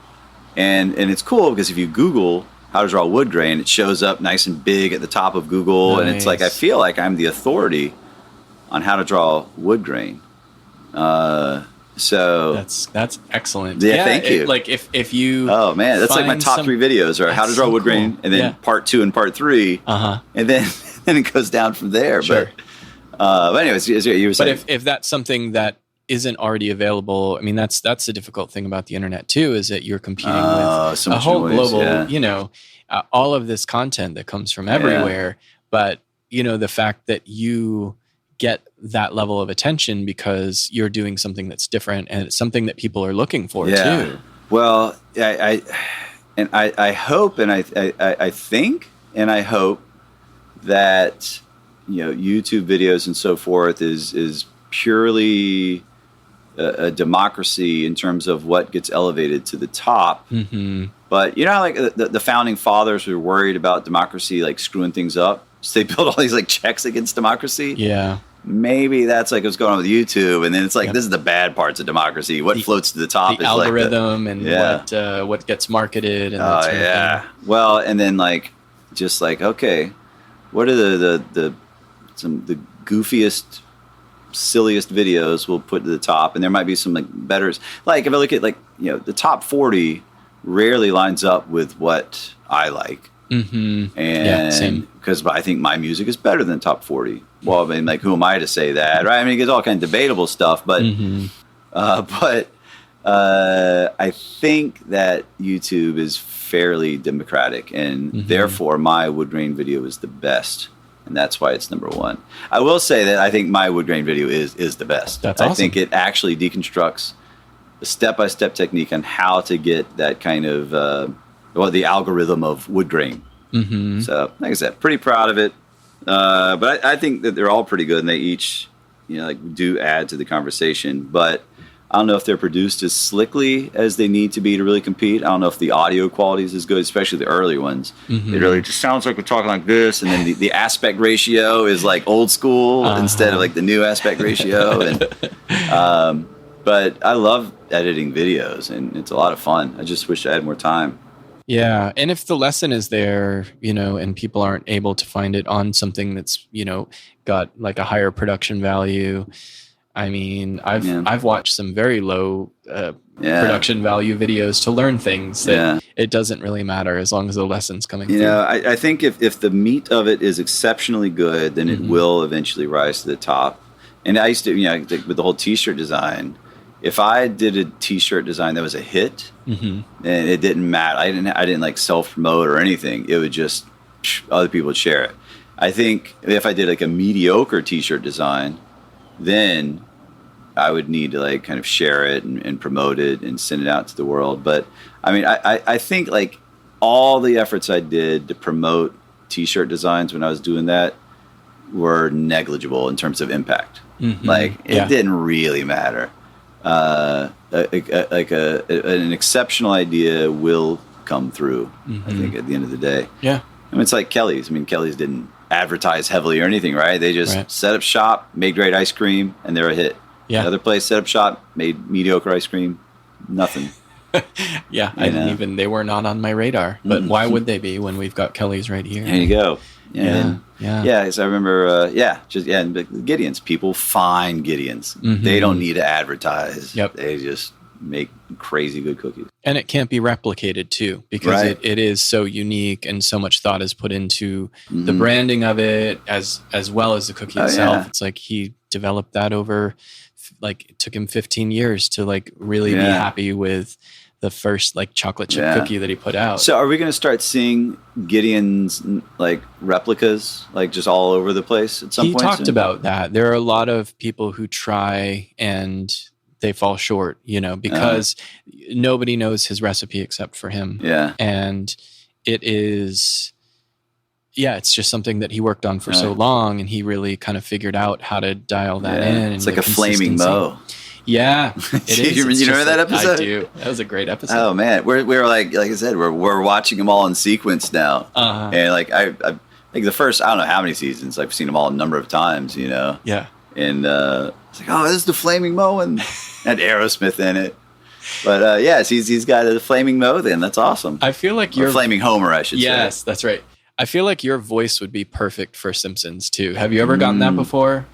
And it's cool because if you Google how to draw wood grain, it shows up nice and big at the top of Google. Nice. And it's like, I feel like I'm the authority on how to draw wood grain. So that's excellent. Yeah, thank you. Like if you that's like my top 3 videos are how to draw wood grain, and then part 2 and part 3. And then it goes down from there. Sure. But anyways, you were saying. But if that's something that isn't already available, I mean, that's the difficult thing about the internet too, is that you're competing with a whole global, all of this content that comes from everywhere. But the fact that you get that level of attention because you're doing something that's different, and it's something that people are looking for too. Well, I hope, and I think, and I hope that YouTube videos and so forth is purely a democracy in terms of what gets elevated to the top. But like the founding fathers were worried about democracy like screwing things up, so they built all these like checks against democracy. Maybe that's like what's going on with YouTube, and then it's like this is the bad parts of democracy. What floats to the top the is algorithm, and what gets marketed. And that sort of thing. Well, and then like just like, okay, what are the goofiest, silliest videos we'll put to the top, and there might be some like better, like if I look at like the top 40 rarely lines up with what I like. And because I think my music is better than top 40. Well, I mean, like, who am I to say that, right? I mean, it's all kind of debatable stuff, but I think that YouTube is fairly democratic, and therefore my wood grain video is the best. And that's why it's number 1. I will say that I think my wood grain video is the best. That's awesome. I think it actually deconstructs step-by-step technique on how to get that kind of the algorithm of wood grain. So like I said, pretty proud of it. But I think that they're all pretty good, and they each like do add to the conversation. But I don't know if they're produced as slickly as they need to be to really compete. I don't know if the audio quality is as good, especially the early ones. It really just sounds like we're talking like this, and then the aspect ratio is like old school instead of like the new aspect ratio. And but I love editing videos, and it's a lot of fun. I just wish I had more time. Yeah. And if the lesson is there, and people aren't able to find it on something that's, got like a higher production value. I mean, I've watched some very low production value videos to learn things that it doesn't really matter as long as the lesson's coming through. I think if the meat of it is exceptionally good, then it will eventually rise to the top. And I used to, with the whole T-shirt design, if I did a T-shirt design that was a hit, and it didn't matter, I didn't like self-promote or anything. It would just other people would share it. I think if I did like a mediocre T-shirt design, then I would need to like kind of share it and promote it and send it out to the world. But I mean, I think like all the efforts I did to promote T-shirt designs when I was doing that were negligible in terms of impact. Like it didn't really matter. An exceptional idea will come through, I think, at the end of the day. Yeah. I mean, it's like Kelly's. I mean, Kelly's didn't advertise heavily or anything, right? They just set up shop, made great ice cream, and they're a hit. Yeah. Another place set up shop, made mediocre ice cream, nothing. Yeah, they were not on my radar. But why would they be when we've got Kelly's right here? There you go. Yeah. So I remember, Gideon's. People find Gideon's. They don't need to advertise. Yep. They just make crazy good cookies. And it can't be replicated too, because it is so unique, and so much thought is put into the branding of it as well as the cookie itself. Yeah. It's like he developed that over, like, it took him 15 years to like really be happy with the first like chocolate chip cookie that he put out. So are we going to start seeing Gideon's like replicas like just all over the place at some point? He talked about that. There are a lot of people who try and they fall short, because nobody knows his recipe except for him. Yeah. And it is, it's just something that he worked on for so long, and he really kind of figured out how to dial that in. It's like a flaming mo. Yeah, it is. You remember that episode? I do. That was a great episode. Oh man, we're like I said, we're watching them all in sequence now, and like I like the first, I don't know how many seasons, I've seen them all a number of times, Yeah. And it's like, oh, this is the flaming mo, and had Aerosmith in it. But he's got a flaming mo. Then that's awesome. I feel like you're flaming Homer, I should say. Yes, that's right. I feel like your voice would be perfect for Simpsons too. Have you ever gotten that before?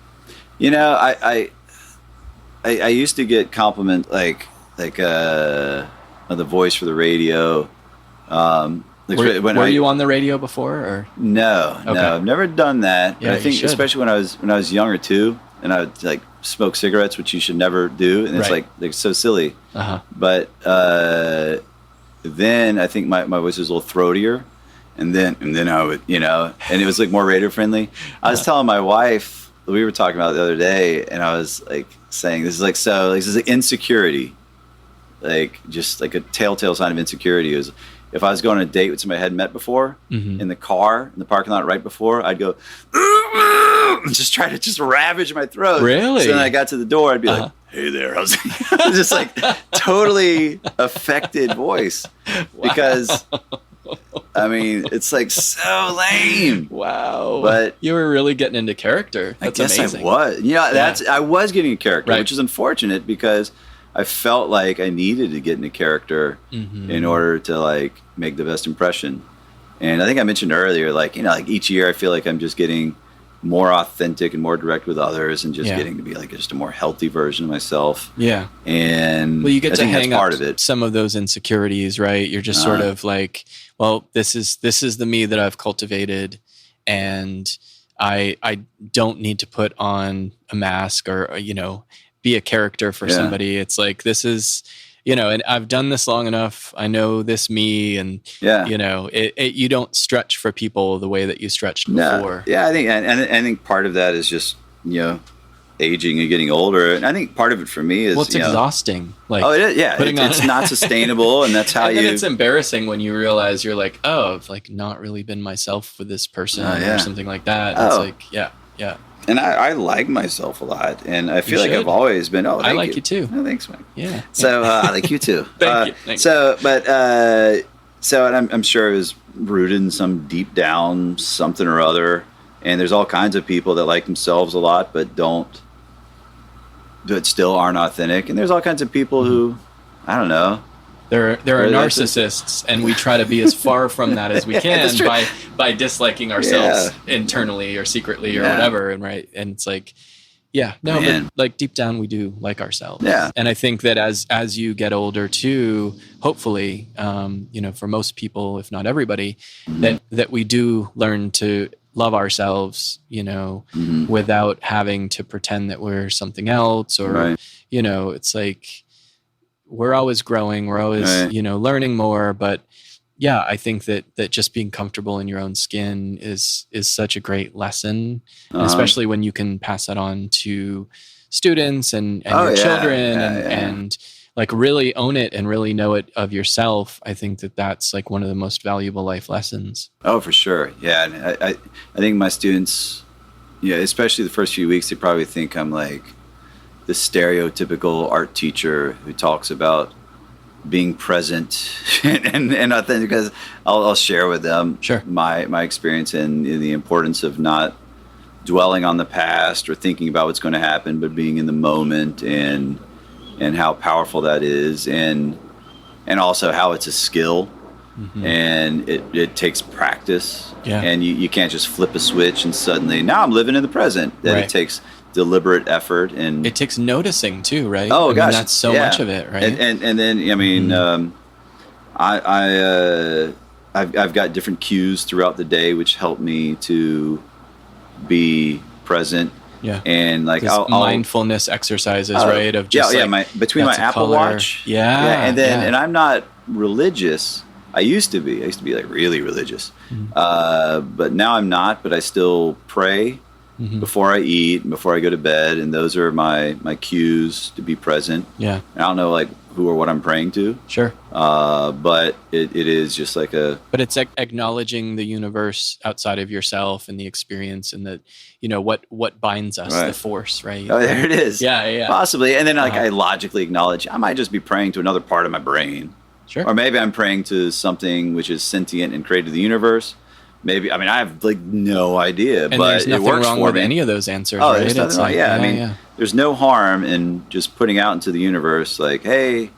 I used to get compliment like the voice for the radio. Were you on the radio before? Or? No, I've never done that. Yeah, I think especially when I was younger too, and I would like smoke cigarettes, which you should never do, and it's like so silly. But then I think my voice was a little throatier, and then I would and it was like more radio friendly. I was telling my wife, we were talking about it the other day, and I was like saying, this is like insecurity, like just like a telltale sign of insecurity is if I was going on a date with somebody I hadn't met before, in the car, in the parking lot right before, I'd go, just try to just ravage my throat. Really? So then I got to the door, I'd be like, hey there. I was just like totally affected voice. Because I mean, it's like so lame. Wow. But you were really getting into character. That's amazing. I was. I was getting a character, which is unfortunate because I felt like I needed to get into character in order to like make the best impression. And I think I mentioned earlier, like each year I feel like I'm just getting more authentic and more direct with others, and just getting to be like just a more healthy version of myself. Yeah. And you get to hang up part of it. Some of those insecurities, right? You're just sort of like, well, this is the me that I've cultivated, and I don't need to put on a mask or be a character for somebody. It's like, this is, and I've done this long enough. I know this me, and you don't stretch for people the way that you stretched before. Yeah, I think, and I think part of that is just aging and getting older. And I think part of it for me is, well, it's exhausting. Like, it is, yeah, it's not sustainable, and that's how and then it's embarrassing when you realize you're like, oh, I've like not really been myself with this person or something like that. It's like, yeah. And I like myself a lot, and I feel like I've always been. Oh, I like you too. Oh, thanks, Mike. Yeah. So I like you too. Thank you. And I'm sure it was rooted in some deep down something or other. And there's all kinds of people that like themselves a lot, but still aren't authentic. And there's all kinds of people who, I don't know. There are narcissists, and we try to be as far from that as we can by disliking ourselves internally or secretly or whatever. And and it's like, but like deep down we do like ourselves. Yeah. And I think that as you get older too, hopefully, for most people, if not everybody, that we do learn to love ourselves, without having to pretend that we're something else or, it's like, we're always growing, we're always, learning more. But I think that just being comfortable in your own skin is such a great lesson, especially when you can pass that on to students and your children and like really own it and really know it of yourself. I think that's like one of the most valuable life lessons. Oh, for sure. Yeah. And I think my students, especially the first few weeks, they probably think I'm like the stereotypical art teacher who talks about being present and authentic, because I'll share with them my experience and the importance of not dwelling on the past or thinking about what's going to happen, but being in the moment and how powerful that is, and also how it's a skill, and it takes practice, and you can't just flip a switch and suddenly now I'm living in the present. That it takes deliberate effort, and it takes noticing too, right? Oh, gosh, that's so much of it, right? And then I mean, I've got different cues throughout the day which help me to be present. Yeah, and like I'll mindfulness exercises, right? Of just between my Apple Watch, and I'm not religious. I used to be like really religious, but now I'm not. But I still pray before I eat and before I go to bed, and those are my cues to be present. Yeah, and I don't know like who or what I'm praying to. Sure, but it is just like But it's acknowledging the universe outside of yourself and the experience and the, what binds us, the force, right? Oh, there it is. Yeah. Possibly, and then I logically acknowledge I might just be praying to another part of my brain. Sure. Or maybe I'm praying to something which is sentient and created the universe. Maybe, I have like no idea, and but there's nothing it works wrong for with me. any of those answers, oh, right? There's nothing wrong. Yeah, there's no harm in just putting out into the universe like, hey,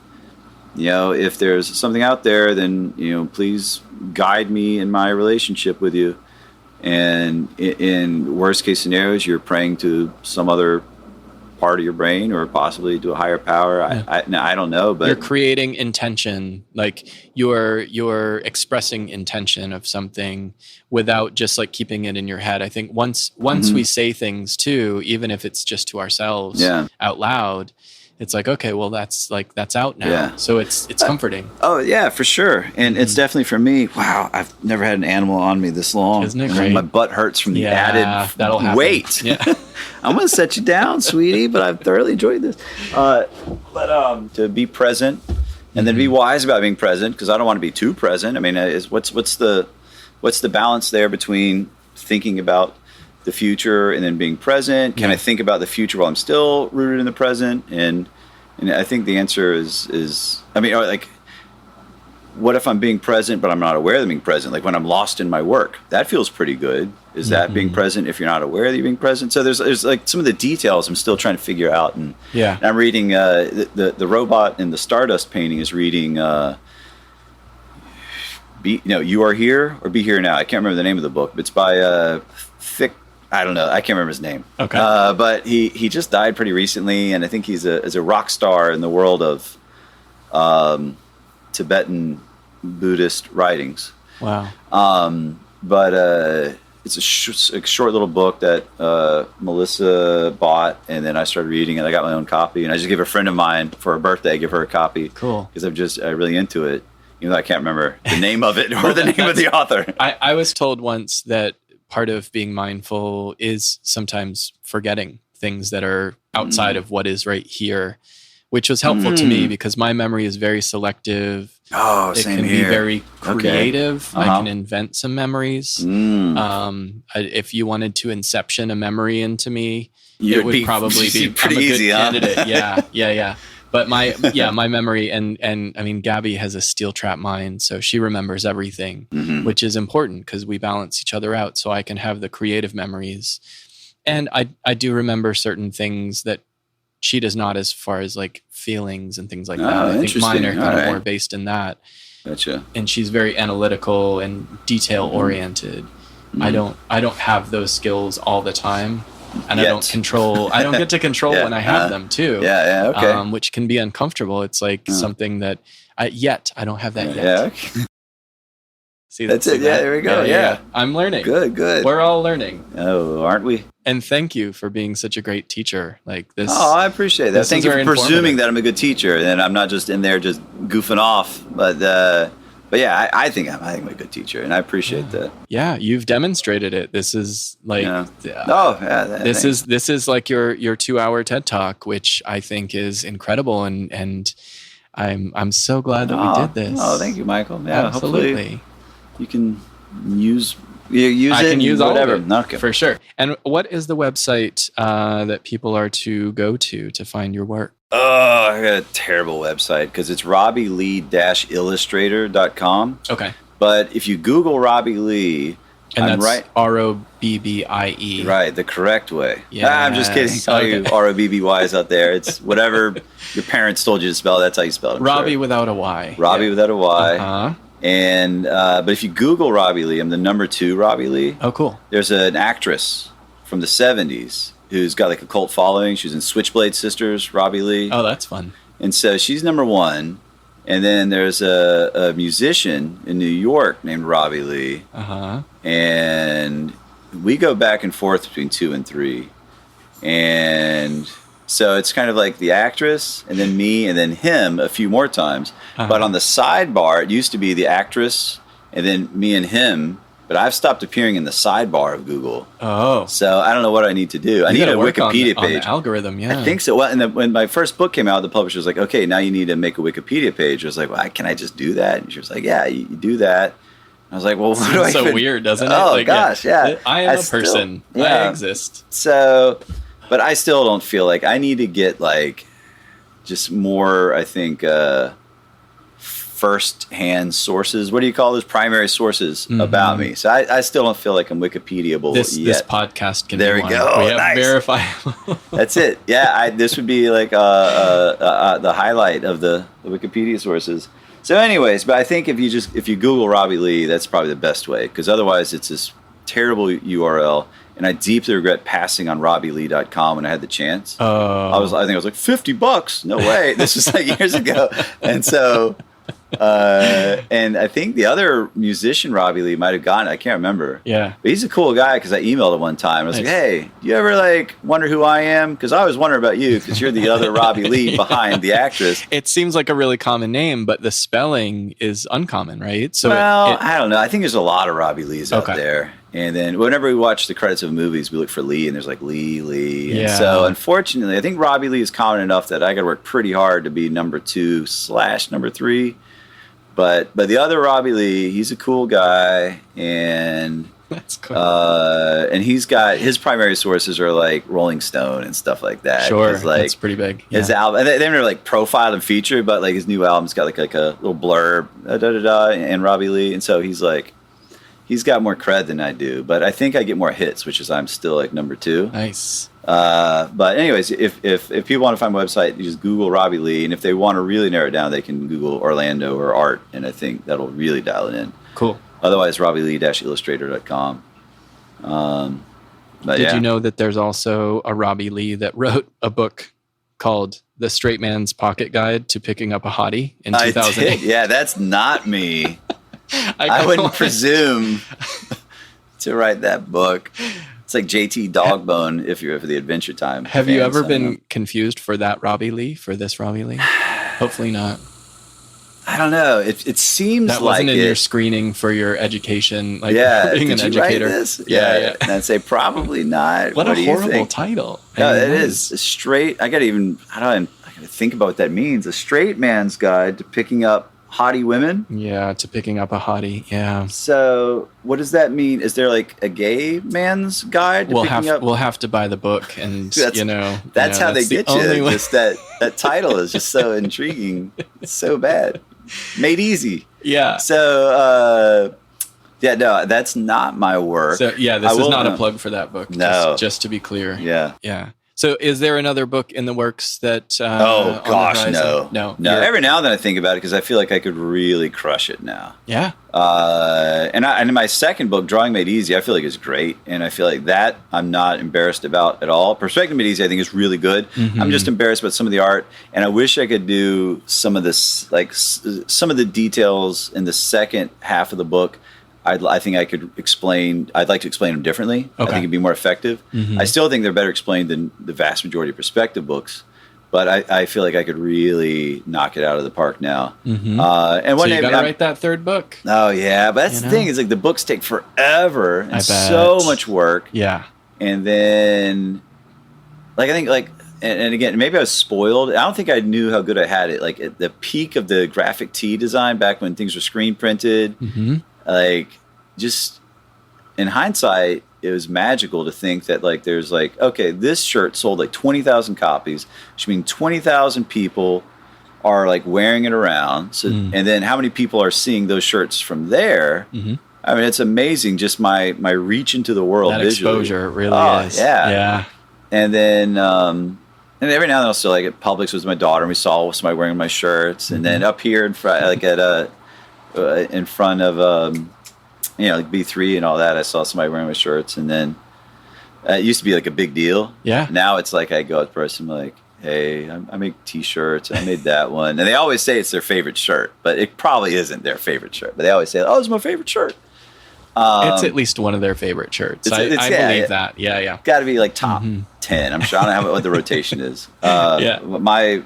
if there's something out there, then, please guide me in my relationship with you. And in worst case scenarios, you're praying to some other part of your brain or possibly to a higher power. I don't know, but you're creating intention, like you're expressing intention of something without just like keeping it in your head. I think once we say things too, even if it's just to ourselves out loud, it's like, okay, well that's out now. Yeah. So it's comforting. Oh yeah, for sure. And it's definitely for me, wow, I've never had an animal on me this long. Isn't it great? My butt hurts from the added weight. Yeah. I'm going to set you down, sweetie, but I've thoroughly enjoyed this. But to be present and then be wise about being present, because I don't want to be too present. I mean, what's the balance there between thinking about the future and then being present? Can I think about the future while I'm still rooted in the present? And I think the answer is what if I'm being present but I'm not aware that I'm being present? Like when I'm lost in my work, that feels pretty good. Is that being present if you're not aware that you're being present? So there's like some of the details I'm still trying to figure out. And I'm reading the robot in the Stardust painting is reading You Are Here or Be Here Now. I can't remember the name of the book, but it's by Thick. I don't know. I can't remember his name. Okay. But he just died pretty recently, and I think he's a rock star in the world of Tibetan Buddhist writings. Wow. But it's a short little book that Melissa bought, and then I started reading it. I got my own copy, and I just gave a friend of mine for her birthday. I give her a copy. Cool. Because I'm really into it. Even though I can't remember the name of it or the name of the author. I was told once that part of being mindful is sometimes forgetting things that are outside of what is right here, which was helpful to me because my memory is very selective. Oh, it same can here. be very creative. Okay. I can invent some memories. If you wanted to inception a memory into me, it would probably be pretty I'm a good easy, candidate. Yeah. But my memory and I mean, Gabby has a steel trap mind, so she remembers everything, which is important because we balance each other out. So I can have the creative memories, and I do remember certain things that she does not, as far as like feelings and things like that. I think mine are kind of more based in that. Gotcha. And she's very analytical and detail oriented. I don't have those skills all the time. And I don't get to control when I have them too. Yeah, okay. Which can be uncomfortable. It's like something that I don't have that yet. Yeah, okay. See, that's it. Yeah, there we go. Yeah. I'm learning. Good. We're all learning. Oh, aren't we? And thank you for being such a great teacher. Like this. Oh, I appreciate that. Thank you for presuming that I'm a good teacher and I'm not just in there just goofing off. But yeah, I think I'm a good teacher, and I appreciate that. Yeah, you've demonstrated it. This is like, this is like your 2-hour TED Talk, which I think is incredible, and I'm so glad that we did this. Oh, thank you, Michael. Yeah, absolutely. Hopefully you can use I it. Can use whatever. All of it, okay. For sure. And what is the website that people are to go to find your work? Oh, I got a terrible website because it's RobbieLee-illustrator.com. Okay. But if you Google Robbie Lee, and I'm that's right. ROBBIE. Right, the correct way. Yeah. I'm just kidding. All you ROBBYs out there. It's whatever your parents told you to spell. That's how you spell it. Robbie without a Y. Robbie without a Y. Uh-huh. And but if you Google Robbie Lee, I'm the number 2 Robbie Lee. Oh, cool. There's an actress from the 70s who's got like a cult following. She's in Switchblade Sisters, Robbie Lee. Oh, that's fun. And so she's number 1. And then there's a musician in New York named Robbie Lee. Uh-huh. And we go back and forth between 2 and 3. And so it's kind of like the actress and then me and then him a few more times. Uh-huh. But on the sidebar, it used to be the actress and then me and him. But I've stopped appearing in the sidebar of Google. Oh. So I don't know what I need to do. I need a Wikipedia page. On the algorithm, yeah. I think so. Well, and when my first book came out, the publisher was like, okay, now you need to make a Wikipedia page. I was like, well, can I just do that? And she was like, yeah, you do that. I was like, well, what do I so weird, doesn't it? Oh, like, gosh, yeah. I am a person. I exist. So, but I still don't feel like I need to get like just more, I think, first-hand sources. What do you call those? Primary sources about me. So I still don't feel like I'm Wikipedia-able yet. This podcast can there be we go. We have nice. Verifiable. That's it. Yeah, this would be like the highlight of the Wikipedia sources. So anyways, but I think if you Google Robbie Lee, that's probably the best way, because otherwise it's this terrible URL. And I deeply regret passing on RobbieLee.com when I had the chance. I think I was like $50. No way. This was like years ago. And so and I think the other musician Robbie Lee might have gotten it. I can't remember. Yeah. But he's a cool guy because I emailed him one time. I was like, hey, do you ever like wonder who I am? Because I always wonder about you because you're the other Robbie Lee behind the actress. It seems like a really common name, but the spelling is uncommon, right? So I don't know. I think there's a lot of Robbie Lees out there. And then whenever we watch the credits of movies, we look for Lee, and there's like Lee. Yeah. And so unfortunately, I think Robbie Lee is common enough that I got to work pretty hard to be number 2/number 3. But the other Robbie Lee, he's a cool guy, and that's cool. And he's got his primary sources are like Rolling Stone and stuff like that. Sure, like, that's pretty big. His album, they never like profiled and featured, but like his new album's got like a little blurb, and Robbie Lee, and so he's got more cred than I do. But I think I get more hits, which is I'm still like number 2. Nice. But anyways, if people want to find my website, you just Google Robbie Lee, and if they want to really narrow it down, they can Google Orlando or art, and I think that'll really dial it in. Cool. Otherwise, RobbieLee-illustrator.com. Did you know that there's also a Robbie Lee that wrote a book called The Straight Man's Pocket Guide to Picking Up a Hottie in 2008? Yeah, that's not me. I wouldn't presume to write that book. It's like JT Dogbone if you're for the Adventure Time. Have you ever been confused for that Robbie Lee, for this Robbie Lee? Hopefully not. I don't know. It seems that like wasn't in your screening for your education, like being did an you educator. Write this? Yeah. And I'd say probably not. What a horrible title. No, it is. Straight. I gotta think about what that means. A straight man's guide to picking up hottie women. Yeah, to picking up a hottie. Yeah. So what does that mean? Is there like a gay man's guide to picking up? We'll have to buy the book, and that's how they get you. Just that title is just so intriguing. It's so bad. Made easy. Yeah. So no, that's not my work. So this is not a plug for that book. No, just to be clear. Yeah. So is there another book in the works that? Oh gosh, no. Every now and then I think about it because I feel like I could really crush it now. Yeah. And in my second book, Drawing Made Easy, I feel like it's great, and I feel like that I'm not embarrassed about at all. Perspective Made Easy, I think is really good. Mm-hmm. I'm just embarrassed about some of the art, and I wish I could do some of this, like some of the details in the second half of the book. I think I could explain. I'd like to explain them differently. Okay. I think it'd be more effective. Mm-hmm. I still think they're better explained than the vast majority of perspective books, but I feel like I could really knock it out of the park now. Mm-hmm. And one day you gotta write that third book. Oh yeah, but that's the thing. Is like the books take forever and so much work. Yeah, and then I think and again, maybe I was spoiled. I don't think I knew how good I had it. Like at the peak of the graphic tee design back when things were screen printed. Mm-hmm. Like, just in hindsight, it was magical to think that there's okay, this shirt sold 20,000 copies, which means 20,000 people are wearing it around. So, and then how many people are seeing those shirts from there? Mm-hmm. I mean, it's amazing. Just my reach into the world. That visually. Exposure really is. Yeah. And then, and every now and then I'll still at Publix with my daughter, and we saw somebody wearing my shirts, and then up here in front, in front of B3 and all that, I saw somebody wearing my shirts, and then it used to be a big deal. Yeah. Now it's I go up to person, I'm hey, I make T-shirts. I made that one, and they always say it's their favorite shirt, but it probably isn't their favorite shirt. But they always say, "Oh, it's my favorite shirt." It's at least one of their favorite shirts. I believe that. Yeah. Got to be top 10. I'm sure I don't know what the rotation is. My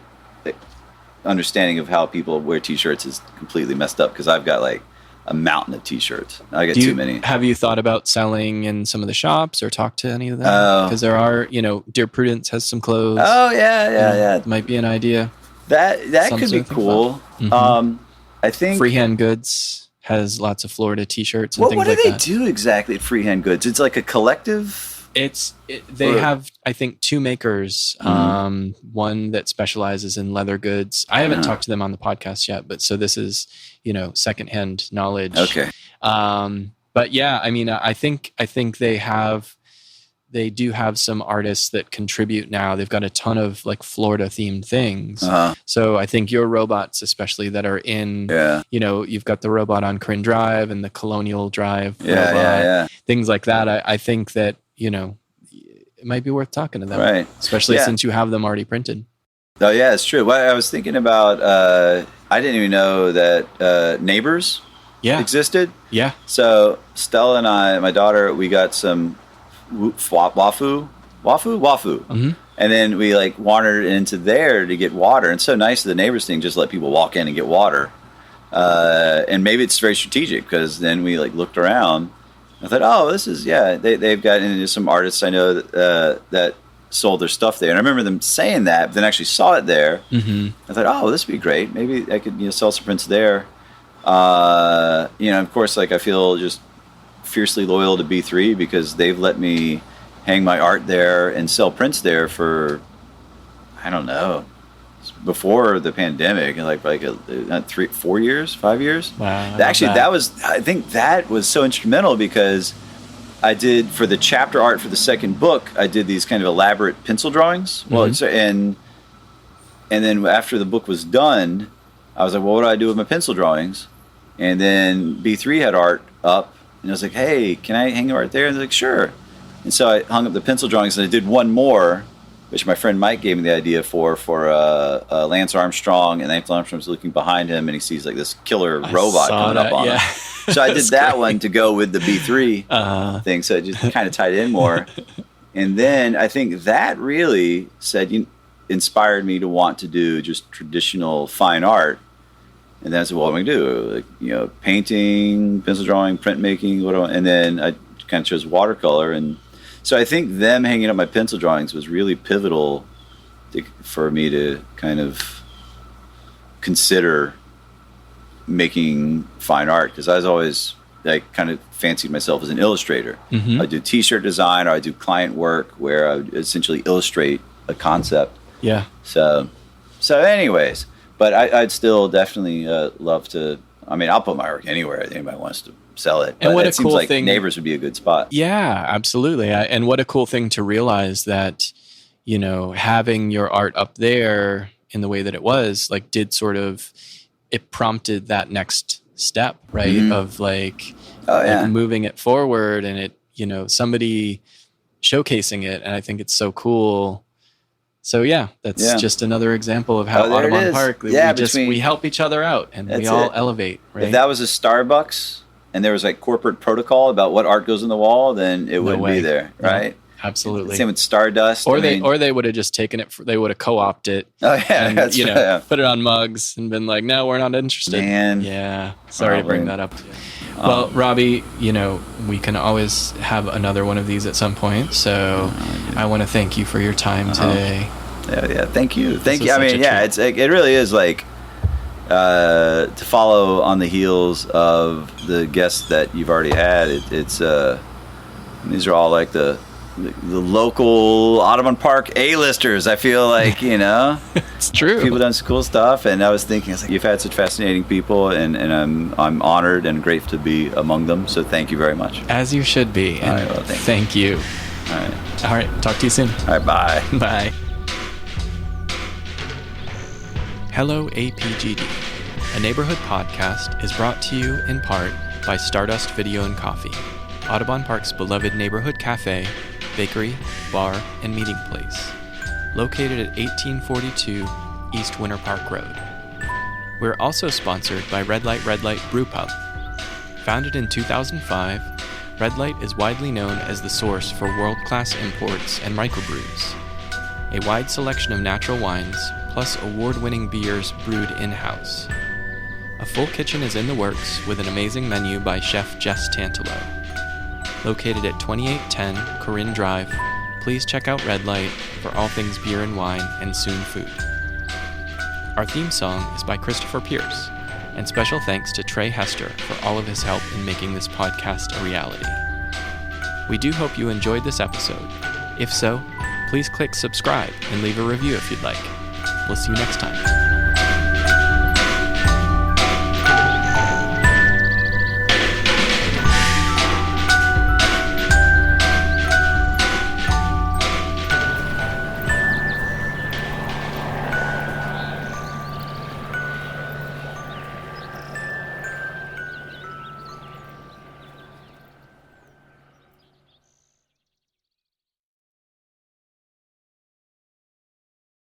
understanding of how people wear T-shirts is completely messed up because I've got a mountain of T-shirts. I got too many. Have you thought about selling in some of the shops or talked to any of them? Because there are, Dear Prudence has some clothes. Oh yeah. Might be an idea. That could be cool. Mm-hmm. I think Freehand Goods has lots of Florida T-shirts and things like that. What do they do exactly at Freehand Goods? It's a collective. They have, I think, two makers. One that specializes in leather goods. I haven't talked to them on the podcast yet, but so this is, secondhand knowledge. Okay. But yeah, I mean, I think they do have some artists that contribute now. They've got a ton of Florida themed things. Uh-huh. So I think your robots, especially that are in, you've got the robot on Corinne Drive and the Colonial Drive robot, things like that. I think that, it might be worth talking to them, right? Especially since you have them already printed. Oh yeah, it's true. Well, I was thinking about, I didn't even know that Neighbors existed. Yeah. So Stella and I, my daughter, we got some wafu, mm-hmm. And then we wandered into there to get water. And so nice of the Neighbors thing, just let people walk in and get water. And maybe it's very strategic because then we looked around. I thought, oh, this is they've got into some artists I know that sold their stuff there, and I remember them saying that, but then actually saw it there. Mm-hmm. I thought, oh, this would be great. Maybe I could sell some prints there. Of course, I feel just fiercely loyal to B3 because they've let me hang my art there and sell prints there for, I don't know, before the pandemic, and 4 years, 5 years. Wow. Actually, I think that was so instrumental because I did, for the chapter art for the second book, I did these kind of elaborate pencil drawings. Mm-hmm. Well, and then after the book was done, I was like, well, what do I do with my pencil drawings? And then B3 had art up, and I was like, hey, can I hang art there? And they're like, sure. And so I hung up the pencil drawings, and I did one more, which my friend Mike gave me the idea for Lance Armstrong, and Lance Armstrong's looking behind him, and he sees this killer robot coming up on him. So I did that one to go with the B3 thing, so it just kind of tied in more. And then I think that really inspired me to want to do just traditional fine art. And that's what I'm going to do. Like, painting, pencil drawing, printmaking, and then I kind of chose watercolor. And so I think them hanging up my pencil drawings was really pivotal for me to kind of consider making fine art, because I kind of fancied myself as an illustrator. Mm-hmm. I do t-shirt design, or I do client work where I would essentially illustrate a concept. Yeah. So anyways, but I'd still definitely love to. I mean, I'll put my work anywhere if anybody wants to sell it. And but what it a seems cool like thing. Neighbors would be a good spot. Yeah, absolutely. And what a cool thing to realize that, having your art up there in the way that it was, like, did sort of, it prompted that next step, right? Mm-hmm. Of like Yeah. moving it forward, and it, somebody showcasing it. And I think it's so cool. So yeah, that's just another example of how Audubon Park, we help each other out, and we all elevate, right? If that was a Starbucks and there was like corporate protocol about what art goes on the wall, then it wouldn't be there, right? No, absolutely. Same with Stardust. Or they would have just taken it. They would have co-opted. Oh yeah, and, that's put it on mugs and been like, "No, we're not interested." Man, yeah. Sorry to bring that up. Well, Robbie, we can always have another one of these at some point. So I want to thank you for your time today. Yeah. Thank you. I mean, it really is like to follow on the heels of the guests that you've already had. It's these are all like the local Audubon Park A-listers. I feel like, it's true. People done some cool stuff, and I was thinking, you've had such fascinating people, and I'm honored and grateful to be among them. So thank you very much. As you should be. And all right, well, thank you. All right. Talk to you soon. All right. Bye. Bye. Hello, APGD. A neighborhood podcast is brought to you in part by Stardust Video and Coffee, Audubon Park's beloved neighborhood cafe, bakery, bar, and meeting place, located at 1842 East Winter Park Road. We're also sponsored by Red Light Brew Pub. Founded in 2005, Red Light is widely known as the source for world-class imports and microbrews. A wide selection of natural wines, plus award-winning beers brewed in-house. A full kitchen is in the works with an amazing menu by Chef Jess Tantalo. Located at 2810 Corinne Drive, please check out Red Light for all things beer and wine and soon food. Our theme song is by Christopher Pierce, and special thanks to Trey Hester for all of his help in making this podcast a reality. We do hope you enjoyed this episode. If so, please click subscribe and leave a review if you'd like. We'll see you next time.